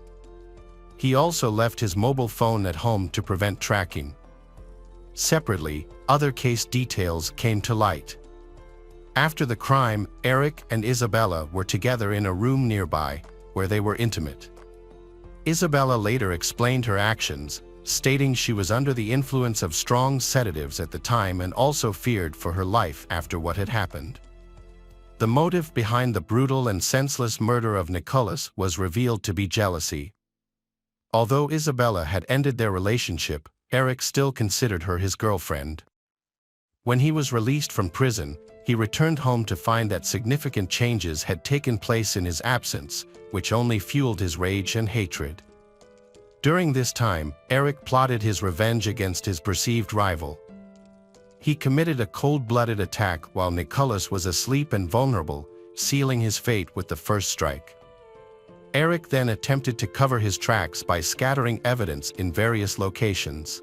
He also left his mobile phone at home to prevent tracking. Separately, other case details came to light. After the crime, Eric and Isabella were together in a room nearby, where they were intimate. Isabella later explained her actions, stating she was under the influence of strong sedatives at the time and also feared for her life after what had happened. The motive behind the brutal and senseless murder of Nicholas was revealed to be jealousy. Although Isabella had ended their relationship, Eric still considered her his girlfriend. When he was released from prison, he returned home to find that significant changes had taken place in his absence, which only fueled his rage and hatred. During this time, Eric plotted his revenge against his perceived rival. He committed a cold-blooded attack while Nicholas was asleep and vulnerable, sealing his fate with the first strike. Eric then attempted to cover his tracks by scattering evidence in various locations.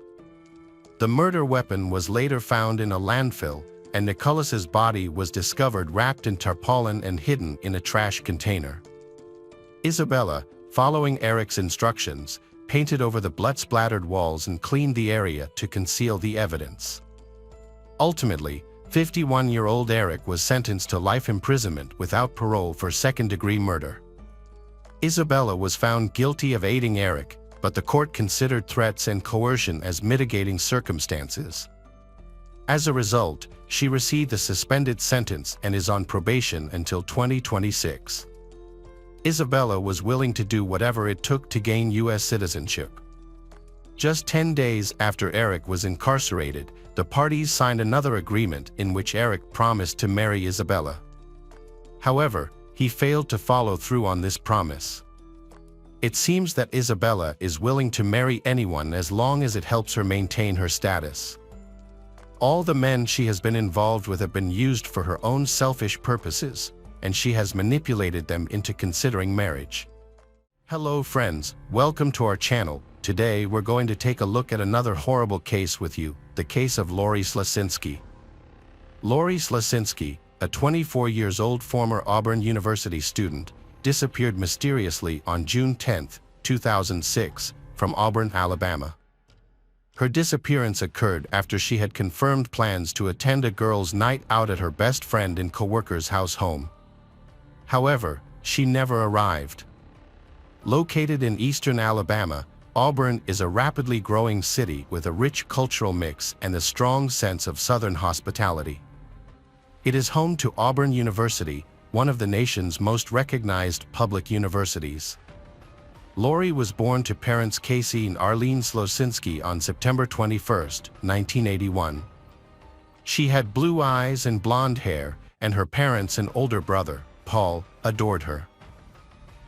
The murder weapon was later found in a landfill, and Nicholas's body was discovered wrapped in tarpaulin and hidden in a trash container. Isabella, following Eric's instructions, painted over the blood-splattered walls and cleaned the area to conceal the evidence. Ultimately, 51-year-old Eric was sentenced to life imprisonment without parole for second-degree murder. Isabella was found guilty of aiding Eric, but the court considered threats and coercion as mitigating circumstances. As a result, she received a suspended sentence and is on probation until 2026. Isabella was willing to do whatever it took to gain U.S. citizenship. Just 10 days after Eric was incarcerated, the parties signed another agreement in which Eric promised to marry Isabella. However, he failed to follow through on this promise. It seems that Isabella is willing to marry anyone as long as it helps her maintain her status. All the men she has been involved with have been used for her own selfish purposes, and she has manipulated them into considering marriage. Hello friends, welcome to our channel. Today we're going to take a look at another horrible case with you, the case of Lori Slasinski. Lori Slasinski, a 24-year-old former Auburn University student, disappeared mysteriously on June 10, 2006, from Auburn, Alabama. Her disappearance occurred after she had confirmed plans to attend a girls' night out at her best friend and co-worker's house home. However, she never arrived. Located in eastern Alabama, Auburn is a rapidly growing city with a rich cultural mix and a strong sense of Southern hospitality. It is home to Auburn University, one of the nation's most recognized public universities. Lori was born to parents Casey and Arlene Slasinski on September 21, 1981. She had blue eyes and blonde hair, and her parents and older brother, Paul, adored her.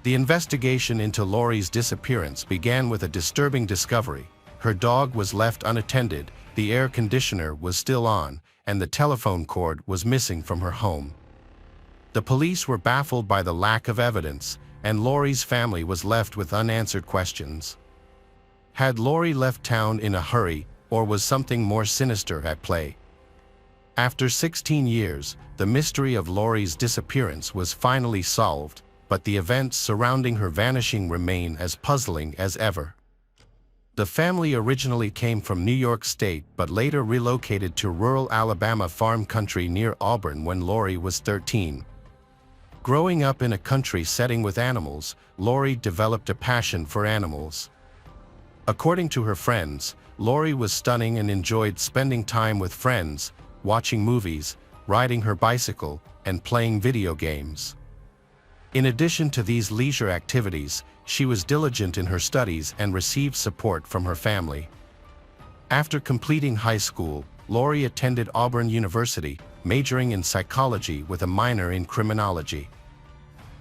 The investigation into Lori's disappearance began with a disturbing discovery. Her dog was left unattended, the air conditioner was still on, and the telephone cord was missing from her home. The police were baffled by the lack of evidence, and Lori's family was left with unanswered questions. Had Lori left town in a hurry, or was something more sinister at play? After 16 years, the mystery of Lori's disappearance was finally solved, but the events surrounding her vanishing remain as puzzling as ever. The family originally came from New York State but later relocated to rural Alabama farm country near Auburn when Lori was 13. Growing up in a country setting with animals, Lori developed a passion for animals. According to her friends, Lori was stunning and enjoyed spending time with friends, watching movies, riding her bicycle, and playing video games. In addition to these leisure activities, she was diligent in her studies and received support from her family. After completing high school, Lori attended Auburn University, majoring in psychology with a minor in criminology.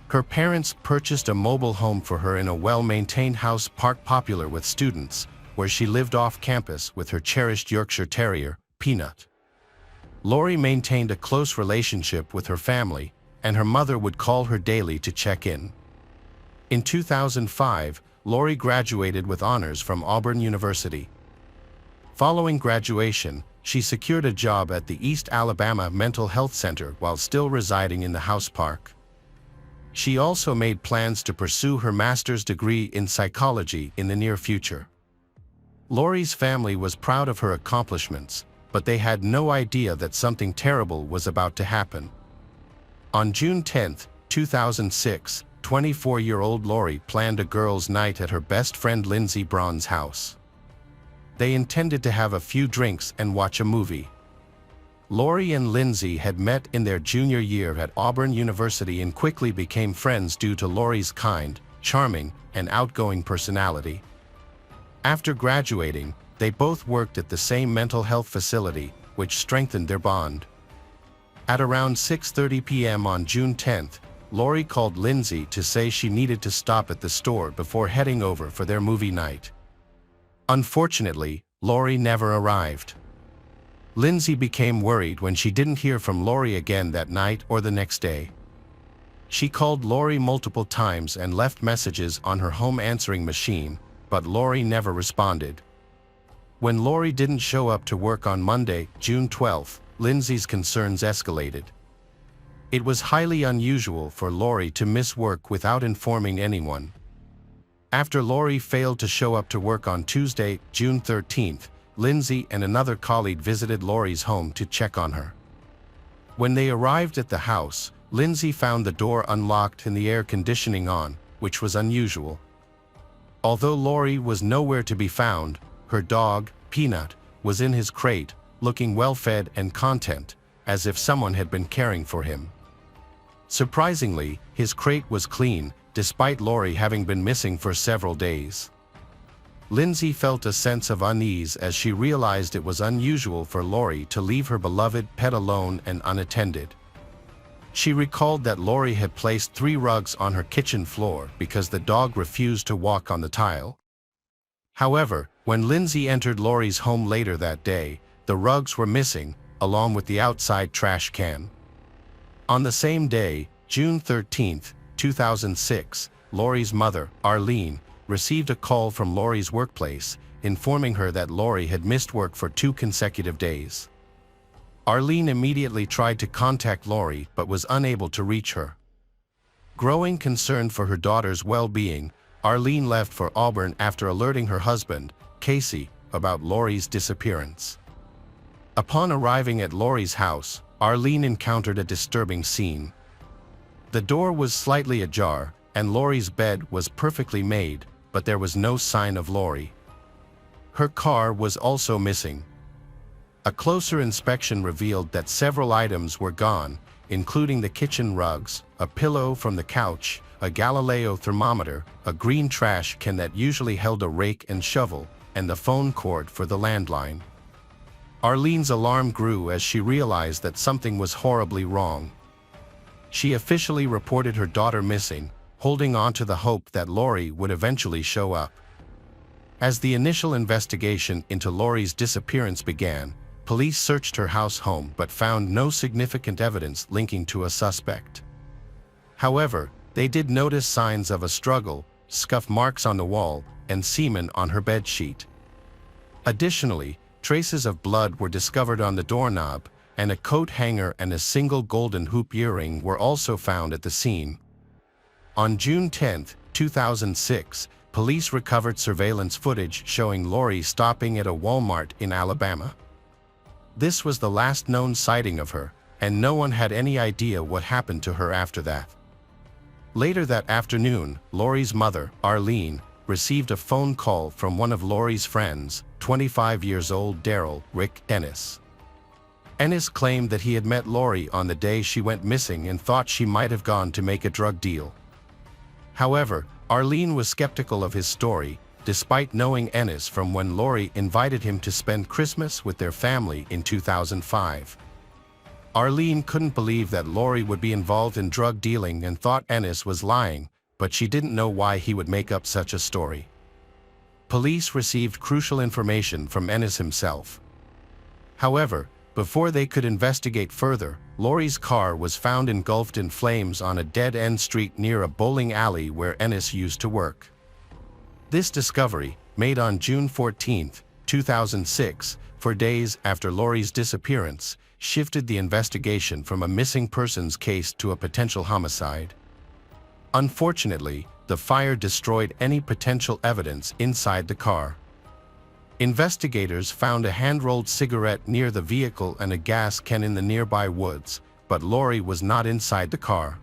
Her parents purchased a mobile home for her in a well-maintained house park popular with students, where she lived off campus with her cherished Yorkshire Terrier, Peanut. Lori maintained a close relationship with her family, and her mother would call her daily to check in. In 2005, Lori graduated with honors from Auburn University. Following graduation, she secured a job at the East Alabama Mental Health Center while still residing in the house park. She also made plans to pursue her master's degree in psychology in the near future. Lori's family was proud of her accomplishments, but they had no idea that something terrible was about to happen. On June 10, 2006, 24-year-old Lori planned a girls' night at her best friend Lindsay Braun's house. They intended to have a few drinks and watch a movie. Lori and Lindsay had met in their junior year at Auburn University and quickly became friends due to Lori's kind, charming, and outgoing personality. After graduating, they both worked at the same mental health facility, which strengthened their bond. At around 6:30 p.m. on June 10th, Lori called Lindsay to say she needed to stop at the store before heading over for their movie night. Unfortunately, Lori never arrived. Lindsay became worried when she didn't hear from Lori again that night or the next day. She called Lori multiple times and left messages on her home answering machine, but Lori never responded. When Lori didn't show up to work on Monday, June 12, Lindsay's concerns escalated. It was highly unusual for Lori to miss work without informing anyone. After Lori failed to show up to work on Tuesday, June 13, Lindsay and another colleague visited Lori's home to check on her. When they arrived at the house, Lindsay found the door unlocked and the air conditioning on, which was unusual. Although Lori was nowhere to be found, her dog, Peanut, was in his crate, looking well-fed and content, as if someone had been caring for him. Surprisingly, his crate was clean, despite Lori having been missing for several days. Lindsay felt a sense of unease as she realized it was unusual for Lori to leave her beloved pet alone and unattended. She recalled that Lori had placed 3 rugs on her kitchen floor because the dog refused to walk on the tile. However, when Lindsay entered Lori's home later that day, the rugs were missing, along with the outside trash can. On the same day, June 13, 2006, Lori's mother, Arlene, received a call from Lori's workplace, informing her that Lori had missed work for 2 consecutive days. Arlene immediately tried to contact Lori but was unable to reach her. Growing concerned for her daughter's well-being, Arlene left for Auburn after alerting her husband, Casey, about Lori's disappearance. Upon arriving at Lori's house, Arlene encountered a disturbing scene. The door was slightly ajar, and Lori's bed was perfectly made, but there was no sign of Lori. Her car was also missing. A closer inspection revealed that several items were gone, including the kitchen rugs, a pillow from the couch, a Galileo thermometer, a green trash can that usually held a rake and shovel, and the phone cord for the landline. Arlene's alarm grew as she realized that something was horribly wrong. She officially reported her daughter missing, holding on to the hope that Lori would eventually show up. As the initial investigation into Lori's disappearance began, police searched her house home but found no significant evidence linking to a suspect. However, they did notice signs of a struggle, scuff marks on the wall, and semen on her bedsheet. Additionally, traces of blood were discovered on the doorknob, and a coat hanger and a single golden hoop earring were also found at the scene. On June 10, 2006, police recovered surveillance footage showing Lori stopping at a Walmart in Alabama. This was the last known sighting of her, and no one had any idea what happened to her after that. Later that afternoon, Lori's mother, Arlene, received a phone call from one of Lori's friends, 25-year-old Daryl Rick Ennis. Ennis claimed that he had met Lori on the day she went missing and thought she might have gone to make a drug deal. However, Arlene was skeptical of his story, despite knowing Ennis from when Lori invited him to spend Christmas with their family in 2005. Arlene couldn't believe that Lori would be involved in drug dealing and thought Ennis was lying, but she didn't know why he would make up such a story. Police received crucial information from Ennis himself. However, before they could investigate further, Lori's car was found engulfed in flames on a dead-end street near a bowling alley where Ennis used to work. This discovery, made on June 14, 2006, for days after Lori's disappearance, shifted the investigation from a missing persons case to a potential homicide. Unfortunately, the fire destroyed any potential evidence inside the car. Investigators found a hand-rolled cigarette near the vehicle and a gas can in the nearby woods, but Lori was not inside the car.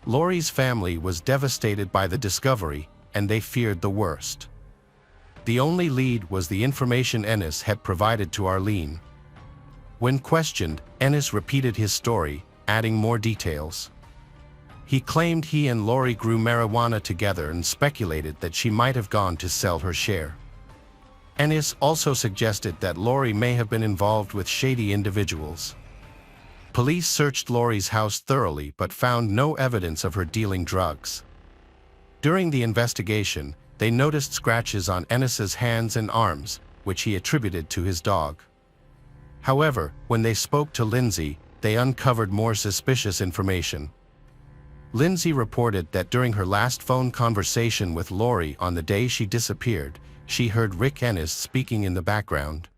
Lori's family was devastated by the discovery, and they feared the worst. The only lead was the information Ennis had provided to Arlene. When questioned, Ennis repeated his story, adding more details. He claimed he and Lori grew marijuana together and speculated that she might have gone to sell her share. Ennis also suggested that Lori may have been involved with shady individuals. Police searched Lori's house thoroughly but found no evidence of her dealing drugs. During the investigation, they noticed scratches on Ennis's hands and arms, which he attributed to his dog. However, when they spoke to Lindsay, they uncovered more suspicious information. Lindsay reported that during her last phone conversation with Lori on the day she disappeared, she heard Rick Ennis speaking in the background.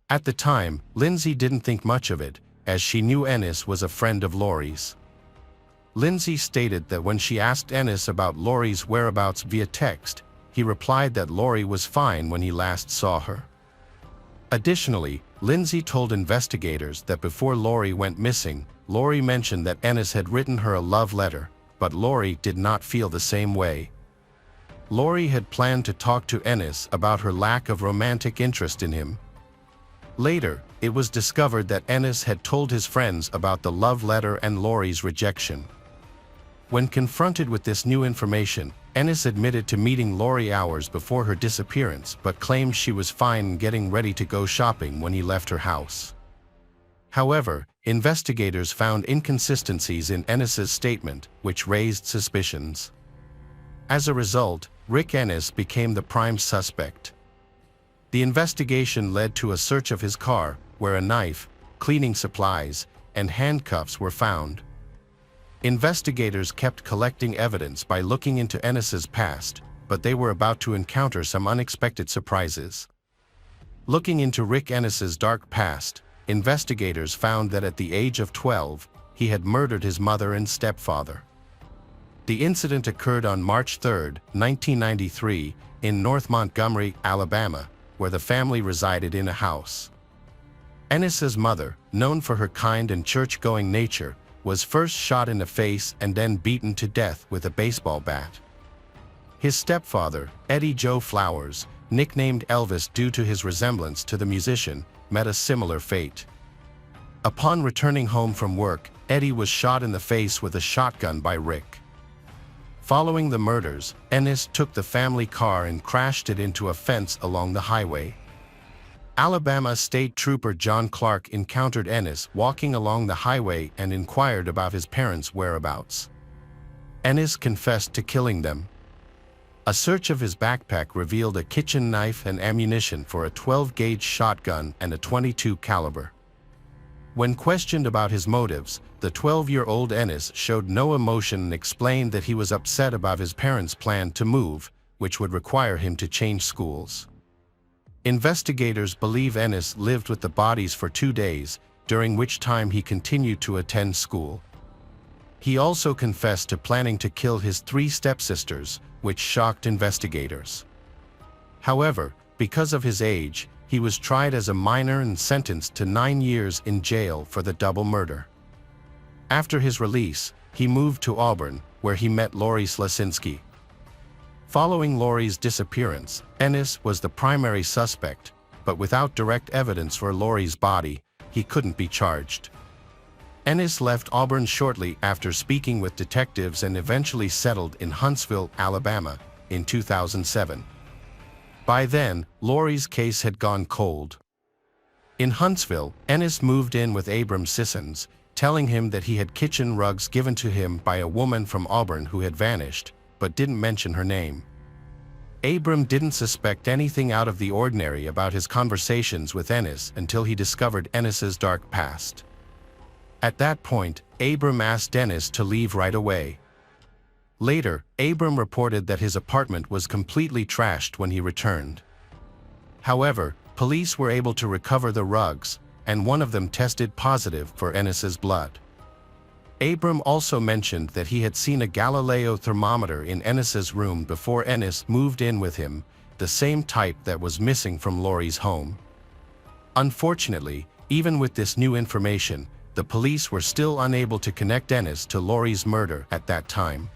At the time, Lindsay didn't think much of it, as she knew Ennis was a friend of Laurie's. Lindsay stated that when she asked Ennis about Laurie's whereabouts via text, he replied that Laurie was fine when he last saw her. Additionally, Lindsay told investigators that before Laurie went missing, Laurie mentioned that Ennis had written her a love letter, but Laurie did not feel the same way. Laurie had planned to talk to Ennis about her lack of romantic interest in him. Later, it was discovered that Ennis had told his friends about the love letter and Laurie's rejection. When confronted with this new information, Ennis admitted to meeting Laurie hours before her disappearance but claimed she was fine and getting ready to go shopping when he left her house. However, investigators found inconsistencies in Ennis's statement, which raised suspicions. As a result, Rick Ennis became the prime suspect. The investigation led to a search of his car, where a knife, cleaning supplies, and handcuffs were found. Investigators kept collecting evidence by looking into Ennis's past, but they were about to encounter some unexpected surprises. Looking into Rick Ennis's dark past, investigators found that at the age of 12, he had murdered his mother and stepfather. The incident occurred on March 3, 1993, in North Montgomery, Alabama, where the family resided in a house. Ennis's mother, known for her kind and church-going nature, was first shot in the face and then beaten to death with a baseball bat. His stepfather, Eddie Joe Flowers, nicknamed Elvis due to his resemblance to the musician, met a similar fate. Upon returning home from work, Eddie was shot in the face with a shotgun by Rick. Following the murders, Ennis took the family car and crashed it into a fence along the highway. Alabama State Trooper John Clark encountered Ennis walking along the highway and inquired about his parents' whereabouts. Ennis confessed to killing them. A search of his backpack revealed a kitchen knife and ammunition for a 12-gauge shotgun and a .22 caliber. When questioned about his motives, the 12-year-old Ennis showed no emotion and explained that he was upset about his parents' plan to move, which would require him to change schools. Investigators believe Ennis lived with the bodies for 2 days, during which time he continued to attend school. He also confessed to planning to kill his 3 stepsisters, which shocked investigators. However, because of his age, he was tried as a minor and sentenced to 9 years in jail for the double murder. After his release, he moved to Auburn, where he met Laurie Slasinski. Following Laurie's disappearance, Ennis was the primary suspect, but without direct evidence for Laurie's body, he couldn't be charged. Ennis left Auburn shortly after speaking with detectives and eventually settled in Huntsville, Alabama, in 2007. By then, Laurie's case had gone cold. In Huntsville, Ennis moved in with Abram Sissons, telling him that he had kitchen rugs given to him by a woman from Auburn who had vanished, but didn't mention her name. Abram didn't suspect anything out of the ordinary about his conversations with Ennis until he discovered Ennis's dark past. At that point, Abram asked Ennis to leave right away. Later, Abram reported that his apartment was completely trashed when he returned. However, police were able to recover the rugs, and one of them tested positive for Ennis's blood. Abram also mentioned that he had seen a Galileo thermometer in Ennis's room before Ennis moved in with him, the same type that was missing from Laurie's home. Unfortunately, even with this new information, the police were still unable to connect Ennis to Laurie's murder at that time.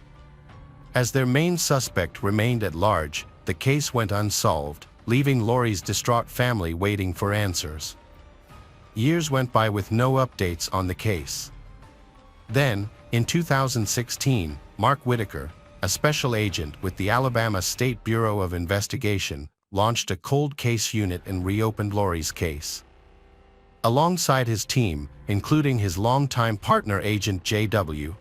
As their main suspect remained at large, the case went unsolved, leaving Laurie's distraught family waiting for answers. Years went by with no updates on the case. Then, in 2016, Mark Whitaker, a special agent with the Alabama State Bureau of Investigation, launched a cold case unit and reopened Laurie's case. Alongside his team, including his longtime partner Agent J.W.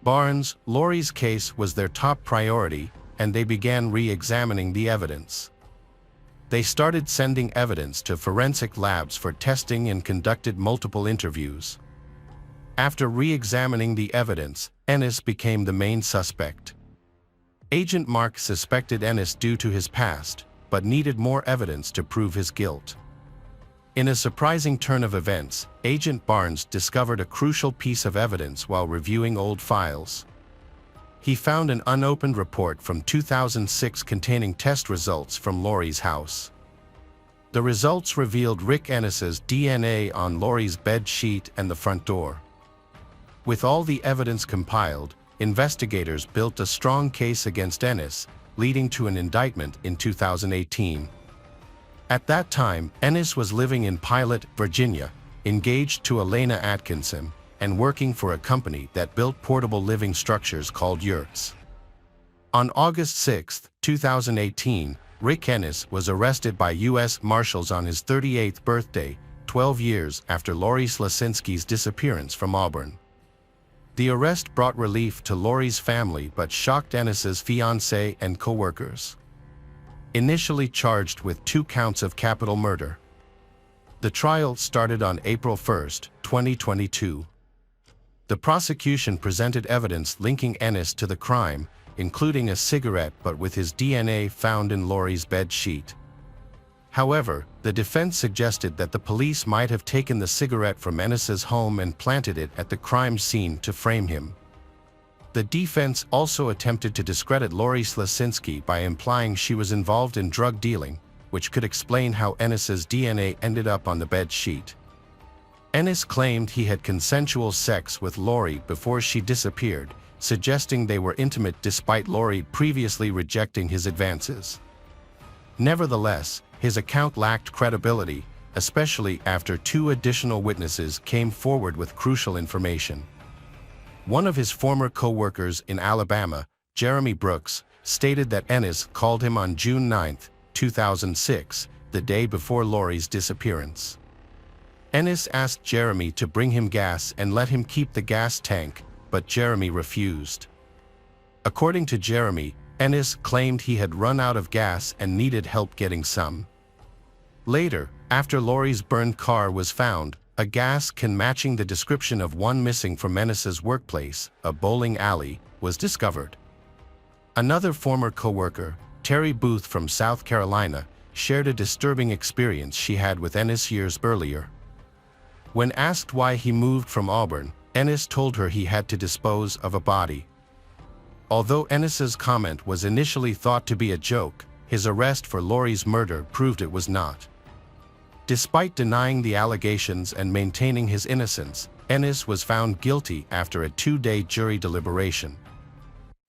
Barnes, Laurie's case was their top priority, and they began re-examining the evidence. They started sending evidence to forensic labs for testing and conducted multiple interviews. After re-examining the evidence, Ennis became the main suspect. Agent Mark suspected Ennis due to his past, but needed more evidence to prove his guilt. In a surprising turn of events, Agent Barnes discovered a crucial piece of evidence while reviewing old files. He found an unopened report from 2006 containing test results from Lori's house. The results revealed Rick Ennis's DNA on Lori's bed sheet and the front door. With all the evidence compiled, investigators built a strong case against Ennis, leading to an indictment in 2018. At that time, Ennis was living in Pilot, Virginia, engaged to Elena Atkinson, and working for a company that built portable living structures called yurts. On August 6, 2018, Rick Ennis was arrested by U.S. Marshals on his 38th birthday, 12 years after Lori Slasinski's disappearance from Auburn. The arrest brought relief to Lori's family but shocked Ennis's fiancée and co-workers. Initially charged with 2 counts of capital murder. The trial started on April 1, 2022. The prosecution presented evidence linking Ennis to the crime, including a cigarette but with his DNA found in Lori's bed sheet. However, the defense suggested that the police might have taken the cigarette from Ennis's home and planted it at the crime scene to frame him. The defense also attempted to discredit Lori Slasinski by implying she was involved in drug dealing, which could explain how Ennis's DNA ended up on the bed sheet. Ennis claimed he had consensual sex with Lori before she disappeared, suggesting they were intimate despite Lori previously rejecting his advances. Nevertheless, his account lacked credibility, especially after 2 additional witnesses came forward with crucial information. One of his former co-workers in Alabama, Jeremy Brooks, stated that Ennis called him on June 9, 2006, the day before Lori's disappearance. Ennis asked Jeremy to bring him gas and let him keep the gas tank, but Jeremy refused. According to Jeremy, Ennis claimed he had run out of gas and needed help getting some. Later, after Lori's burned car was found, a gas can matching the description of one missing from Ennis's workplace, a bowling alley, was discovered. Another former co-worker, Terry Booth from South Carolina, shared a disturbing experience she had with Ennis years earlier. When asked why he moved from Auburn, Ennis told her he had to dispose of a body. Although Ennis's comment was initially thought to be a joke, his arrest for Lori's murder proved it was not. Despite denying the allegations and maintaining his innocence, Ennis was found guilty after a 2-day jury deliberation.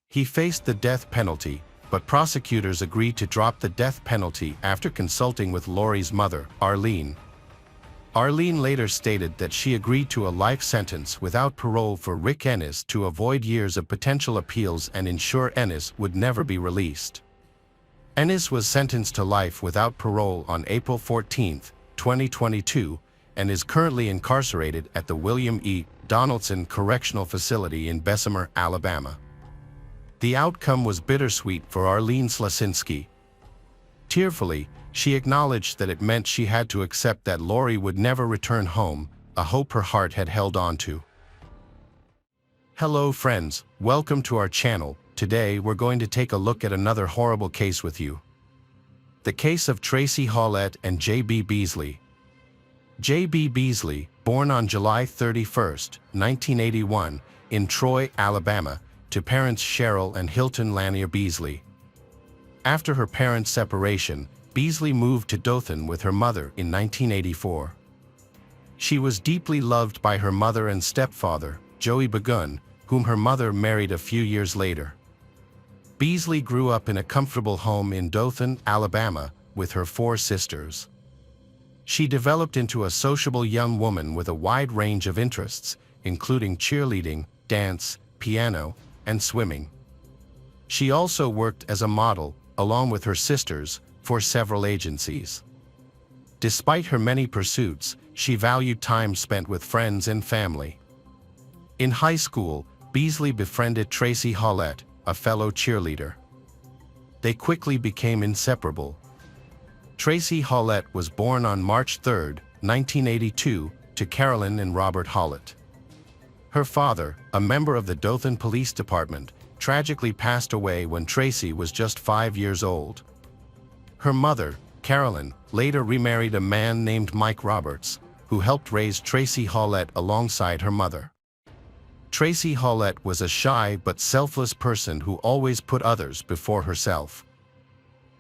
He faced the death penalty, but prosecutors agreed to drop the death penalty after consulting with Lori's mother, Arlene. Arlene later stated that she agreed to a life sentence without parole for Rick Ennis to avoid years of potential appeals and ensure Ennis would never be released. Ennis was sentenced to life without parole on April 14, 2022, and is currently incarcerated at the William E. Donaldson Correctional Facility in Bessemer, Alabama. The outcome was bittersweet for Arlene Slasinski. Tearfully, she acknowledged that it meant she had to accept that Lori would never return home, a hope her heart had held on to. Hello friends, welcome to our channel. Today we're going to take a look at another horrible case with you. The case of Tracy Hawlett and J.B. Beasley. J.B. Beasley, born on July 31, 1981, in Troy, Alabama, to parents Cheryl and Hilton Lanier Beasley. After her parents' separation, Beasley moved to Dothan with her mother in 1984. She was deeply loved by her mother and stepfather, Joey Begun, whom her mother married a few years later. Beasley grew up in a comfortable home in Dothan, Alabama, with her 4 sisters. She developed into a sociable young woman with a wide range of interests, including cheerleading, dance, piano, and swimming. She also worked as a model, along with her sisters, for several agencies. Despite her many pursuits, she valued time spent with friends and family. In high school, Beasley befriended Tracy Hawlett, a fellow cheerleader. They quickly became inseparable. Tracy Hawlett was born on March 3, 1982, to Carolyn and Robert Hawlett. Her father, a member of the Dothan Police Department, tragically passed away when Tracy was just 5 years old. Her mother, Carolyn, later remarried a man named Mike Roberts, who helped raise Tracy Howlett alongside her mother. Tracy Howlett was a shy but selfless person who always put others before herself.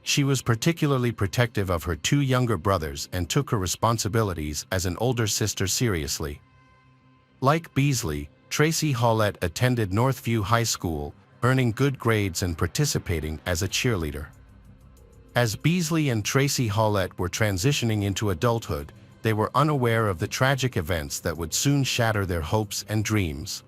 She was particularly protective of her two younger brothers and took her responsibilities as an older sister seriously. Like Beasley, Tracy Howlett attended Northview High School, earning good grades and participating as a cheerleader. As Beasley and Tracy Howlett were transitioning into adulthood, they were unaware of the tragic events that would soon shatter their hopes and dreams.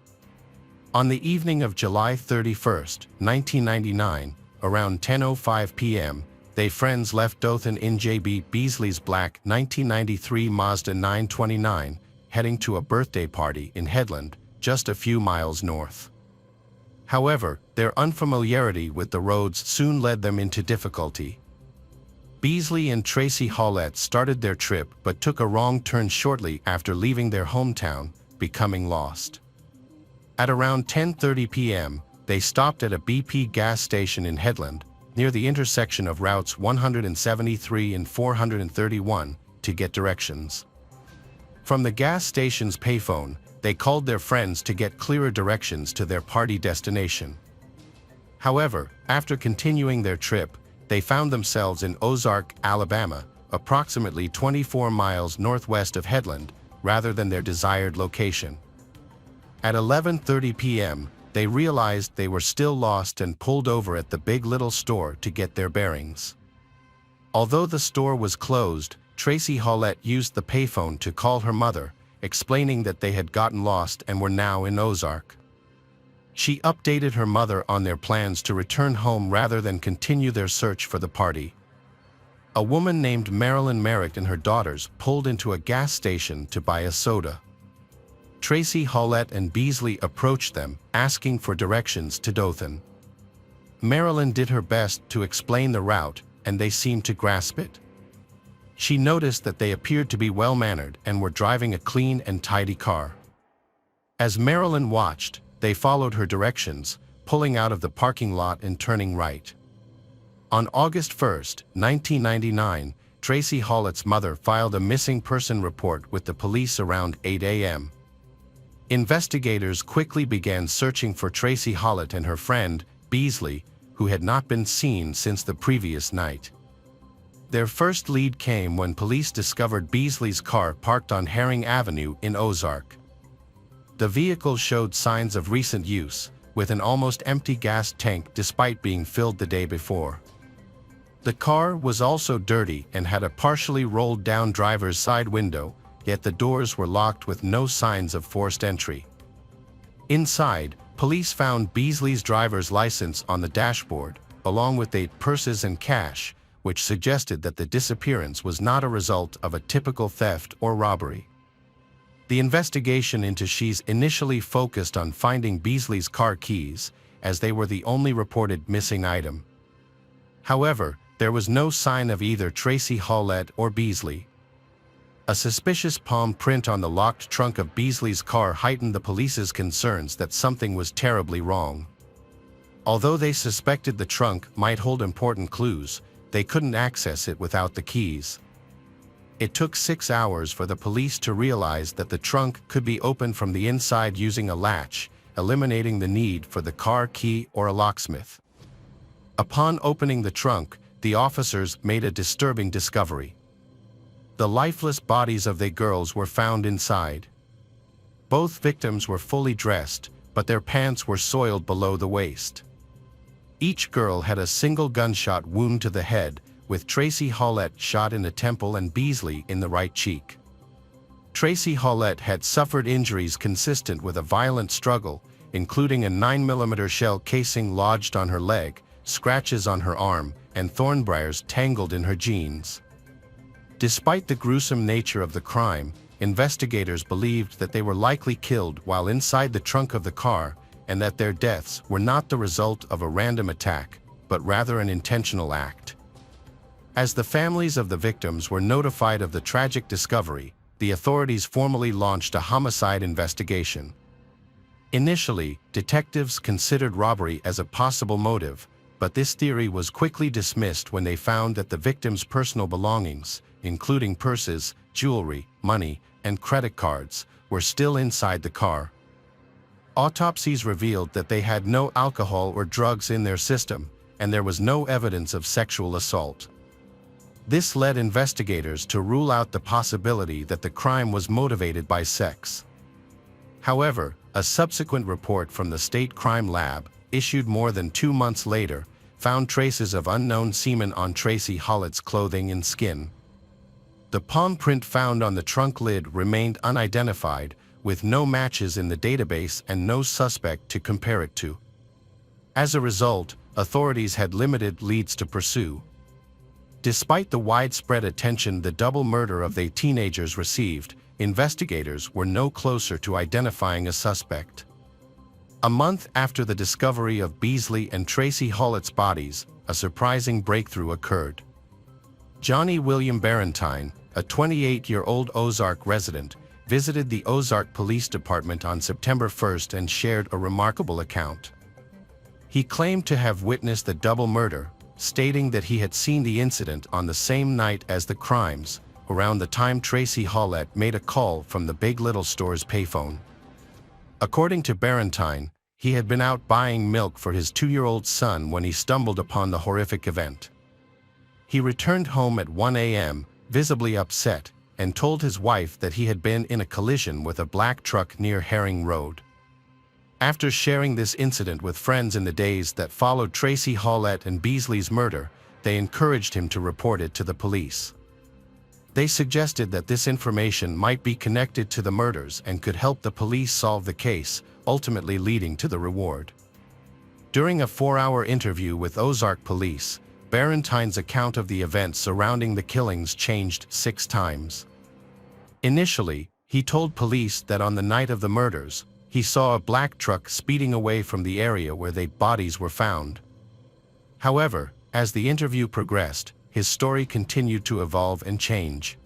On the evening of July 31, 1999, around 10:05 p.m., they friends left Dothan in J.B. Beasley's black 1993 Mazda 929, heading to a birthday party in Headland, just a few miles north. However, their unfamiliarity with the roads soon led them into difficulty. Beasley and Tracy Howlett started their trip but took a wrong turn shortly after leaving their hometown, becoming lost. At around 10:30 p.m., they stopped at a BP gas station in Headland, near the intersection of routes 173 and 431, to get directions. From the gas station's payphone, they called their friends to get clearer directions to their party destination. However, after continuing their trip, they found themselves in Ozark, Alabama, approximately 24 miles northwest of Headland, rather than their desired location. At 11:30 p.m., they realized they were still lost and pulled over at the Big Little store to get their bearings. Although the store was closed, Tracy Howlett used the payphone to call her mother, explaining that they had gotten lost and were now in Ozark. She updated her mother on their plans to return home rather than continue their search for the party. A woman named Marilyn Merrick and her daughters pulled into a gas station to buy a soda. Tracy Howlett and Beasley approached them, asking for directions to Dothan. Marilyn did her best to explain the route, and they seemed to grasp it. She noticed that they appeared to be well-mannered and were driving a clean and tidy car. As Marilyn watched, they followed her directions, pulling out of the parking lot and turning right. On August 1, 1999, Tracy Howlett's mother filed a missing person report with the police around 8 a.m. Investigators quickly began searching for Tracy Howlett and her friend, Beasley, who had not been seen since the previous night. Their first lead came when police discovered Beasley's car parked on Herring Avenue in Ozark. The vehicle showed signs of recent use, with an almost empty gas tank despite being filled the day before. The car was also dirty and had a partially rolled down driver's side window, yet the doors were locked with no signs of forced entry. Inside, police found Beasley's driver's license on the dashboard, along with 8 purses and cash, which suggested that the disappearance was not a result of a typical theft or robbery. The investigation into She's initially focused on finding Beasley's car keys, as they were the only reported missing item. However, there was no sign of either Tracy Howlett or Beasley. A suspicious palm print on the locked trunk of Beasley's car heightened the police's concerns that something was terribly wrong. Although they suspected the trunk might hold important clues, they couldn't access it without the keys. It took 6 hours for the police to realize that the trunk could be opened from the inside using a latch, eliminating the need for the car key or a locksmith. Upon opening the trunk, the officers made a disturbing discovery. The lifeless bodies of the girls were found inside. Both victims were fully dressed, but their pants were soiled below the waist. Each girl had a single gunshot wound to the head, with Tracy Howlett shot in the temple and Beasley in the right cheek. Tracy Howlett had suffered injuries consistent with a violent struggle, including a 9mm shell casing lodged on her leg, scratches on her arm, and thornbriars tangled in her jeans. Despite the gruesome nature of the crime, investigators believed that they were likely killed while inside the trunk of the car, and that their deaths were not the result of a random attack, but rather an intentional act. As the families of the victims were notified of the tragic discovery, the authorities formally launched a homicide investigation. Initially, detectives considered robbery as a possible motive, but this theory was quickly dismissed when they found that the victim's personal belongings, including purses, jewelry, money, and credit cards, were still inside the car. Autopsies revealed that they had no alcohol or drugs in their system, and there was no evidence of sexual assault. This led investigators to rule out the possibility that the crime was motivated by sex. However, a subsequent report from the state crime lab, issued more than 2 months later, found traces of unknown semen on Tracy Hollett's clothing and skin. The palm print found on the trunk lid remained unidentified, with no matches in the database and no suspect to compare it to. As a result, authorities had limited leads to pursue. Despite the widespread attention the double murder of the teenagers received, investigators were no closer to identifying a suspect. A month after the discovery of Beasley and Tracy Hollett's bodies, a surprising breakthrough occurred. Johnny William Barentine, a 28-year-old Ozark resident, visited the Ozark Police Department on September 1st and shared a remarkable account. He claimed to have witnessed the double murder, stating that he had seen the incident on the same night as the crimes, around the time Tracy Hollett made a call from the Big Little Store's payphone. According to Barentine, he had been out buying milk for his 2-year-old son when he stumbled upon the horrific event. He returned home at 1 a.m., visibly upset, and told his wife that he had been in a collision with a black truck near Herring Road. After sharing this incident with friends in the days that followed Tracy Hollett and Beasley's murder, they encouraged him to report it to the police. They suggested that this information might be connected to the murders and could help the police solve the case, ultimately leading to the reward. During a 4-hour interview with Ozark Police, Barentine's account of the events surrounding the killings changed 6 times. Initially, he told police that on the night of the murders, he saw a black truck speeding away from the area where the bodies were found. However, as the interview progressed, his story continued to evolve and change.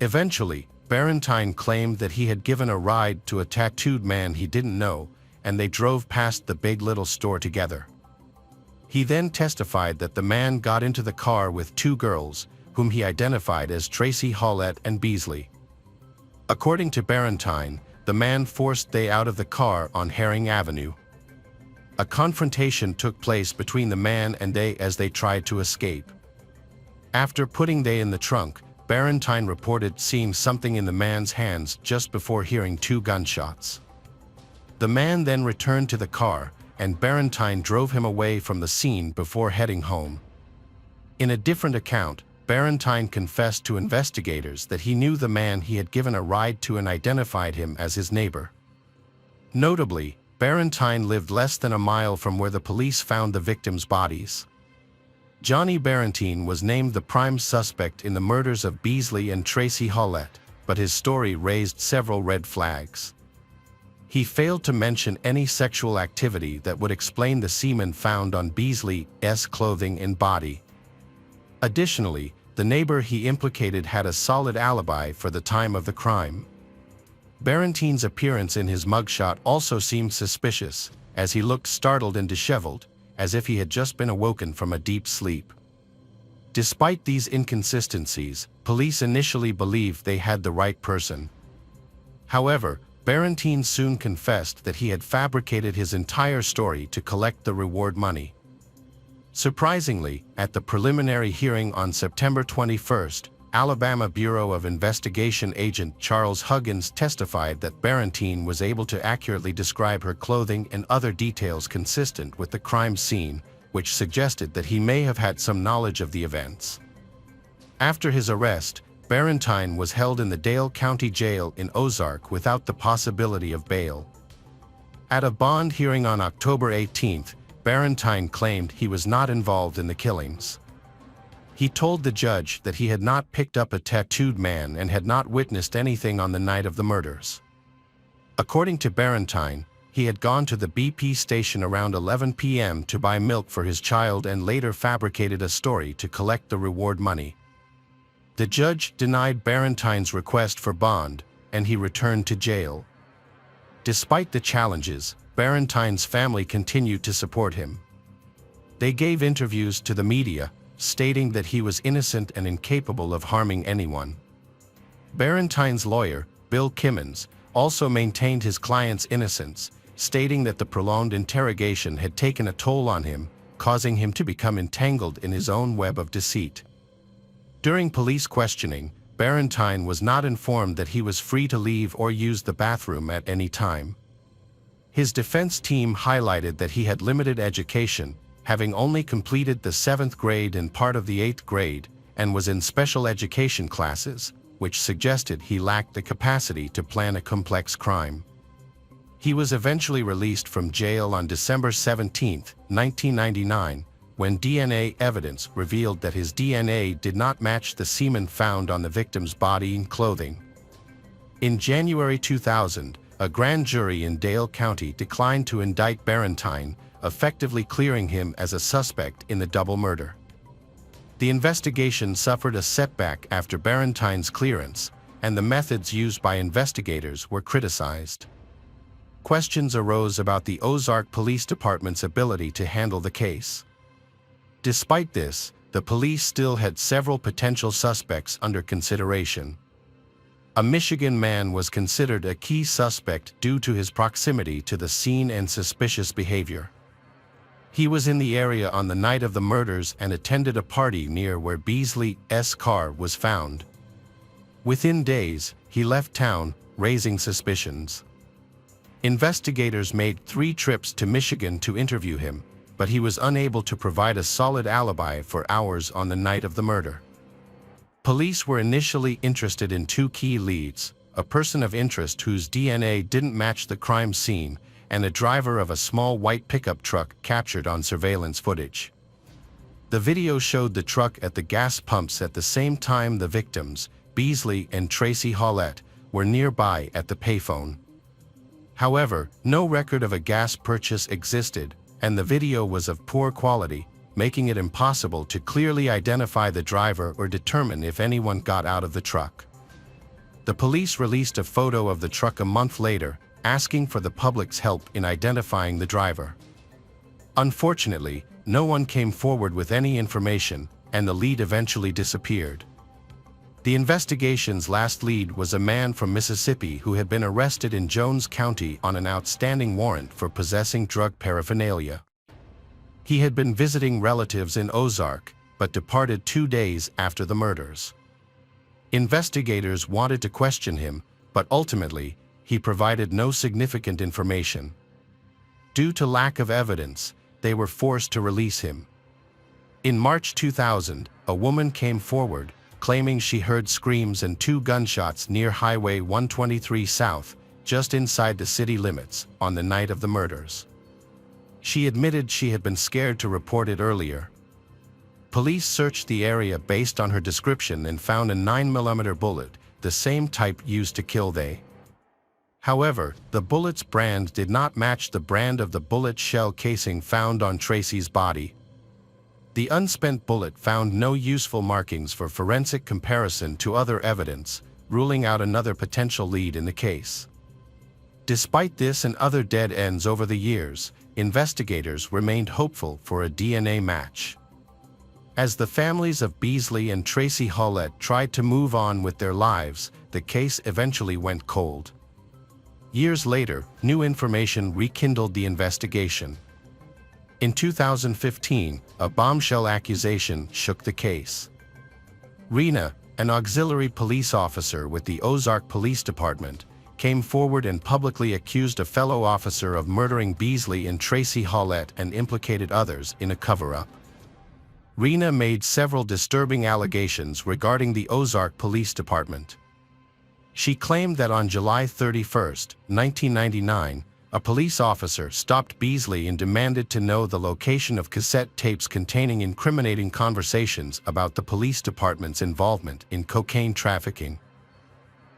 Eventually, Barentine claimed that he had given a ride to a tattooed man he didn't know, and they drove past the Big Little Store together. He then testified that the man got into the car with 2 girls, whom he identified as Tracy Hollett and Beasley. According to Barentine, the man forced they out of the car on Herring Avenue. A confrontation took place between the man and they as they tried to escape. After putting they in the trunk, Barentine reported seeing something in the man's hands just before hearing 2 gunshots. The man then returned to the car, and Barentine drove him away from the scene before heading home. In a different account, Barentine confessed to investigators that he knew the man he had given a ride to and identified him as his neighbor. Notably, Barentine lived less than a mile from where the police found the victims' bodies. Johnny Barentine was named the prime suspect in the murders of Beasley and Tracy Hollett, but his story raised several red flags. He failed to mention any sexual activity that would explain the semen found on Beasley's clothing and body. Additionally, the neighbor he implicated had a solid alibi for the time of the crime. Barentine's appearance in his mugshot also seemed suspicious, as he looked startled and disheveled, as if he had just been awoken from a deep sleep. Despite these inconsistencies, police initially believed they had the right person. However, Barentine soon confessed that he had fabricated his entire story to collect the reward money. Surprisingly, at the preliminary hearing on September 21st, Alabama Bureau of Investigation agent Charles Huggins testified that Barentine was able to accurately describe her clothing and other details consistent with the crime scene, which suggested that he may have had some knowledge of the events. After his arrest, Barentine was held in the Dale County Jail in Ozark without the possibility of bail. At a bond hearing on October 18th, Barentine claimed he was not involved in the killings. He told the judge that he had not picked up a tattooed man and had not witnessed anything on the night of the murders. According to Barentine, he had gone to the BP station around 11 p.m. to buy milk for his child and later fabricated a story to collect the reward money. The judge denied Barentine's request for bond, and he returned to jail. Despite the challenges, Barentine's family continued to support him. They gave interviews to the media, stating that he was innocent and incapable of harming anyone. Barantine's lawyer, Bill Kimmons, also maintained his client's innocence, stating that the prolonged interrogation had taken a toll on him, causing him to become entangled in his own web of deceit. During police questioning, Barantine was not informed that he was free to leave or use the bathroom at any time. His defense team highlighted that he had limited education, having only completed the 7th grade and part of the 8th grade, and was in special education classes, which suggested he lacked the capacity to plan a complex crime. He was eventually released from jail on December 17, 1999, when DNA evidence revealed that his DNA did not match the semen found on the victim's body and clothing. In January 2000, a grand jury in Dale County declined to indict Barantine, effectively clearing him as a suspect in the double murder. The investigation suffered a setback after Barantine's clearance, and the methods used by investigators were criticized. Questions arose about the Ozark Police Department's ability to handle the case. Despite this, the police still had several potential suspects under consideration. A Michigan man was considered a key suspect due to his proximity to the scene and suspicious behavior. He was in the area on the night of the murders and attended a party near where Beasley's car was found. Within days, he left town, raising suspicions. Investigators made 3 trips to Michigan to interview him, but he was unable to provide a solid alibi for hours on the night of the murder. Police were initially interested in 2 key leads, a person of interest whose DNA didn't match the crime scene, and a driver of a small white pickup truck captured on surveillance footage. The video showed the truck at the gas pumps at the same time the victims, Beasley and Tracy Hallett, were nearby at the payphone. However, no record of a gas purchase existed, and the video was of poor quality, making it impossible to clearly identify the driver or determine if anyone got out of the truck. The police released a photo of the truck a month later, asking for the public's help in identifying the driver. Unfortunately, no one came forward with any information, and the lead eventually disappeared. The investigation's last lead was a man from Mississippi who had been arrested in Jones County on an outstanding warrant for possessing drug paraphernalia. He had been visiting relatives in Ozark, but departed 2 days after the murders. Investigators wanted to question him, but ultimately, he provided no significant information. Due to lack of evidence, they were forced to release him. In March 2000, a woman came forward, claiming she heard screams and 2 gunshots near Highway 123 South, just inside the city limits, on the night of the murders. She admitted she had been scared to report it earlier. Police searched the area based on her description and found a 9mm bullet, the same type used to kill they. However, the bullet's brand did not match the brand of the bullet shell casing found on Tracy's body. The unspent bullet found no useful markings for forensic comparison to other evidence, ruling out another potential lead in the case. Despite this and other dead ends over the years, investigators remained hopeful for a DNA match. As the families of Beasley and Tracy Hallett tried to move on with their lives, the case eventually went cold. Years later, new information rekindled the investigation. In 2015, a bombshell accusation shook the case. Rena, an auxiliary police officer with the Ozark Police Department, came forward and publicly accused a fellow officer of murdering Beasley and Tracy Hallett and implicated others in a cover-up. Rena made several disturbing allegations regarding the Ozark Police Department. She claimed that on July 31, 1999, a police officer stopped Beasley and demanded to know the location of cassette tapes containing incriminating conversations about the police department's involvement in cocaine trafficking.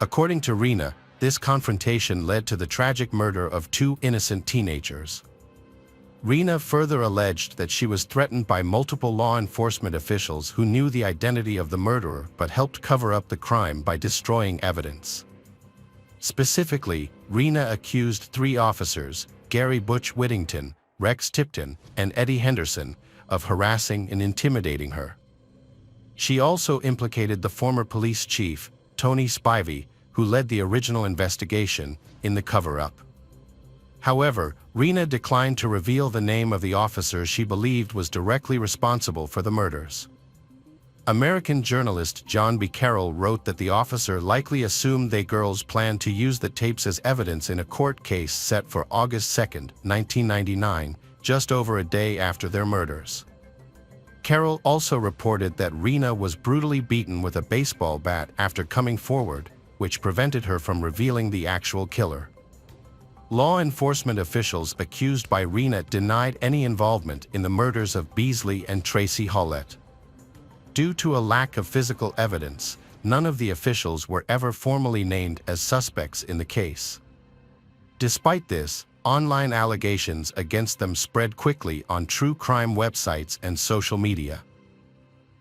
According to Rena, this confrontation led to the tragic murder of 2 innocent teenagers. Rena further alleged that she was threatened by multiple law enforcement officials who knew the identity of the murderer but helped cover up the crime by destroying evidence. Specifically, Rena accused 3 officers, Gary Butch Whittington, Rex Tipton, and Eddie Henderson, of harassing and intimidating her. She also implicated the former police chief, Tony Spivey, who led the original investigation, in the cover-up. However, Rena declined to reveal the name of the officer she believed was directly responsible for the murders. American journalist John B. Carroll wrote that the officer likely assumed they girls planned to use the tapes as evidence in a court case set for August 2, 1999, just over a day after their murders. Carroll also reported that Rena was brutally beaten with a baseball bat after coming forward, which prevented her from revealing the actual killer. Law enforcement officials accused by Rena denied any involvement in the murders of Beasley and Tracy Howlett. Due to a lack of physical evidence, none of the officials were ever formally named as suspects in the case. Despite this, online allegations against them spread quickly on true crime websites and social media.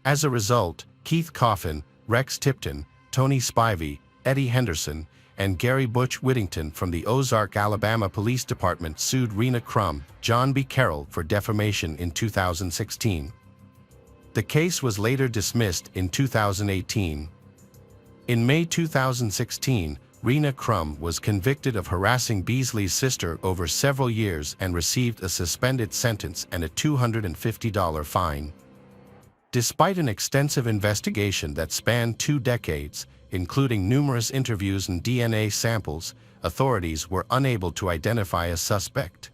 As a result, Keith Coffin, Rex Tipton, Tony Spivey, Eddie Henderson, and Gary Butch Whittington from the Ozark, Alabama Police Department sued Rena Crum, John B. Carroll for defamation in 2016. The case was later dismissed in 2018. In May 2016, Rena Crum was convicted of harassing Beasley's sister over several years and received a suspended sentence and a $250 fine. Despite an extensive investigation that spanned 2 decades, including numerous interviews and DNA samples, authorities were unable to identify a suspect.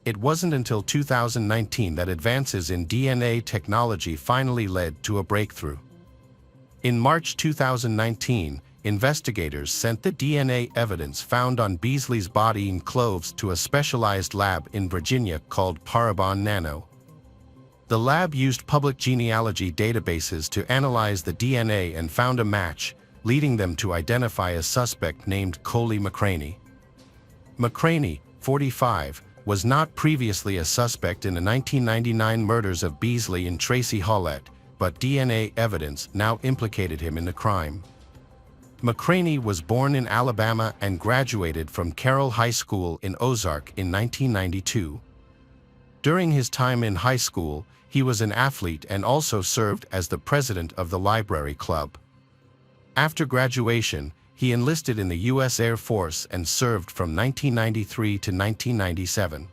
It wasn't until 2019 that advances in DNA technology finally led to a breakthrough. In March 2019, investigators sent the DNA evidence found on Beasley's body in clothes to a specialized lab in Virginia called Parabon Nano. The lab used public genealogy databases to analyze the DNA and found a match, leading them to identify a suspect named Coley McCraney. McCraney, 45, was not previously a suspect in the 1999 murders of Beasley and Tracy Howlett, but DNA evidence now implicated him in the crime. McCraney was born in Alabama and graduated from Carroll High School in Ozark in 1992. During his time in high school, he was an athlete and also served as the president of the library club. After graduation, he enlisted in the U.S. Air Force and served from 1993 to 1997.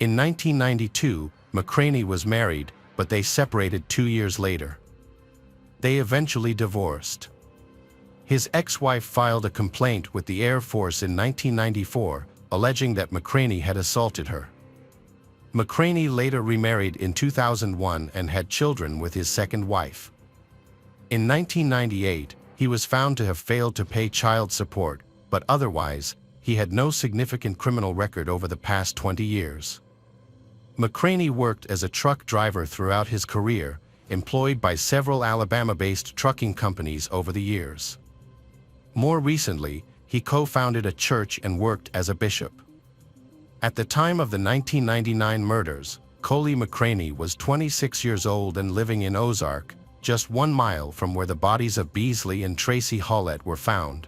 In 1992, McCraney was married, but they separated 2 years later. They eventually divorced. His ex-wife filed a complaint with the Air Force in 1994, alleging that McCraney had assaulted her. McCraney later remarried in 2001 and had children with his second wife. In 1998, he was found to have failed to pay child support, but otherwise, he had no significant criminal record over the past 20 years. McCraney worked as a truck driver throughout his career, employed by several Alabama-based trucking companies over the years. More recently, he co-founded a church and worked as a bishop. At the time of the 1999 murders, Coley McCraney was 26 years old and living in Ozark, just 1 mile from where the bodies of Beasley and Tracy Howlett were found.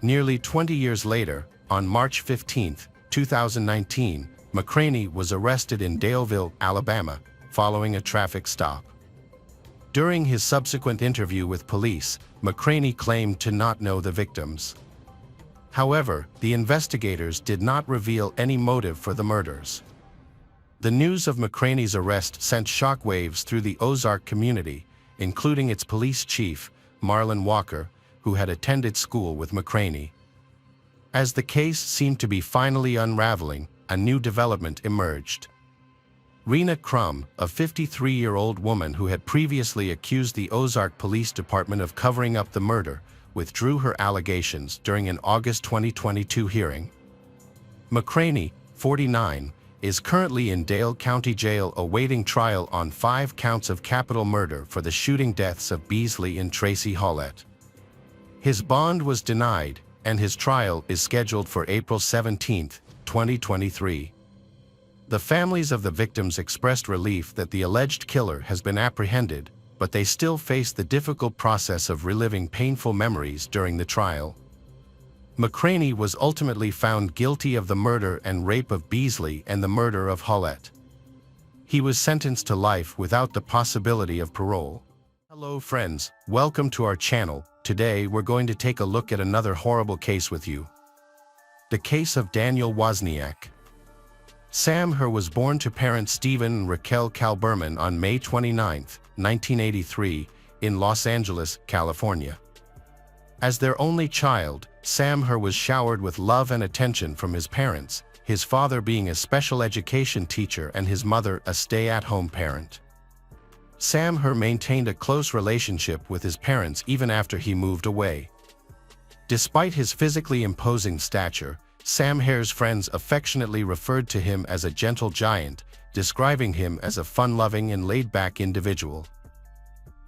Nearly 20 years later, on March 15, 2019, McCraney was arrested in Daleville, Alabama, following a traffic stop. During his subsequent interview with police, McCraney claimed to not know the victims. However, the investigators did not reveal any motive for the murders. The news of McCraney's arrest sent shockwaves through the Ozark community, including its police chief, Marlon Walker, who had attended school with McCraney. As the case seemed to be finally unraveling, a new development emerged. Rena Crum, a 53-year-old woman who had previously accused the Ozark Police Department of covering up the murder, withdrew her allegations during an August 2022 hearing. McCraney, 49, is currently in Dale County Jail awaiting trial on 5 counts of capital murder for the shooting deaths of Beasley and Tracy Howlett. His bond was denied, and his trial is scheduled for April 17, 2023. The families of the victims expressed relief that the alleged killer has been apprehended, but they still face the difficult process of reliving painful memories during the trial. McCraney was ultimately found guilty of the murder and rape of Beasley and the murder of Howlett. He was sentenced to life without the possibility of parole. Hello friends, welcome to our channel. Today we're going to take a look at another horrible case with you. The case of Daniel Wozniak. Sam Herr was born to parents Stephen and Raquel Kalberman on May 29, 1983, in Los Angeles, California. As their only child, Sam Herr was showered with love and attention from his parents, his father being a special education teacher and his mother a stay-at-home parent. Sam Herr maintained a close relationship with his parents even after he moved away. Despite his physically imposing stature, Sam Herr's friends affectionately referred to him as a gentle giant, describing him as a fun-loving and laid-back individual.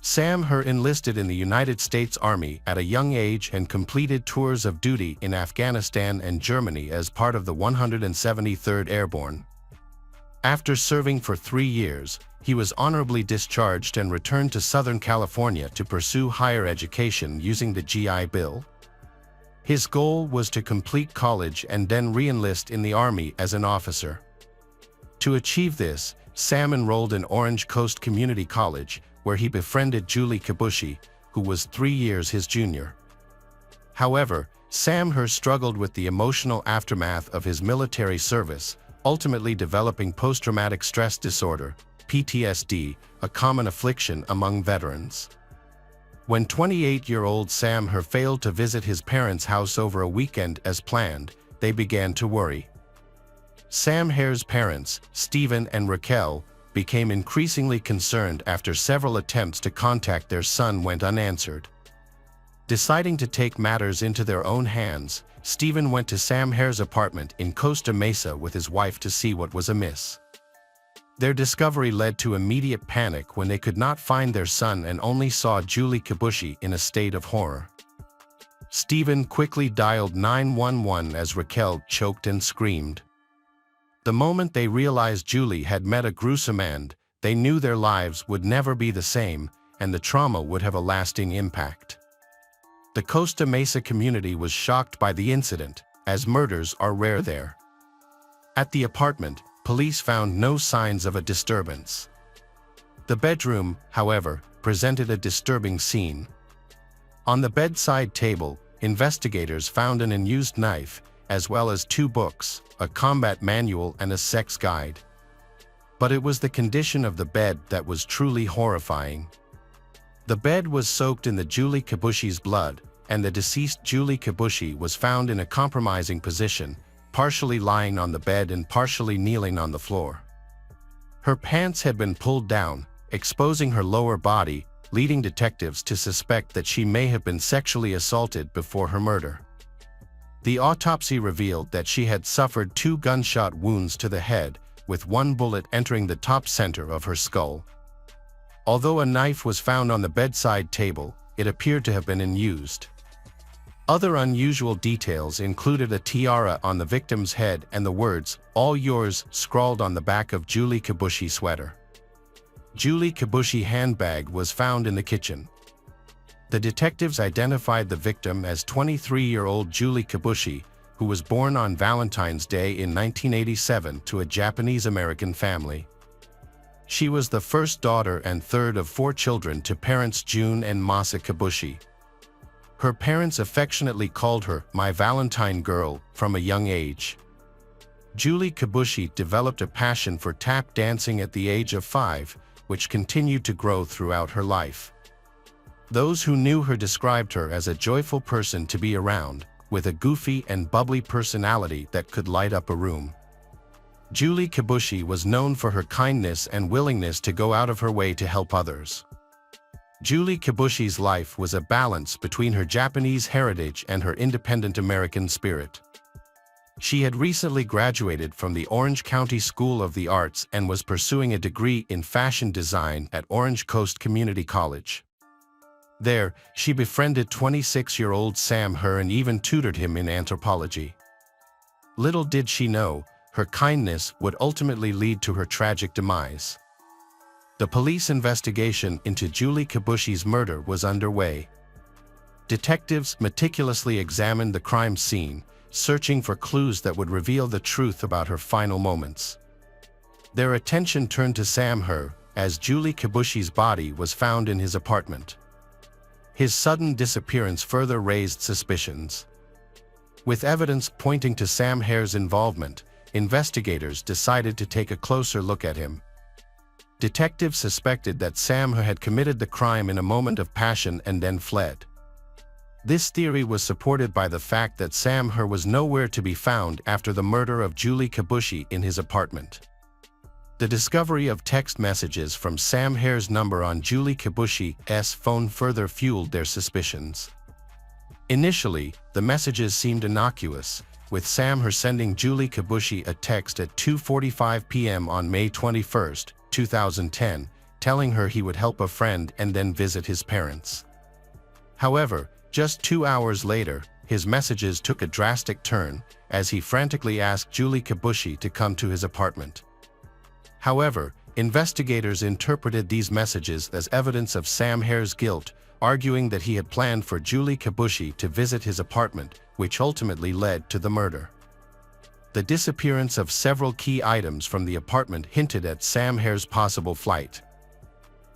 Sam Herr enlisted in the United States Army at a young age and completed tours of duty in Afghanistan and Germany as part of the 173rd Airborne. After serving for 3 years, he was honorably discharged and returned to Southern California to pursue higher education using the GI Bill. His goal was to complete college and then re-enlist in the Army as an officer. To achieve this, Sam enrolled in Orange Coast Community College, where he befriended Julie Kibushi, who was 3 years his junior. However, Sam Herr struggled with the emotional aftermath of his military service, ultimately developing post-traumatic stress disorder, PTSD, a common affliction among veterans. When 28-year-old Sam Herr failed to visit his parents' house over a weekend as planned, they began to worry. Sam Herr's parents, Stephen and Raquel, became increasingly concerned after several attempts to contact their son went unanswered. Deciding to take matters into their own hands, Stephen went to Sam Herr's apartment in Costa Mesa with his wife to see what was amiss. Their discovery led to immediate panic when they could not find their son and only saw Julie Kibushi in a state of horror. Stephen quickly dialed 911 as Raquel choked and screamed. The moment they realized Julie had met a gruesome end, they knew their lives would never be the same, and the trauma would have a lasting impact. The Costa Mesa community was shocked by the incident, as murders are rare there. At the apartment, police found no signs of a disturbance. The bedroom, however, presented a disturbing scene. On the bedside table, investigators found an unused knife, as well as 2 books, a combat manual and a sex guide. But it was the condition of the bed that was truly horrifying. The bed was soaked in the Julie Kibushi's blood, and the deceased Julie Kibushi was found in a compromising position, partially lying on the bed and partially kneeling on the floor. Her pants had been pulled down, exposing her lower body, leading detectives to suspect that she may have been sexually assaulted before her murder. The autopsy revealed that she had suffered 2 gunshot wounds to the head, with 1 bullet entering the top center of her skull. Although a knife was found on the bedside table, it appeared to have been unused. Other unusual details included a tiara on the victim's head and the words, "All yours," scrawled on the back of Julie Kibushi sweater. Julie Kibushi handbag was found in the kitchen. The detectives identified the victim as 23-year-old Julie Kibushi, who was born on Valentine's Day in 1987 to a Japanese-American family. She was the first daughter and third of 4 children to parents June and Masa Kibushi. Her parents affectionately called her "my Valentine girl" from a young age. Julie Kibushi developed a passion for tap dancing at the age of 5, which continued to grow throughout her life. Those who knew her described her as a joyful person to be around, with a goofy and bubbly personality that could light up a room. Julie Kibushi was known for her kindness and willingness to go out of her way to help others. Julie Kibushi's life was a balance between her Japanese heritage and her independent American spirit. She had recently graduated from the Orange County School of the Arts and was pursuing a degree in fashion design at Orange Coast Community College. There, she befriended 26-year-old Sam Herr and even tutored him in anthropology. Little did she know, her kindness would ultimately lead to her tragic demise. The police investigation into Julie Kibushi's murder was underway. Detectives meticulously examined the crime scene, searching for clues that would reveal the truth about her final moments. Their attention turned to Sam Herr, as Julie Kibushi's body was found in his apartment. His sudden disappearance further raised suspicions. With evidence pointing to Sam Herr's involvement, investigators decided to take a closer look at him. Detectives suspected that Sam Herr had committed the crime in a moment of passion and then fled. This theory was supported by the fact that Sam Herr was nowhere to be found after the murder of Julie Kibushi in his apartment. The discovery of text messages from Sam Herr's number on Julie Kibushi's phone further fueled their suspicions. Initially, the messages seemed innocuous, with Sam Herr sending Julie Kibushi a text at 2:45 p.m. on May 21, 2010, telling her he would help a friend and then visit his parents. However, just 2 hours later, his messages took a drastic turn, as he frantically asked Julie Kibushi to come to his apartment. However, investigators interpreted these messages as evidence of Sam Herr's guilt, arguing that he had planned for Julie Kibushi to visit his apartment, which ultimately led to the murder. The disappearance of several key items from the apartment hinted at Sam Herr's possible flight.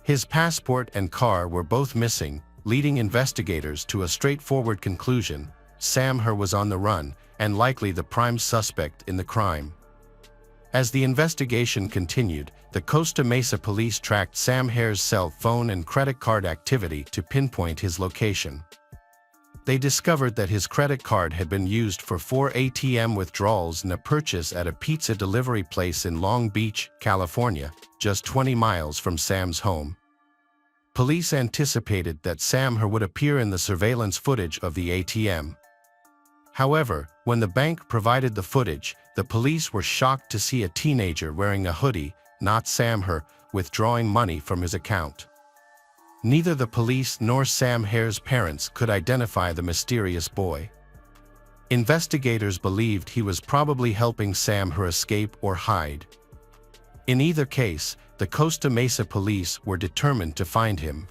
His passport and car were both missing, leading investigators to a straightforward conclusion: Sam Herr was on the run, and likely the prime suspect in the crime. As the investigation continued, the Costa Mesa police tracked Sam Herr's cell phone and credit card activity to pinpoint his location. They discovered that his credit card had been used for 4 ATM withdrawals and a purchase at a pizza delivery place in Long Beach, California, just 20 miles from Sam's home. Police anticipated that Sam Herr would appear in the surveillance footage of the ATM. However, when the bank provided the footage, the police were shocked to see a teenager wearing a hoodie, not Sam Herr, withdrawing money from his account. Neither the police nor Sam Herr's parents could identify the mysterious boy. Investigators believed he was probably helping Sam Herr escape or hide. In either case, the Costa Mesa police were determined to find him.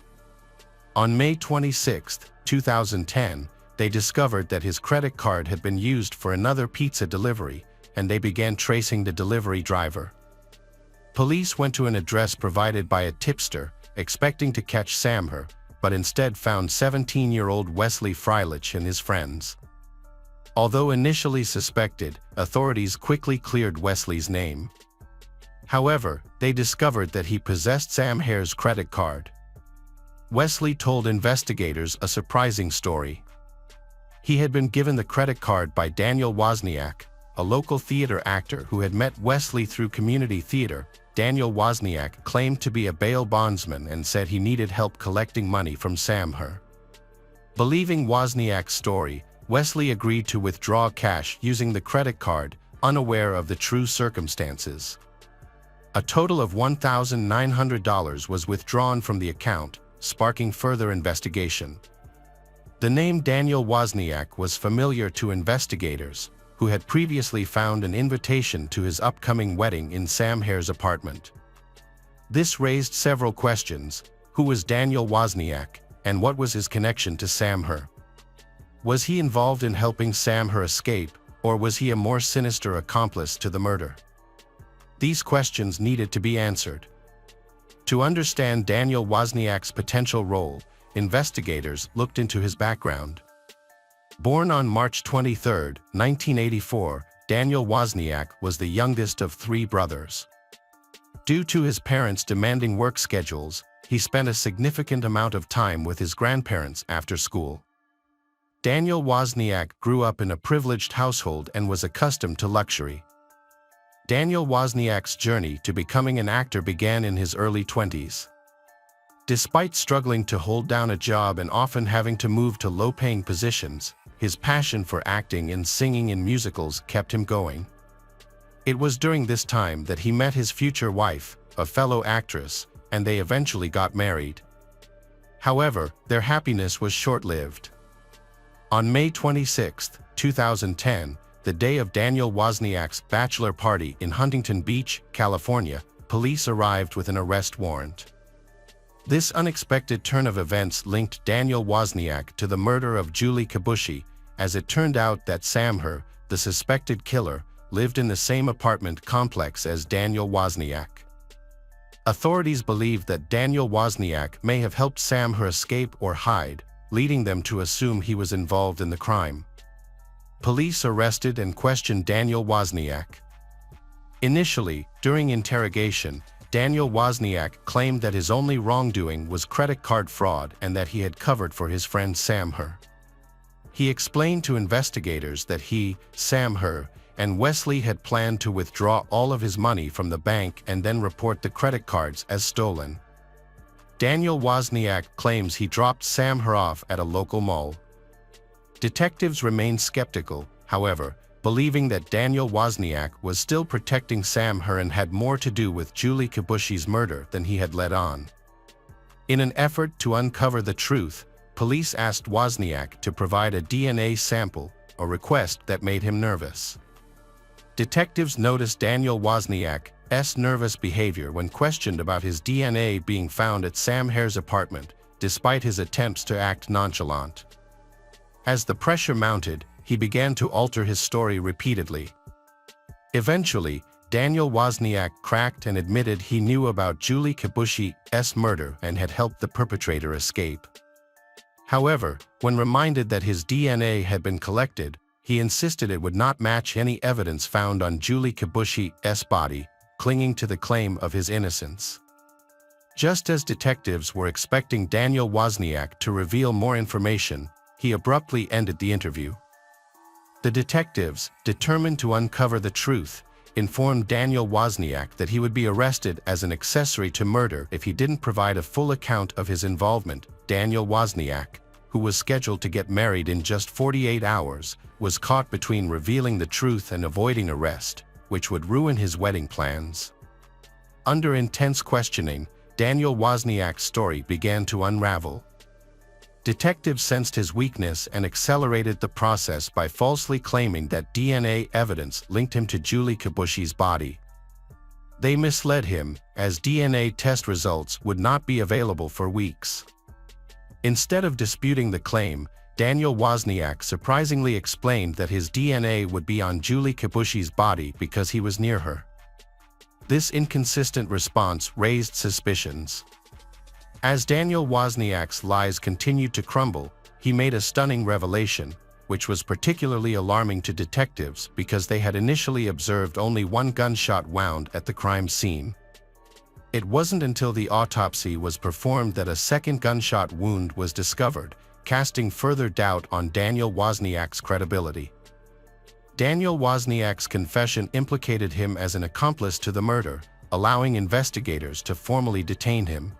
On May 26, 2010, they discovered that his credit card had been used for another pizza delivery, and they began tracing the delivery driver. Police went to an address provided by a tipster, expecting to catch Sam Herr, but instead found 17-year-old Wesley Freilich and his friends. Although initially suspected, authorities quickly cleared Wesley's name. However, they discovered that he possessed Sam Herr's credit card. Wesley told investigators a surprising story. He had been given the credit card by Daniel Wozniak, a local theater actor who had met Wesley through community theater. Daniel Wozniak claimed to be a bail bondsman and said he needed help collecting money from Sam Herr. Believing Wozniak's story, Wesley agreed to withdraw cash using the credit card, unaware of the true circumstances. A total of $1,900 was withdrawn from the account, sparking further investigation. The name Daniel Wozniak was familiar to investigators, who had previously found an invitation to his upcoming wedding in Sam Herr's apartment. This raised several questions: who was Daniel Wozniak, and what was his connection to Sam Herr? Was he involved in helping Sam Herr escape, or was he a more sinister accomplice to the murder? These questions needed to be answered. To understand Daniel Wozniak's potential role, investigators looked into his background. Born on March 23, 1984, Daniel Wozniak was the youngest of 3 brothers. Due to his parents' demanding work schedules, he spent a significant amount of time with his grandparents after school. Daniel Wozniak grew up in a privileged household and was accustomed to luxury. Daniel Wozniak's journey to becoming an actor began in his early 20s. Despite struggling to hold down a job and often having to move to low-paying positions, his passion for acting and singing in musicals kept him going. It was during this time that he met his future wife, a fellow actress, and they eventually got married. However, their happiness was short-lived. On May 26, 2010, the day of Daniel Wozniak's bachelor party in Huntington Beach, California, police arrived with an arrest warrant. This unexpected turn of events linked Daniel Wozniak to the murder of Julie Kibushi, as it turned out that Sam Herr, the suspected killer, lived in the same apartment complex as Daniel Wozniak. Authorities believe that Daniel Wozniak may have helped Sam Her escape or hide, leading them to assume he was involved in the crime. Police arrested and questioned Daniel Wozniak. Initially, during interrogation, Daniel Wozniak claimed that his only wrongdoing was credit card fraud and that he had covered for his friend Sam Her. He explained to investigators that he, Sam Her, and Wesley had planned to withdraw all of his money from the bank and then report the credit cards as stolen. Daniel Wozniak claims he dropped Sam Her off at a local mall. Detectives remained skeptical, however, believing that Daniel Wozniak was still protecting Sam Her and had more to do with Julie Kibushi's murder than he had let on. In an effort to uncover the truth, police asked Wozniak to provide a DNA sample, a request that made him nervous. Detectives noticed Daniel Wozniak's nervous behavior when questioned about his DNA being found at Sam Her's apartment, despite his attempts to act nonchalant. As the pressure mounted, he began to alter his story repeatedly. Eventually, Daniel Wozniak cracked and admitted he knew about Julie Kibushi's murder and had helped the perpetrator escape. However, when reminded that his DNA had been collected, he insisted it would not match any evidence found on Julie Kibushi's body, clinging to the claim of his innocence. Just as detectives were expecting Daniel Wozniak to reveal more information, he abruptly ended the interview. The detectives, determined to uncover the truth, informed Daniel Wozniak that he would be arrested as an accessory to murder if he didn't provide a full account of his involvement. Daniel Wozniak, who was scheduled to get married in just 48 hours, was caught between revealing the truth and avoiding arrest, which would ruin his wedding plans. Under intense questioning, Daniel Wozniak's story began to unravel. Detectives sensed his weakness and accelerated the process by falsely claiming that DNA evidence linked him to Julie Kibushi's body. They misled him, as DNA test results would not be available for weeks. Instead of disputing the claim, Daniel Wozniak surprisingly explained that his DNA would be on Julie Kibushi's body because he was near her. This inconsistent response raised suspicions. As Daniel Wozniak's lies continued to crumble, he made a stunning revelation, which was particularly alarming to detectives because they had initially observed only one gunshot wound at the crime scene. It wasn't until the autopsy was performed that a second gunshot wound was discovered, casting further doubt on Daniel Wozniak's credibility. Daniel Wozniak's confession implicated him as an accomplice to the murder, allowing investigators to formally detain him.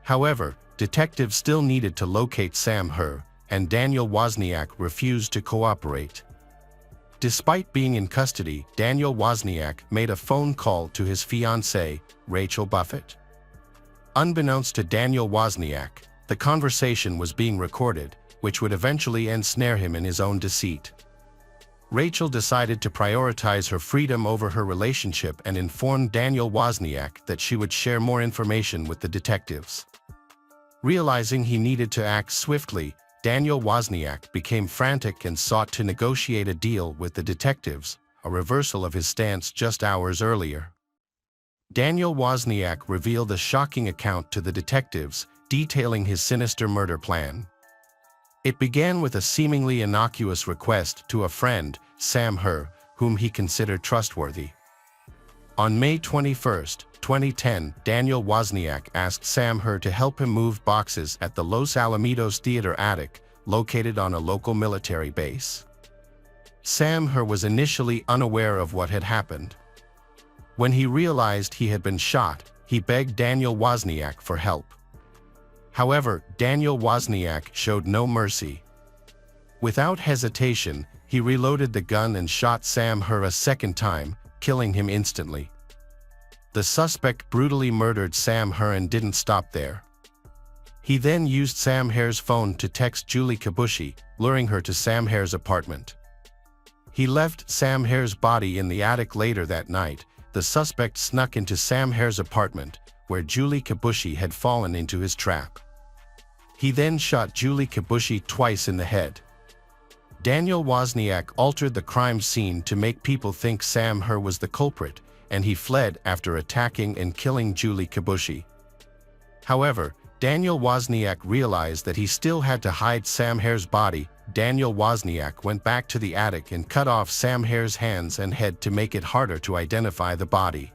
However, detectives still needed to locate Sam Her, and Daniel Wozniak refused to cooperate. Despite being in custody, Daniel Wozniak made a phone call to his fiancée, Rachel Buffett. Unbeknownst to Daniel Wozniak, the conversation was being recorded, which would eventually ensnare him in his own deceit. Rachel decided to prioritize her freedom over her relationship and informed Daniel Wozniak that she would share more information with the detectives. Realizing he needed to act swiftly, Daniel Wozniak became frantic and sought to negotiate a deal with the detectives, a reversal of his stance just hours earlier. Daniel Wozniak revealed a shocking account to the detectives, detailing his sinister murder plan. It began with a seemingly innocuous request to a friend, Sam Her, whom he considered trustworthy. On May 21, 2010, Daniel Wozniak asked Sam Her to help him move boxes at the Los Alamitos Theater attic, located on a local military base. Sam Her was initially unaware of what had happened. When he realized he had been shot, he begged Daniel Wozniak for help. However, Daniel Wozniak showed no mercy. Without hesitation, he reloaded the gun and shot Sam Her a second time, killing him instantly. The suspect brutally murdered Sam Her and didn't stop there. He then used Sam Her's phone to text Julie Kibushi, luring her to Sam Her's apartment. He left Sam Her's body in the attic later that night. The suspect snuck into Sam Her's apartment, where Julie Kibushi had fallen into his trap. He then shot Julie Kibushi twice in the head. Daniel Wozniak altered the crime scene to make people think Sam Herr was the culprit, and he fled after attacking and killing Julie Kibushi. However, Daniel Wozniak realized that he still had to hide Sam Herr's body. Daniel Wozniak went back to the attic and cut off Sam Herr's hands and head to make it harder to identify the body.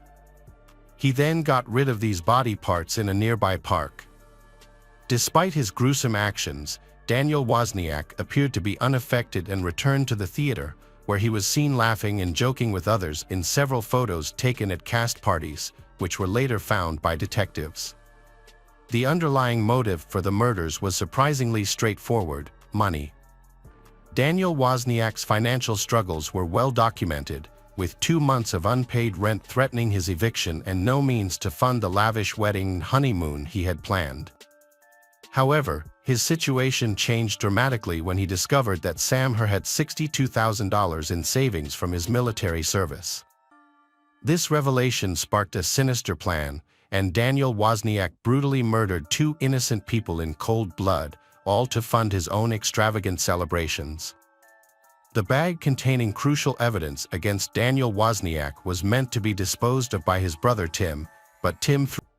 He then got rid of these body parts in a nearby park. Despite his gruesome actions, Daniel Wozniak appeared to be unaffected and returned to the theater, where he was seen laughing and joking with others in several photos taken at cast parties, which were later found by detectives. The underlying motive for the murders was surprisingly straightforward: money. Daniel Wozniak's financial struggles were well documented, with 2 months of unpaid rent threatening his eviction and no means to fund the lavish wedding and honeymoon he had planned. However, his situation changed dramatically when he discovered that Sam Herr had $62,000 in savings from his military service. This revelation sparked a sinister plan, and Daniel Wozniak brutally murdered 2 innocent people in cold blood, all to fund his own extravagant celebrations. The bag containing crucial evidence against Daniel Wozniak was meant to be disposed of by his brother Tim, but Tim threw